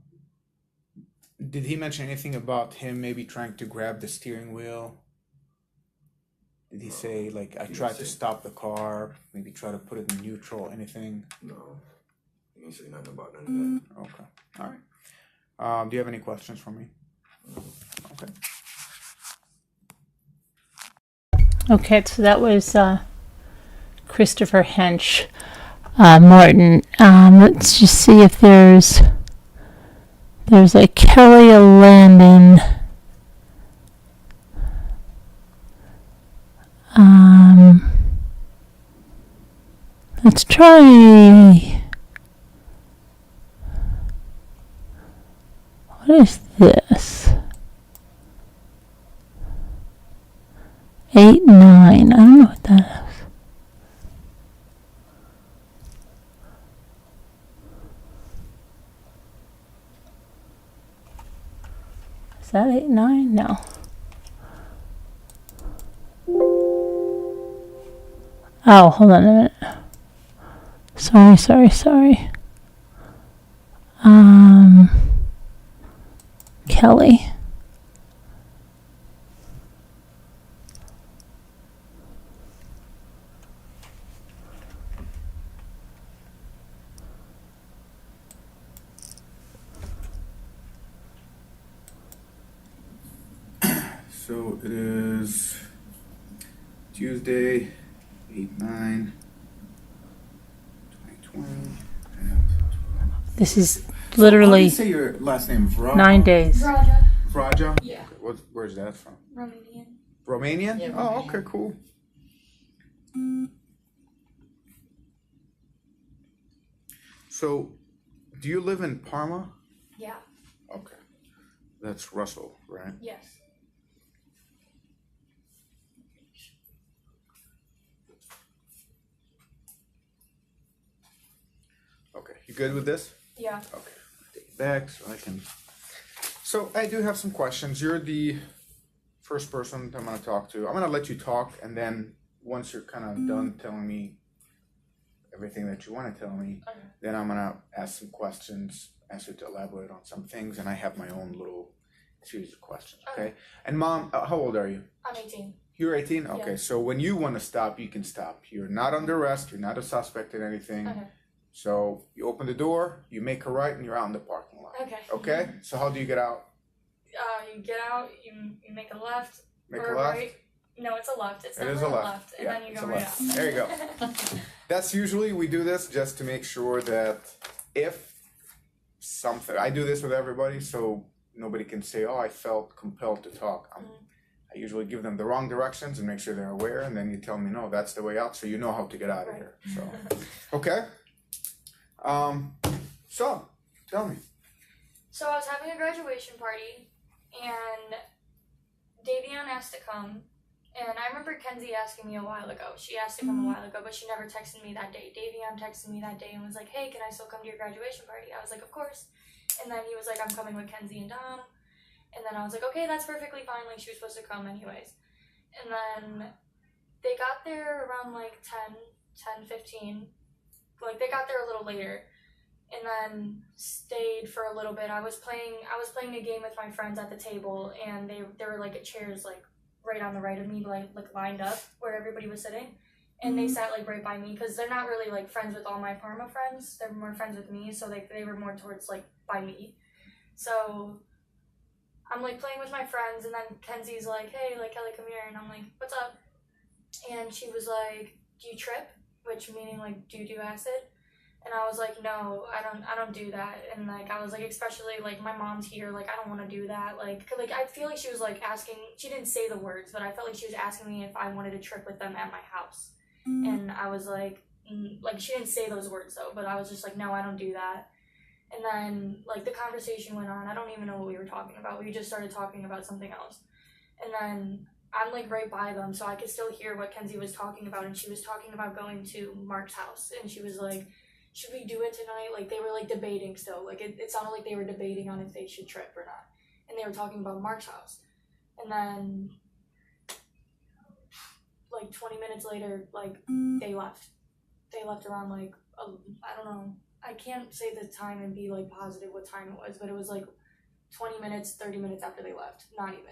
Did he mention anything about him maybe trying to grab the steering wheel? Did he say, like, I He tried didn't to say- stop the car, maybe try to put it in neutral, anything? No, he didn't say nothing about none of that. Okay, all right. Do you have any questions for me? Okay. Okay, so that was Christopher Hench. Martin. Let's just see if there's a Kelly, a Landon. Let's try. What is this? 8, 9. I don't know what that is. Is that 8, 9? No. Oh, hold on a minute. Sorry. Kelly. So it is Tuesday, 8/9/2020. This is How do literally you say your last name? 9 days. Raja. Vraja? Yeah. Okay. Where's that from? Romanian. Romanian? Yeah, Oh, Romanian. okay, cool. So, do you live in Parma? Yeah. Okay. That's Russell, right? Yes. Okay. You good with this? Yeah. Okay. Take it back so I can. So, I do have some questions. You're the first person I'm going to talk to. I'm going to let you talk, and then once you're kind of done telling me everything that you want to tell me, Okay. then I'm going to ask some questions, ask you to elaborate on some things, and I have my own little series of questions, okay? Okay. And Mom, how old are you? I'm 18. You're 18? Okay, Yeah. so when you want to stop, you can stop. You're not under arrest, you're not a suspect in anything. Okay. So you open the door, you make a right, and you're out in the parking lot. Okay. Okay? So how do you get out? You get out, you make a left. Make or a left? right. No, it's a left. It's It is definitely a left. and Yeah, then you it's go a right left. out. There you go. That's usually, we do this just to make sure that if something, I do this with everybody, so nobody can say, oh, I felt compelled to talk. I usually give them the wrong directions and make sure they're aware, and then you tell me, no, that's the way out, so you know how to get out of Right. here. So, okay. So, tell me. So I was having a graduation party, and Davion asked to come, and I remember Kenzie asking me a while ago. She asked to come a while ago, but she never texted me that day. Davion texted me that day and was like, hey, can I still come to your graduation party? I was like, of course. And then he was like, I'm coming with Kenzie and Dom. And then I was like, okay, that's perfectly fine. Like, she was supposed to come anyways. And then they got there around like 10:15. Like, they got there a little later. And then stayed for a little bit. I was playing a game with my friends at the table, and they were like at chairs like right on the right of me, like lined up where everybody was sitting, and they sat like right by me because they're not really like friends with all my Parma friends. They're more friends with me, so they were more towards like by me. So I'm like playing with my friends, and then Kenzie's like, hey, like Kelly, come here, and I'm like, what's up? And she was like, do you trip? Which meaning like, do you do acid? And I was like, no, I don't do that. And like, I was like, especially like my mom's here, like I don't want to do that. Like I feel like she was like asking, she didn't say the words, but I felt like she was asking me if I wanted to trip with them at my house. And I was like she didn't say those words though, but I was just like, no, I don't do that. And then like the conversation went on. I don't even know what we were talking about. We just started talking about something else. And then I'm like right by them, so I could still hear what Kenzie was talking about. And she was talking about going to Mark's house, and she was like, should we do it tonight? Like, they were, like, debating still. Like, it sounded like they were debating on if they should trip or not. And they were talking about Mark's house. And then, like, 20 minutes later, like, they left. They left around, like, I don't know. I can't say the time and be, like, positive what time it was, but it was, like, 20 minutes, 30 minutes after they left. Not even.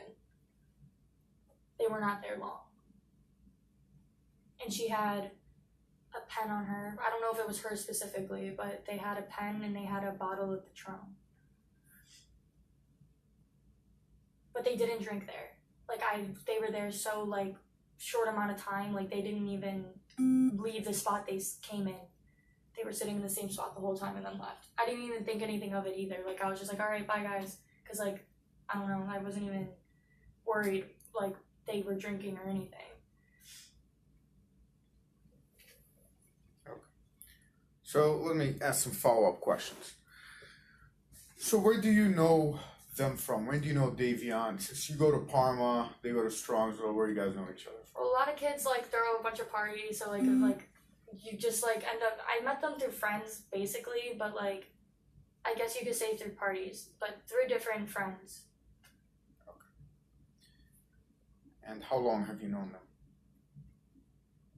They were not there long. and she had a pen on her. I don't know if it was her specifically, but they had a pen and they had a bottle of Patron. But they didn't drink there. Like, they were there so, like, short amount of time, like, they didn't even leave the spot they came in. They were sitting in the same spot the whole time and then left. I didn't even think anything of it either. Like, I was just like, all right, bye, guys. Because, like, I don't know, I wasn't even worried, like, they were drinking or anything. Okay. So let me ask some follow-up questions. So where do you know them from? When do you know Davion? Since you go to Parma, they go to Strongsville, where do you guys know each other from? Well, a lot of kids, like, throw a bunch of parties, so, like, if, like, you just, like, end up... I met them through friends, basically, but, like, I guess you could say through parties, but through different friends. Okay. And how long have you known them?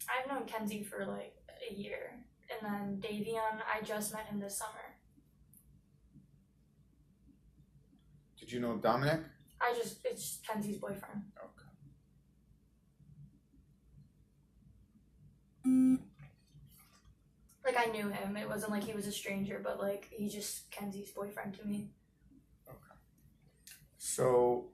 I've known Kenzie for, like, a year, and then Davion, I just met him this summer. Did you know Dominic? It's Kenzie's boyfriend. Okay. Like, I knew him. It wasn't like he was a stranger, but, like, he's just Kenzie's boyfriend to me. Okay. So,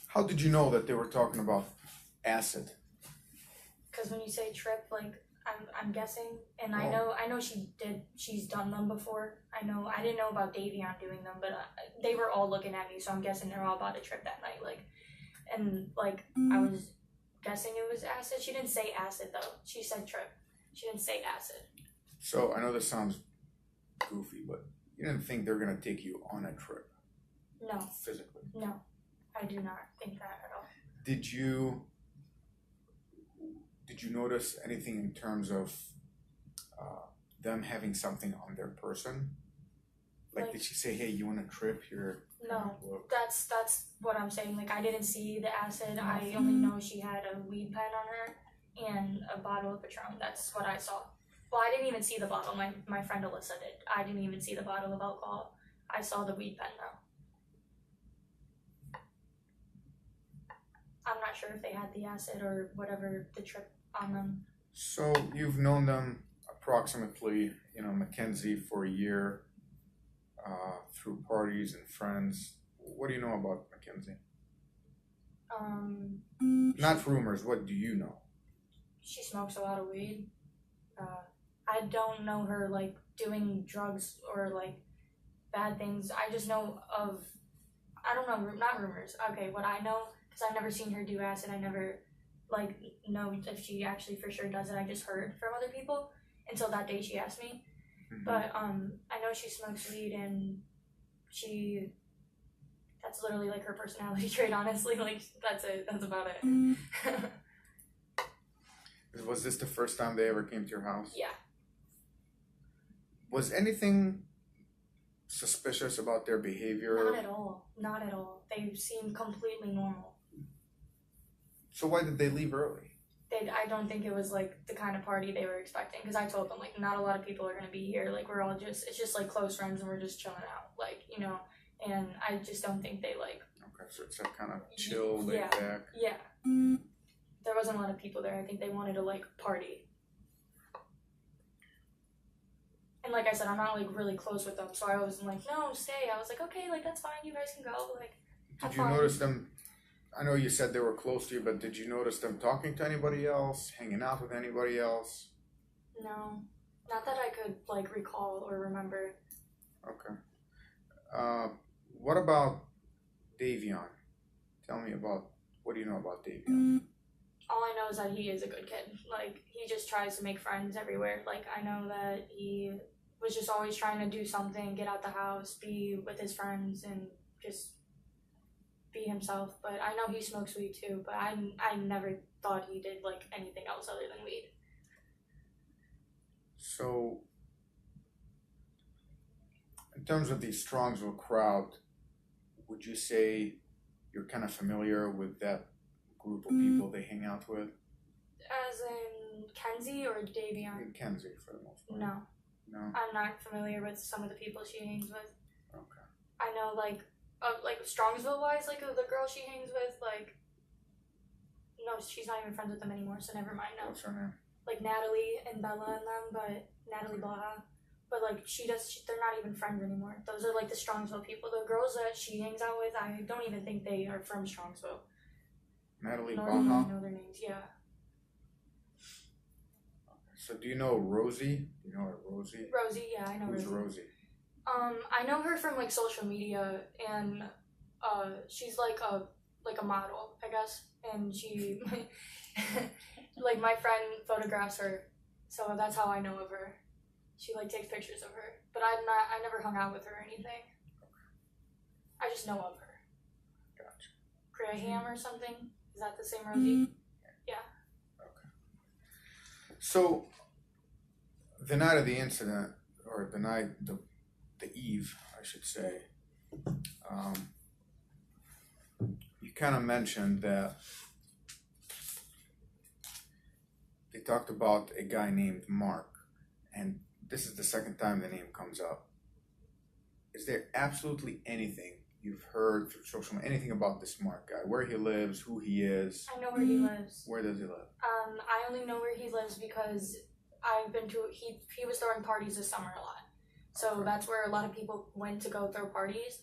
how did you know that they were talking about acid? Because when you say trip, like, I'm guessing, and I know she's done them before. I didn't know about Davion doing them, but they were all looking at me, so I'm guessing they're all about a trip that night, like, and, like, I was guessing it was acid. She didn't say acid, though. She said trip. She didn't say acid. So, I know this sounds goofy, but you didn't think they're going to take you on a trip? No. Physically? No. I do not think that at all. Did you notice anything in terms of them having something on their person? Like, did she say, hey, you want a trip here? No, that's what I'm saying. Like, I didn't see the acid. I only know she had a weed pen on her and a bottle of Patron. That's what I saw. Well, I didn't even see the bottle. My friend Alyssa did. I didn't even see the bottle of alcohol. I saw the weed pen, though. I'm not sure if they had the acid or whatever the trip on them. So, you've known them approximately, Mackenzie for a year, through parties and friends. What do you know about Mackenzie? Not rumors, what do you know? She smokes a lot of weed. I don't know her, like, doing drugs or, like, bad things. I just know of, I don't know, not rumors. Okay, what I know, because I've never seen her do acid. I never, like, know if she actually for sure does it. I just heard from other people until that day she asked me. Mm-hmm. But I know she smokes weed, and that's literally, like, her personality trait, honestly. Like, that's it. That's about it. Was this the first time they ever came to your house? Yeah. Was anything suspicious about their behavior? Not at all. Not at all. They seemed completely normal. So why did they leave early? I don't think it was, like, the kind of party they were expecting, because I told them, like, not a lot of people are going to be here. Like, we're all it's just, like, close friends, and we're just chilling out, like, and I just don't think they, like... Okay, so it's a kind of chill, laid back. Yeah. There wasn't a lot of people there. I think they wanted to, like, party. And like I said, I'm not, like, really close with them, so I wasn't like, no, stay. I was like, okay, like, that's fine, you guys can go, like, have fun. Did you notice them, I know you said they were close to you, but did you notice them talking to anybody else, hanging out with anybody else? No, not that I could, like, recall or remember. Okay. What about Davion? Tell me what do you know about Davion? All I know is that he is a good kid. Like, he just tries to make friends everywhere. Like, I know that he was just always trying to do something, get out the house, be with his friends, and just be himself. But I know he smokes weed too, but I never thought he did, like, anything else other than weed. So, in terms of the Strongsville crowd, would you say you're kind of familiar with that group of people they hang out with? As in Kenzie or Davion? Kenzie, for the most part. No. No? I'm not familiar with some of the people she hangs with. Okay. I know, like Strongsville-wise, like, the girl she hangs with, like, she's not even friends with them anymore, so never mind now. What's her name? Like Natalie and Bella and them, but Natalie Blaha. But like they're not even friends anymore. Those are like the Strongsville people. The girls that she hangs out with, I don't even think they are from Strongsville. Natalie Nor do I Baha. know their names. Yeah. So do you know Rosie? Do you know her, Rosie? Rosie, yeah, I know Who's Rosie. Rosie? I know her from like social media, and she's like a model, I guess, and she like my friend photographs her, so that's how I know of her. She like takes pictures of her, but I never hung out with her or anything. I just know of her. Gotcha. Graham or something? Is that the same Rosie? Yeah. Okay. So, the night of the incident, or the night, the eve, I should say, you kind of mentioned that they talked about a guy named Mark, and this is the second time the name comes up. Is there absolutely anything you've heard through social media, anything about this Mark guy, where he lives, who he is? I know where he lives. Where does he live? I only know where he lives because I've been to, he was throwing parties this summer a lot. So that's where a lot of people went to go throw parties.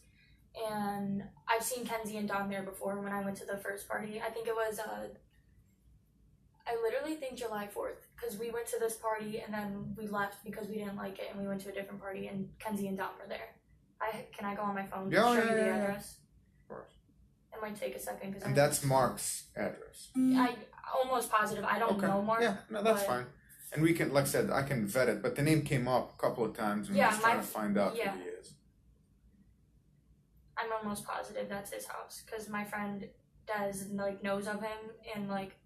And I've seen Kenzie and Dom there before when I went to the first party. I think it was, I literally think July 4th, because we went to this party and then we left because we didn't like it and we went to a different party and Kenzie and Dom were there. Can I go on my phone to show you the address? Of course. It might take a second. And that's Mark's address. I almost positive. I don't know Mark. Yeah, no, that's but- fine. And we can, like I said, I can vet it, but the name came up a couple of times and Yeah, I'm just trying to find out who he is. I'm almost positive that's his house because my friend does like knows of him and like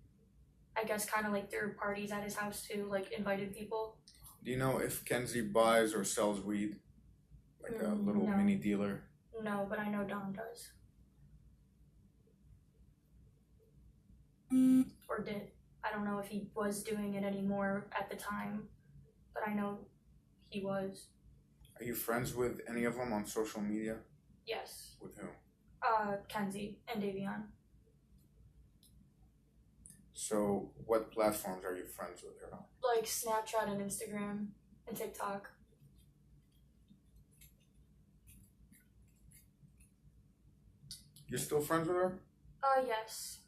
I guess kind of like threw parties at his house too, like invited people. Do you know if Kenzie buys or sells weed? Like a little no. mini dealer? No, but I know Dom does. Or did. I don't know if he was doing it anymore at the time, but I know he was. Are you friends with any of them on social media? Yes. With who? Kenzie and Davion. So what platforms are you friends with her on? Like Snapchat and Instagram and TikTok. You're still friends with her? Yes.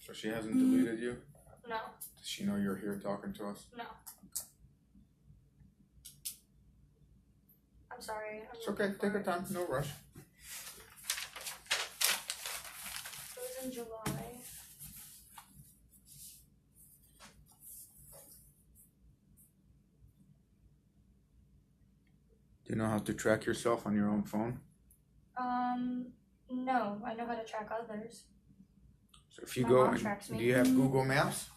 So she hasn't deleted you? No. Does she know you're here talking to us? No. I'm sorry. It's okay, take your time, no rush. It was in July. Do you know how to track yourself on your own phone? No. I know how to track others. So if you My go, mom and, tracks me. do you have Google Maps?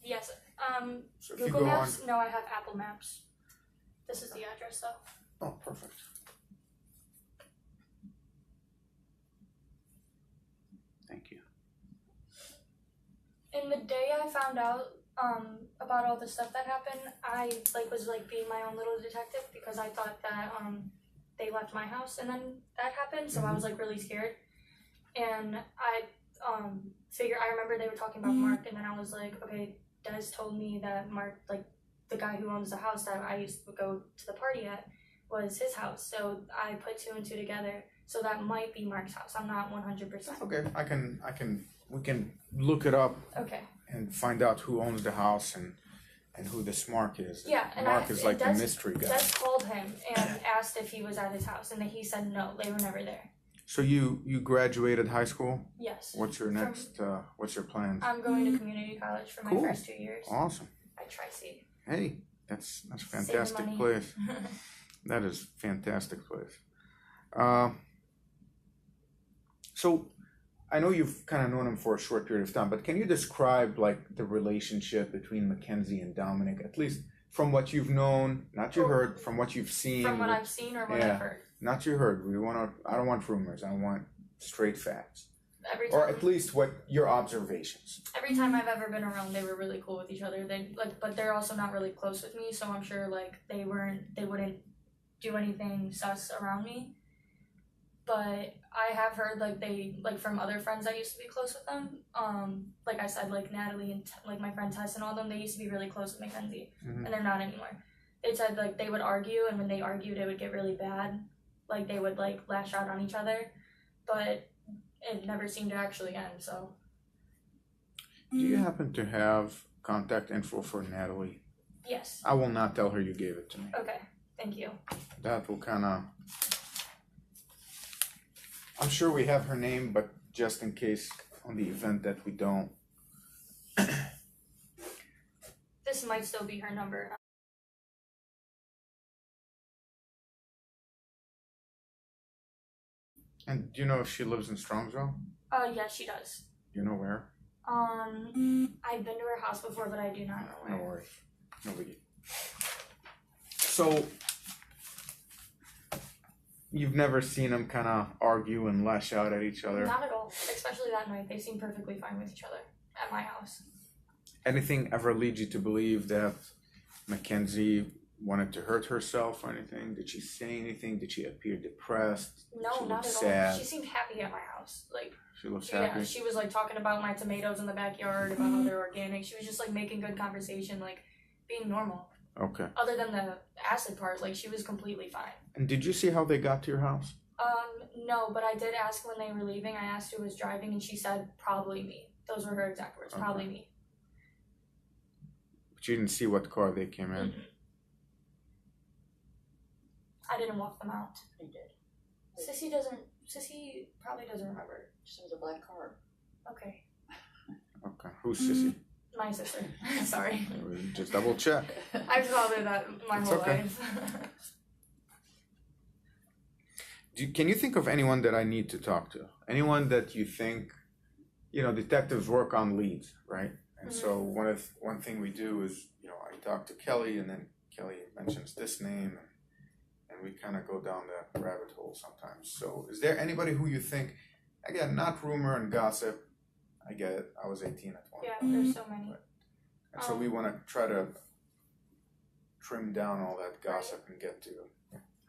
Yes. So if you Google go Maps? on, No, I have Apple Maps. This is the address though. oh, perfect. Thank you. And the day I found out about all the stuff that happened, I was being my own little detective because I thought that they left my house and then that happened, so I was really scared. And I I remember they were talking about Mark, and then I was like, okay, Des told me that Mark, the guy who owns the house that I used to go to the party at, was his house. So I put two and two together. So that might be Mark's house. I'm not 100%. That's okay. We can look it up Okay. and find out who owns the house and who this Mark is. Yeah, and Mark is like the mystery guy. Des called him and asked if he was at his house, and then he said no, they were never there. So you graduated high school? Yes. What's your next? What's your plans? I'm going to community college for my Cool. first 2 years. Awesome. I Tri-C. Hey, that's a Save fantastic money. place. That is a fantastic place. So I know you've kind of known him for a short period of time, but can you describe the relationship between Mackenzie and Dominic, at least from what you've known, not you heard, from what you've seen? From what I've seen or what I've heard. Not you heard. I don't want rumors. I want straight facts. Every time, Or at least what your observations. every time I've ever been around, they were really cool with each other. They but they're also not really close with me, so I'm sure they wouldn't do anything sus around me. but I have heard like they like from other friends that used to be close with them. Like I said, like Natalie and like my friend Tess and all them, they used to be really close with Mackenzie, and they're not anymore. They said like they would argue, and when they argued, it would get really bad. Like they would like lash out on each other, but it never seemed to actually end. So. Do you happen to have contact info for Natalie? Yes. I will not tell her you gave it to me. Okay. Thank you. That will kind of. I'm sure we have her name, but just in case on the event that we don't. This might still be her number. And do you know if she lives in Strongsville? Yeah, she does. You know where? I've been to her house before, but I do not know No where. worries. No biggie. So, you've never seen them kind of argue and lash out at each other? Not at all. Especially that night. They seemed perfectly fine with each other at my house. Anything ever lead you to believe that Mackenzie wanted to hurt herself or anything? Did she say anything? Did she appear depressed? Did No, she look not at sad? all. She seemed happy at my house. Like, She looks yeah, happy? she was like talking about my tomatoes in the backyard, about how they're organic. She was just like making good conversation, like being normal. Okay. Other than the acid part, like she was completely fine. And did you see how they got to your house? No, but I did ask when they were leaving. I asked who was driving, and she said probably me. Those were her exact words. Probably me. But you didn't see what car they came in? I didn't walk them out. You did. Sissy probably doesn't remember. Just was a black car. Okay. Okay. Who's Sissy? My sister. Sorry. Just double check. I've called her that my It's whole okay. life. Can you think of anyone that I need to talk to? Anyone that you think, detectives work on leads, right? And so one thing we do is, I talk to Kelly, and then Kelly mentions this name, and we kind of go down that rabbit hole sometimes. So is there anybody who you think, again, not rumor and gossip, I get it, I was 18 at one Yeah, point. there's so many. And so we want to try to trim down all that gossip and get to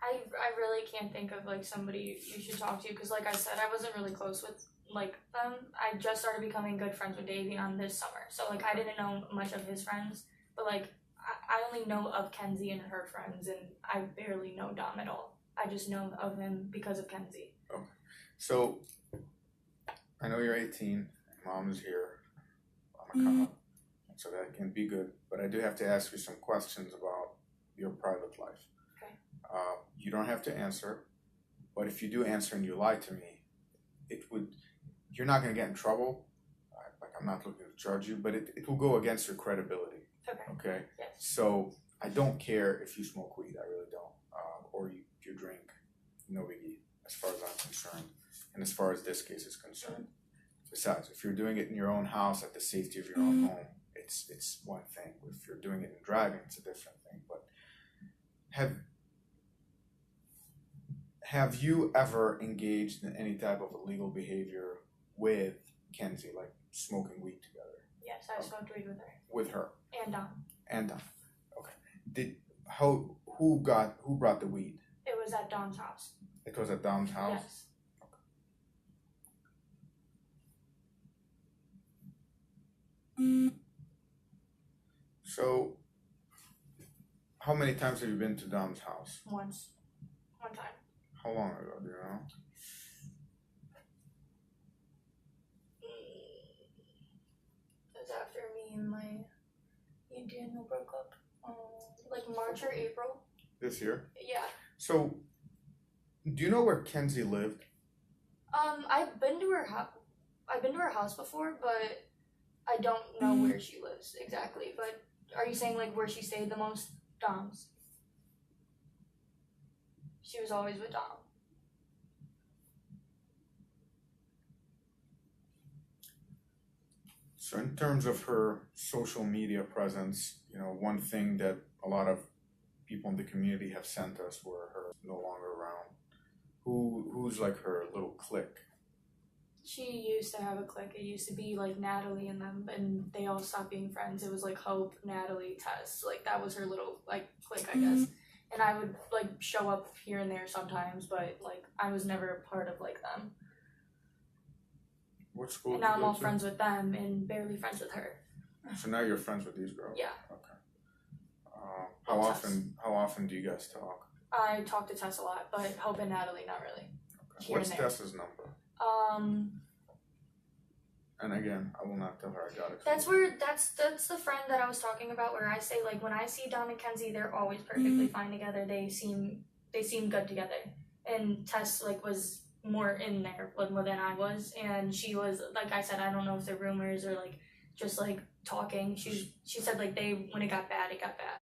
I really can't think of like somebody you should talk to because like I said I wasn't really close with like them. I just started becoming good friends with Davion this summer, so like I didn't know much of his friends, but like I only know of Kenzie and her friends, and I barely know Dom at all. I just know of him because of Kenzie. Okay. So I know you're 18, mom is here, I'm a cop, so that can be good, but I do have to ask you some questions about your private life. You don't have to answer, but if you do answer and you lie to me, you're not going to get in trouble. Like, I'm not looking to charge you, but it will go against your credibility. Okay? Yes. So I don't care if you smoke weed, I really don't, or you drink, no biggie, as far as I'm concerned, and as far as this case is concerned. Besides, if you're doing it in your own house at the safety of your own home, it's one thing. If you're doing it in driving, it's a different thing. But have you ever engaged in any type of illegal behavior with Kenzie, like smoking weed together? Yes, I smoked weed with her. With her? And Dom. And Dom. Okay. Who brought the weed? It was at Dom's house. It was at Dom's house? Yes. So, how many times have you been to Dom's house? Once. One time. How long ago, do you know? It was after me and Daniel broke up. Like March or April. This year? Yeah. So, do you know where Kenzie lived? I've been to her house. I've been to her house before, but I don't know where she lives exactly. But are you saying like where she stayed the most? Dom's. She was always with Dom. So in terms of her social media presence, one thing that a lot of people in the community have sent us were her no longer around. Who's like her little clique? She used to have a clique. It used to be like Natalie and them, and they all stopped being friends. It was like Hope, Natalie, Tess. Like that was her little like clique, I guess. and I would like show up here and there sometimes, but like I was never a part of like them. What school? And did now you I'm go all to? friends with them and barely friends with her. So now you're friends with these girls. Yeah. Okay. How Obsessed. often do you guys talk? I talk to Tess a lot, but Hope and Natalie not really. Okay. Here What's and there. Tess's number? And again, I will not tell her I got it. That's where that's the friend that I was talking about, where I say like when I see Dom and Kenzie, they're always perfectly fine together. They seem good together. And Tess like was more in there more than I was, and she was like I said, I don't know if they're rumors or like just like talking. She said like when it got bad, it got bad.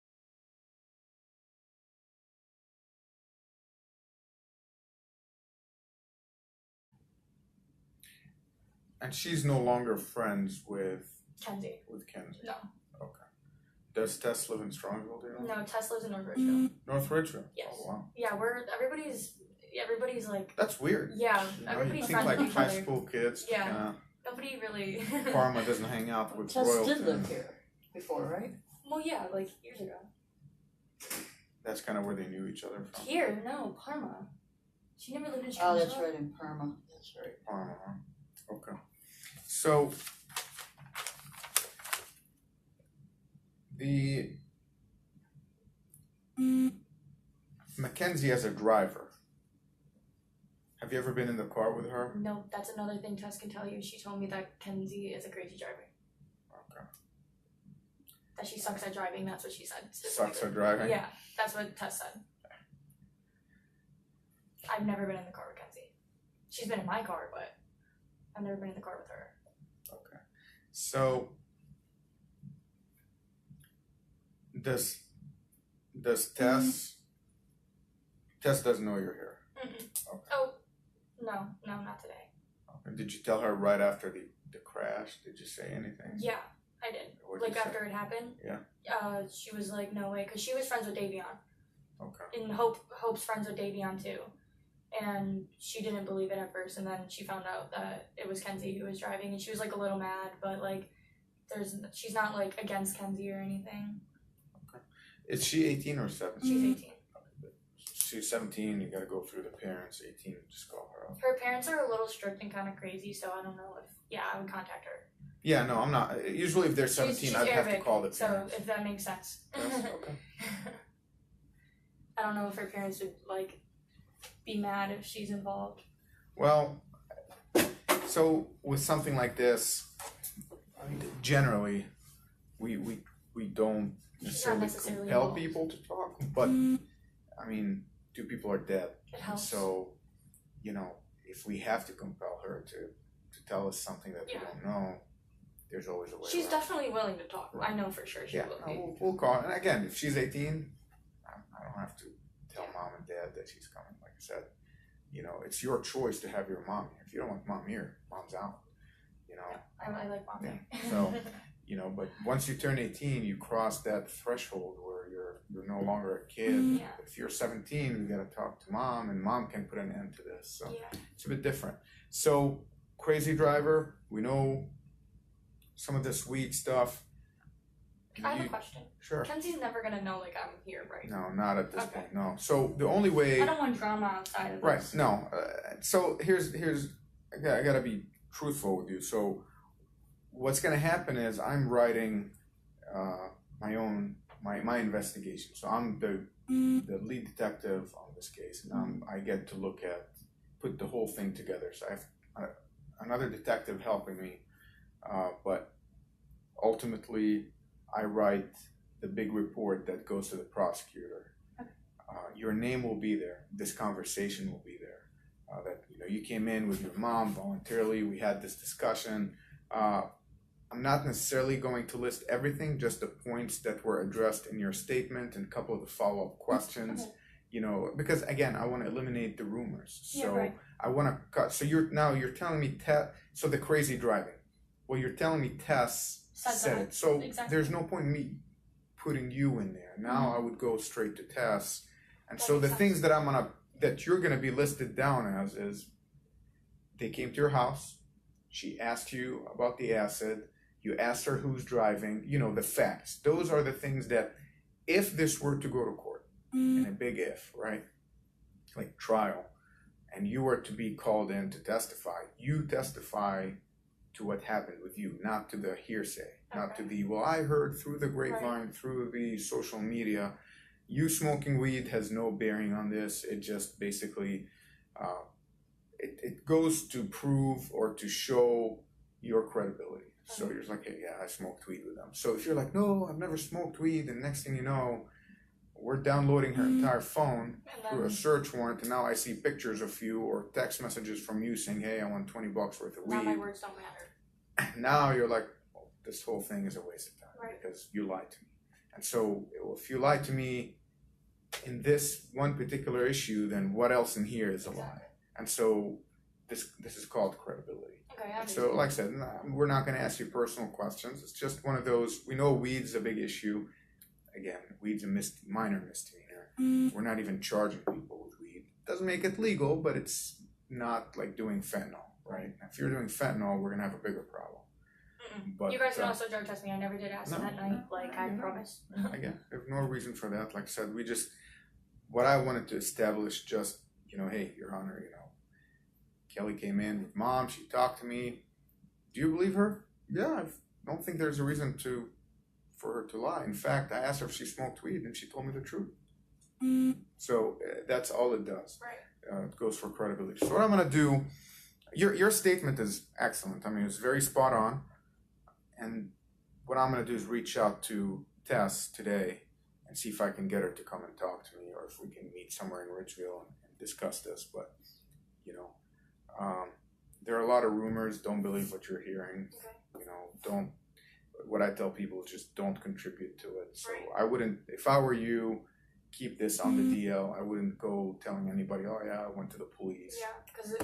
And she's no longer friends with Kenzie. Kenzie. No. Okay. Does Tess live in Strongsville? Do you know? No, Tess lives in North Ridgeville. North Ridgeville. Yes. Oh wow. Yeah, everybody's like That's weird. yeah, You everybody's think friends like with each high other. school kids. Yeah. Nobody really. Parma doesn't hang out with Tess royalty. did live here before, right? Well, yeah, like years ago. That's kind of where they knew each other from. Here, no, Parma. She never lived in Oh, Chicago. that's right, in Parma. That's right. Parma. Huh? Okay. So the Mackenzie as a driver. Have you ever been in the car with her? No, that's another thing Tess can tell you. She told me that Kenzie is a crazy driver. Okay. That she sucks at driving, that's what she said. Sucks at driving? Yeah, that's what Tess said. I've never been in the car with Kenzie. She's been in my car, but I've never been in the car with her. Okay. So does Tess doesn't know you're here? Mm-mm. Okay. Oh, no, not today. Okay. Did you tell her right after the crash? Did you say anything? Yeah, I did. What'd you Like say? after it happened. Yeah. She was like, no way, because she was friends with Davion. Okay. And Hope's friends with Davion too. And she didn't believe it at first, and then she found out that it was Kenzie who was driving, and she was like a little mad, but like she's not like against Kenzie or anything. Okay. Is she 18 or 17? She's 18. She's 17, you gotta go through the parents. 18, just call her up. Her parents are a little strict and kind of crazy, so I don't know if I would contact her. Yeah, no, I'm not. Usually if they're 17, she's I'd have to Arabic, call the so parents. if that makes sense. Yes, okay. I don't know if her parents would like be mad if she's involved. Well, so with something like this, generally, we don't necessarily necessarily compel involved. people to talk, but I mean, two people are dead. It helps. So, if we have to compel her to tell us something that we don't know, there's always a way. She's around. definitely willing to talk. I know for sure she Yeah, will no, be. we'll call. And again, if she's 18, I don't have to tell mom and dad that she's coming. Like I said, it's your choice to have your mom here. If you don't want mom here, mom's out. I like mom there. So, but once you turn 18, you cross that threshold where you're no longer a kid. Yeah. If you're 17, we gotta talk to mom, and mom can put an end to this. So Yeah. it's a bit different. So crazy driver, we know some of this weed stuff. I have a question. Sure. Kenzie's never gonna know like I'm here, right? No, not at this Okay. point. No. So the only way. I don't want drama outside of Right. this. No. So here's I gotta be truthful with you. So what's gonna happen is I'm writing my investigation. So I'm the lead detective on this case, and I get to put the whole thing together. So I have another detective helping me, but ultimately I write the big report that goes to the prosecutor. Your name will be there. This conversation will be there. That you came in with your mom voluntarily. We had this discussion. I'm not necessarily going to list everything, just the points that were addressed in your statement and a couple of the follow-up questions. Okay. Because again, I want to eliminate the rumors. So Yeah, right. I want to cut. So you're telling me so the crazy driving. Well, you're telling me Tess said it. So Exactly. there's no point in me putting you in there. Now I would go straight to Tess. And That so the makes things that you're gonna be listed down as is they came to your house, she asked you about the acid, you asked her who's driving, the facts. Those are the things that if this were to go to court, in a big if, right? Like trial, and you were to be called in to testify, you testify to what happened with you, not to the hearsay, not to the, well, I heard through the grapevine, through the social media. You smoking weed has no bearing on this. It just basically, it goes to prove or to show your credibility. So you're like, hey, yeah, I smoked weed with them. So if you're like, no, I've never smoked weed, and next thing you know, we're downloading her entire phone through a search warrant, and now I see pictures of you or text messages from you saying, hey, I want $20 worth of weed. Now my words don't matter. Now you're like, oh, this whole thing is a waste of time because you lied to me. And so if you lied to me in this one particular issue, then what else in here is a lie? And so this is called credibility. Okay, and so, like I said, we're not going to ask you personal questions. It's just one of those, we know weed's a big issue. Again, weed's a minor misdemeanor. We're not even charging people with weed. Doesn't make it legal, but it's not like doing fentanyl, right? If you're doing fentanyl, we're going to have a bigger problem. But you guys can also drug test me. I never did acid that night, I promise. Again, there's no reason for that. Like I said, what I wanted to establish just, hey, Your Honor, Kelly came in with mom, she talked to me. Do you believe her? Yeah, I don't think there's a reason for her to lie. In fact, I asked her if she smoked weed and she told me the truth. So that's all it does. Right. It goes for credibility. So what I'm going to do, your statement is excellent. I mean, it's very spot on. And what I'm going to do is reach out to Tess today and see if I can get her to come and talk to me, or if we can meet somewhere in Ridgeville and discuss this. But, there are a lot of rumors. Don't believe what you're hearing. Okay. What I tell people is just don't contribute to it. So I wouldn't, if I were you, keep this on the DL. I wouldn't go telling anybody, oh yeah, I went to the police. Yeah, because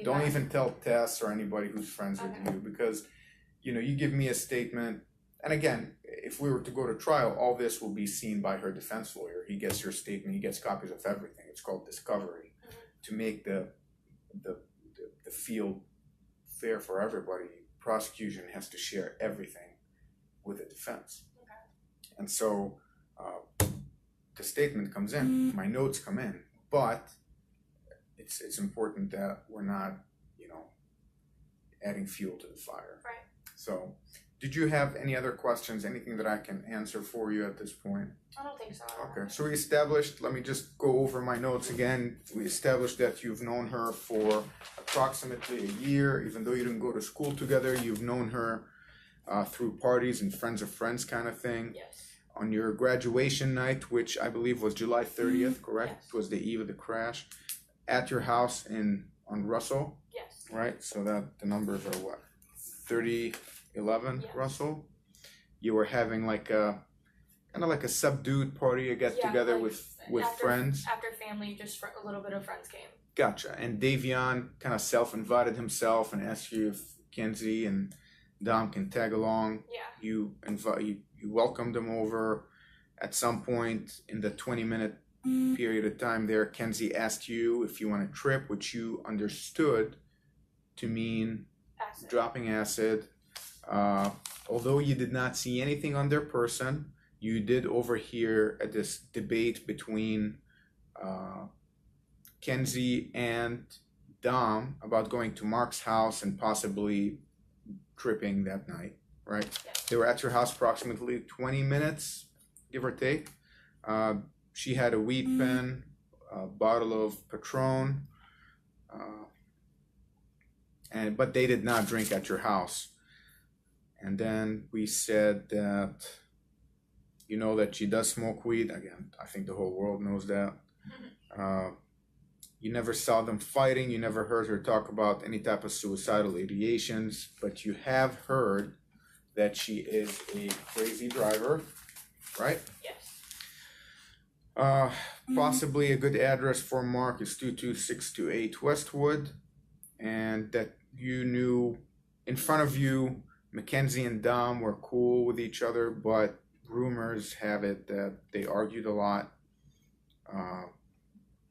don't even tell Tess or anybody who's friends with you, because you give me a statement, and again, if we were to go to trial, all this will be seen by her defense lawyer. He gets your statement, he gets copies of everything. It's called discovery, to make the field fair for everybody. Prosecution has to share everything with the defense. Okay. And so the statement comes in, my notes come in, but it's important that we're not, adding fuel to the fire. Right. So, did you have any other questions, anything that I can answer for you at this point? I don't think so. Okay, so we established, let me just go over my notes again. We established that you've known her for approximately a year. Even though you didn't go to school together, you've known her through parties and friends of friends kind of thing. Yes. On your graduation night, which I believe was July 30th, correct? Yes. It was the eve of the crash. At your house on Russell? Yes. Right, so that the numbers are what? 3011 Russell? You were having like a kind of like a subdued party, a get together with friends? After family, just a little bit of friends came. Gotcha. And Davion kind of self-invited himself and asked you if Kenzie and Dom can tag along. Yeah. You welcomed them over. At some point in the 20-minute period of time there, Kenzie asked you if you want a trip, which you understood to mean acid. Dropping acid. Although you did not see anything on their person, you did overhear this debate between Kenzie and Dom about going to Mark's house and possibly tripping that night, right? Yes. They were at your house approximately 20 minutes, give or take. She had a weed pen, a bottle of Patron, but they did not drink at your house. And then we said that that she does smoke weed. Again, I think the whole world knows that. You never saw them fighting. You never heard her talk about any type of suicidal ideations, but you have heard that she is a crazy driver, right? Yes. Possibly a good address for Mark is 22628 Westwood, and that you knew in front of you, Mackenzie and Dom were cool with each other, but rumors have it that they argued a lot.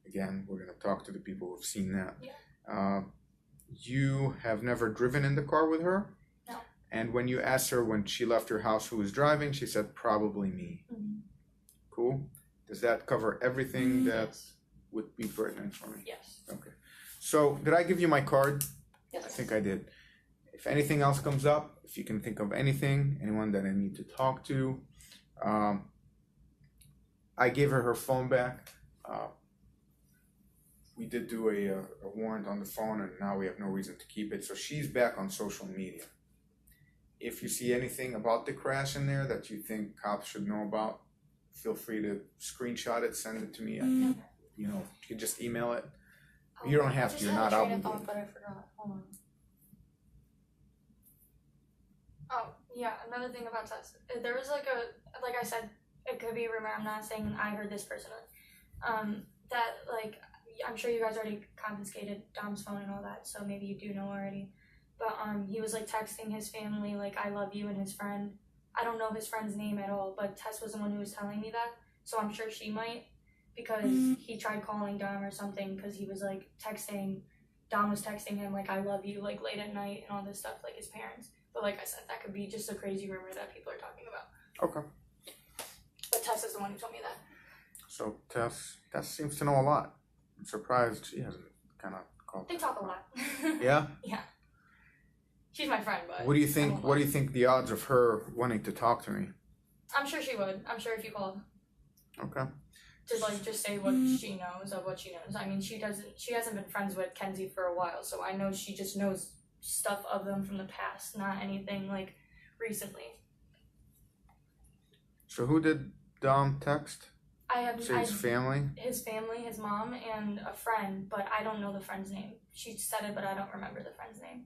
Again, we're going to talk to the people who've seen that. Yeah. You have never driven in the car with her? No. And when you asked her when she left her house who was driving, she said, probably me. Mm-hmm. Cool. Does that cover everything that would be pertinent for me? Yes. Okay. So did I give you my card? Yes. I think I did. If anything else comes up, if you can think of anything, anyone that I need to talk to, I gave her phone back. We did do a warrant on the phone, and now we have no reason to keep it. So she's back on social media. If you see anything about the crash in there that you think cops should know about, feel free to screenshot it, send it to me. You can just email it. You don't have to. You're not obligated. But I forgot. Hold on. Oh, yeah, another thing about Tess. There was like I said, it could be a rumor. I'm not saying I heard this personally. That, like, I'm sure you guys already confiscated Dom's phone and all that, so maybe you do know already. But he was like texting his family, like, I love you, and his friend. I don't know his friend's name at all, but Tess was the one who was telling me that, so I'm sure she might, because he tried calling Dom or something, because he was like Dom was texting him, like, I love you, like, late at night and all this stuff, like his parents. But like I said, that could be just a crazy rumor that people are talking about. Okay. But Tess is the one who told me that. So Tess seems to know a lot. I'm surprised she hasn't kind of called. They talk a lot. Yeah? Yeah. She's my friend, but What do you think the odds of her wanting to talk to me? I'm sure she would. I'm sure if you called. Okay. To like just say what she knows of what she knows. I mean, she hasn't been friends with Kenzie for a while, so I know she just knows stuff of them from the past, not anything like recently. So who did Dom text? His family? His family, his mom, and a friend, but I don't know the friend's name. She said it, but I don't remember the friend's name.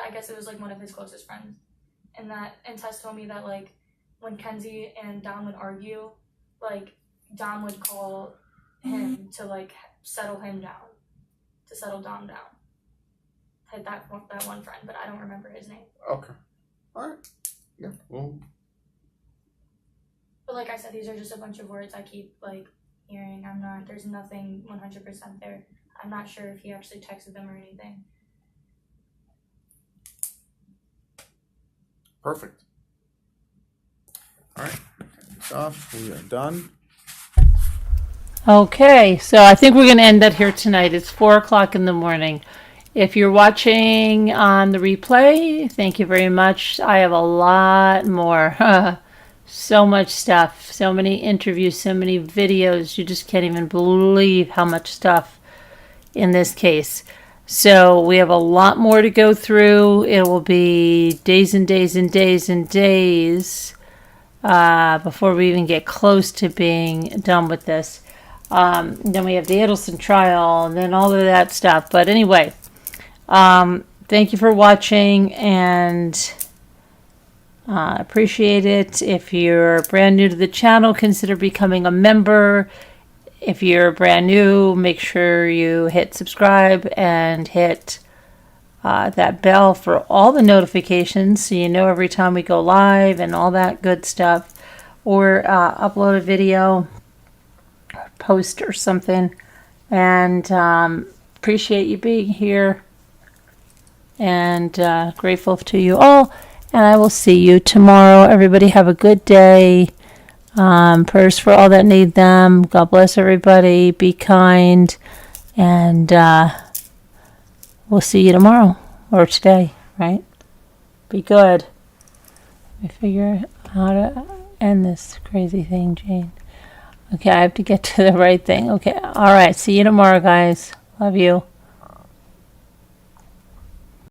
I guess it was like one of his closest friends. And Tess told me that like when Kenzie and Dom would argue, like Dom would call him to like settle him down, to settle Dom down. Had that one friend, but I don't remember his name. Okay. All right. Yeah. Well. But like I said, these are just a bunch of words I keep like hearing. There's nothing 100% there. I'm not sure if he actually texted them or anything. Perfect. All right. Take this off. We are done. Okay, so I think we're going to end that here tonight. It's 4:00 in the morning. If you're watching on the replay, thank you very much. I have a lot more. So much stuff, so many interviews, so many videos. You just can't even believe how much stuff in this case. So we have a lot more to go through. It will be days and days and days and days before we even get close to being done with this. Then we have the Adelson trial and then all of that stuff. But anyway, thank you for watching, and appreciate it. If you're brand new to the channel, consider becoming a member. If you're brand new, make sure you hit subscribe and hit that bell for all the notifications so you know every time we go live and all that good stuff, or upload a video, or post or something. And appreciate you being here, and grateful to you all. And I will see you tomorrow. Everybody have a good day. Prayers for all that need them. God bless everybody. Be kind. And we'll see you tomorrow. Or today, right? Be good. Let me figure out how to end this crazy thing, Jane. Okay, I have to get to the right thing. Okay, all right. See you tomorrow, guys. Love you.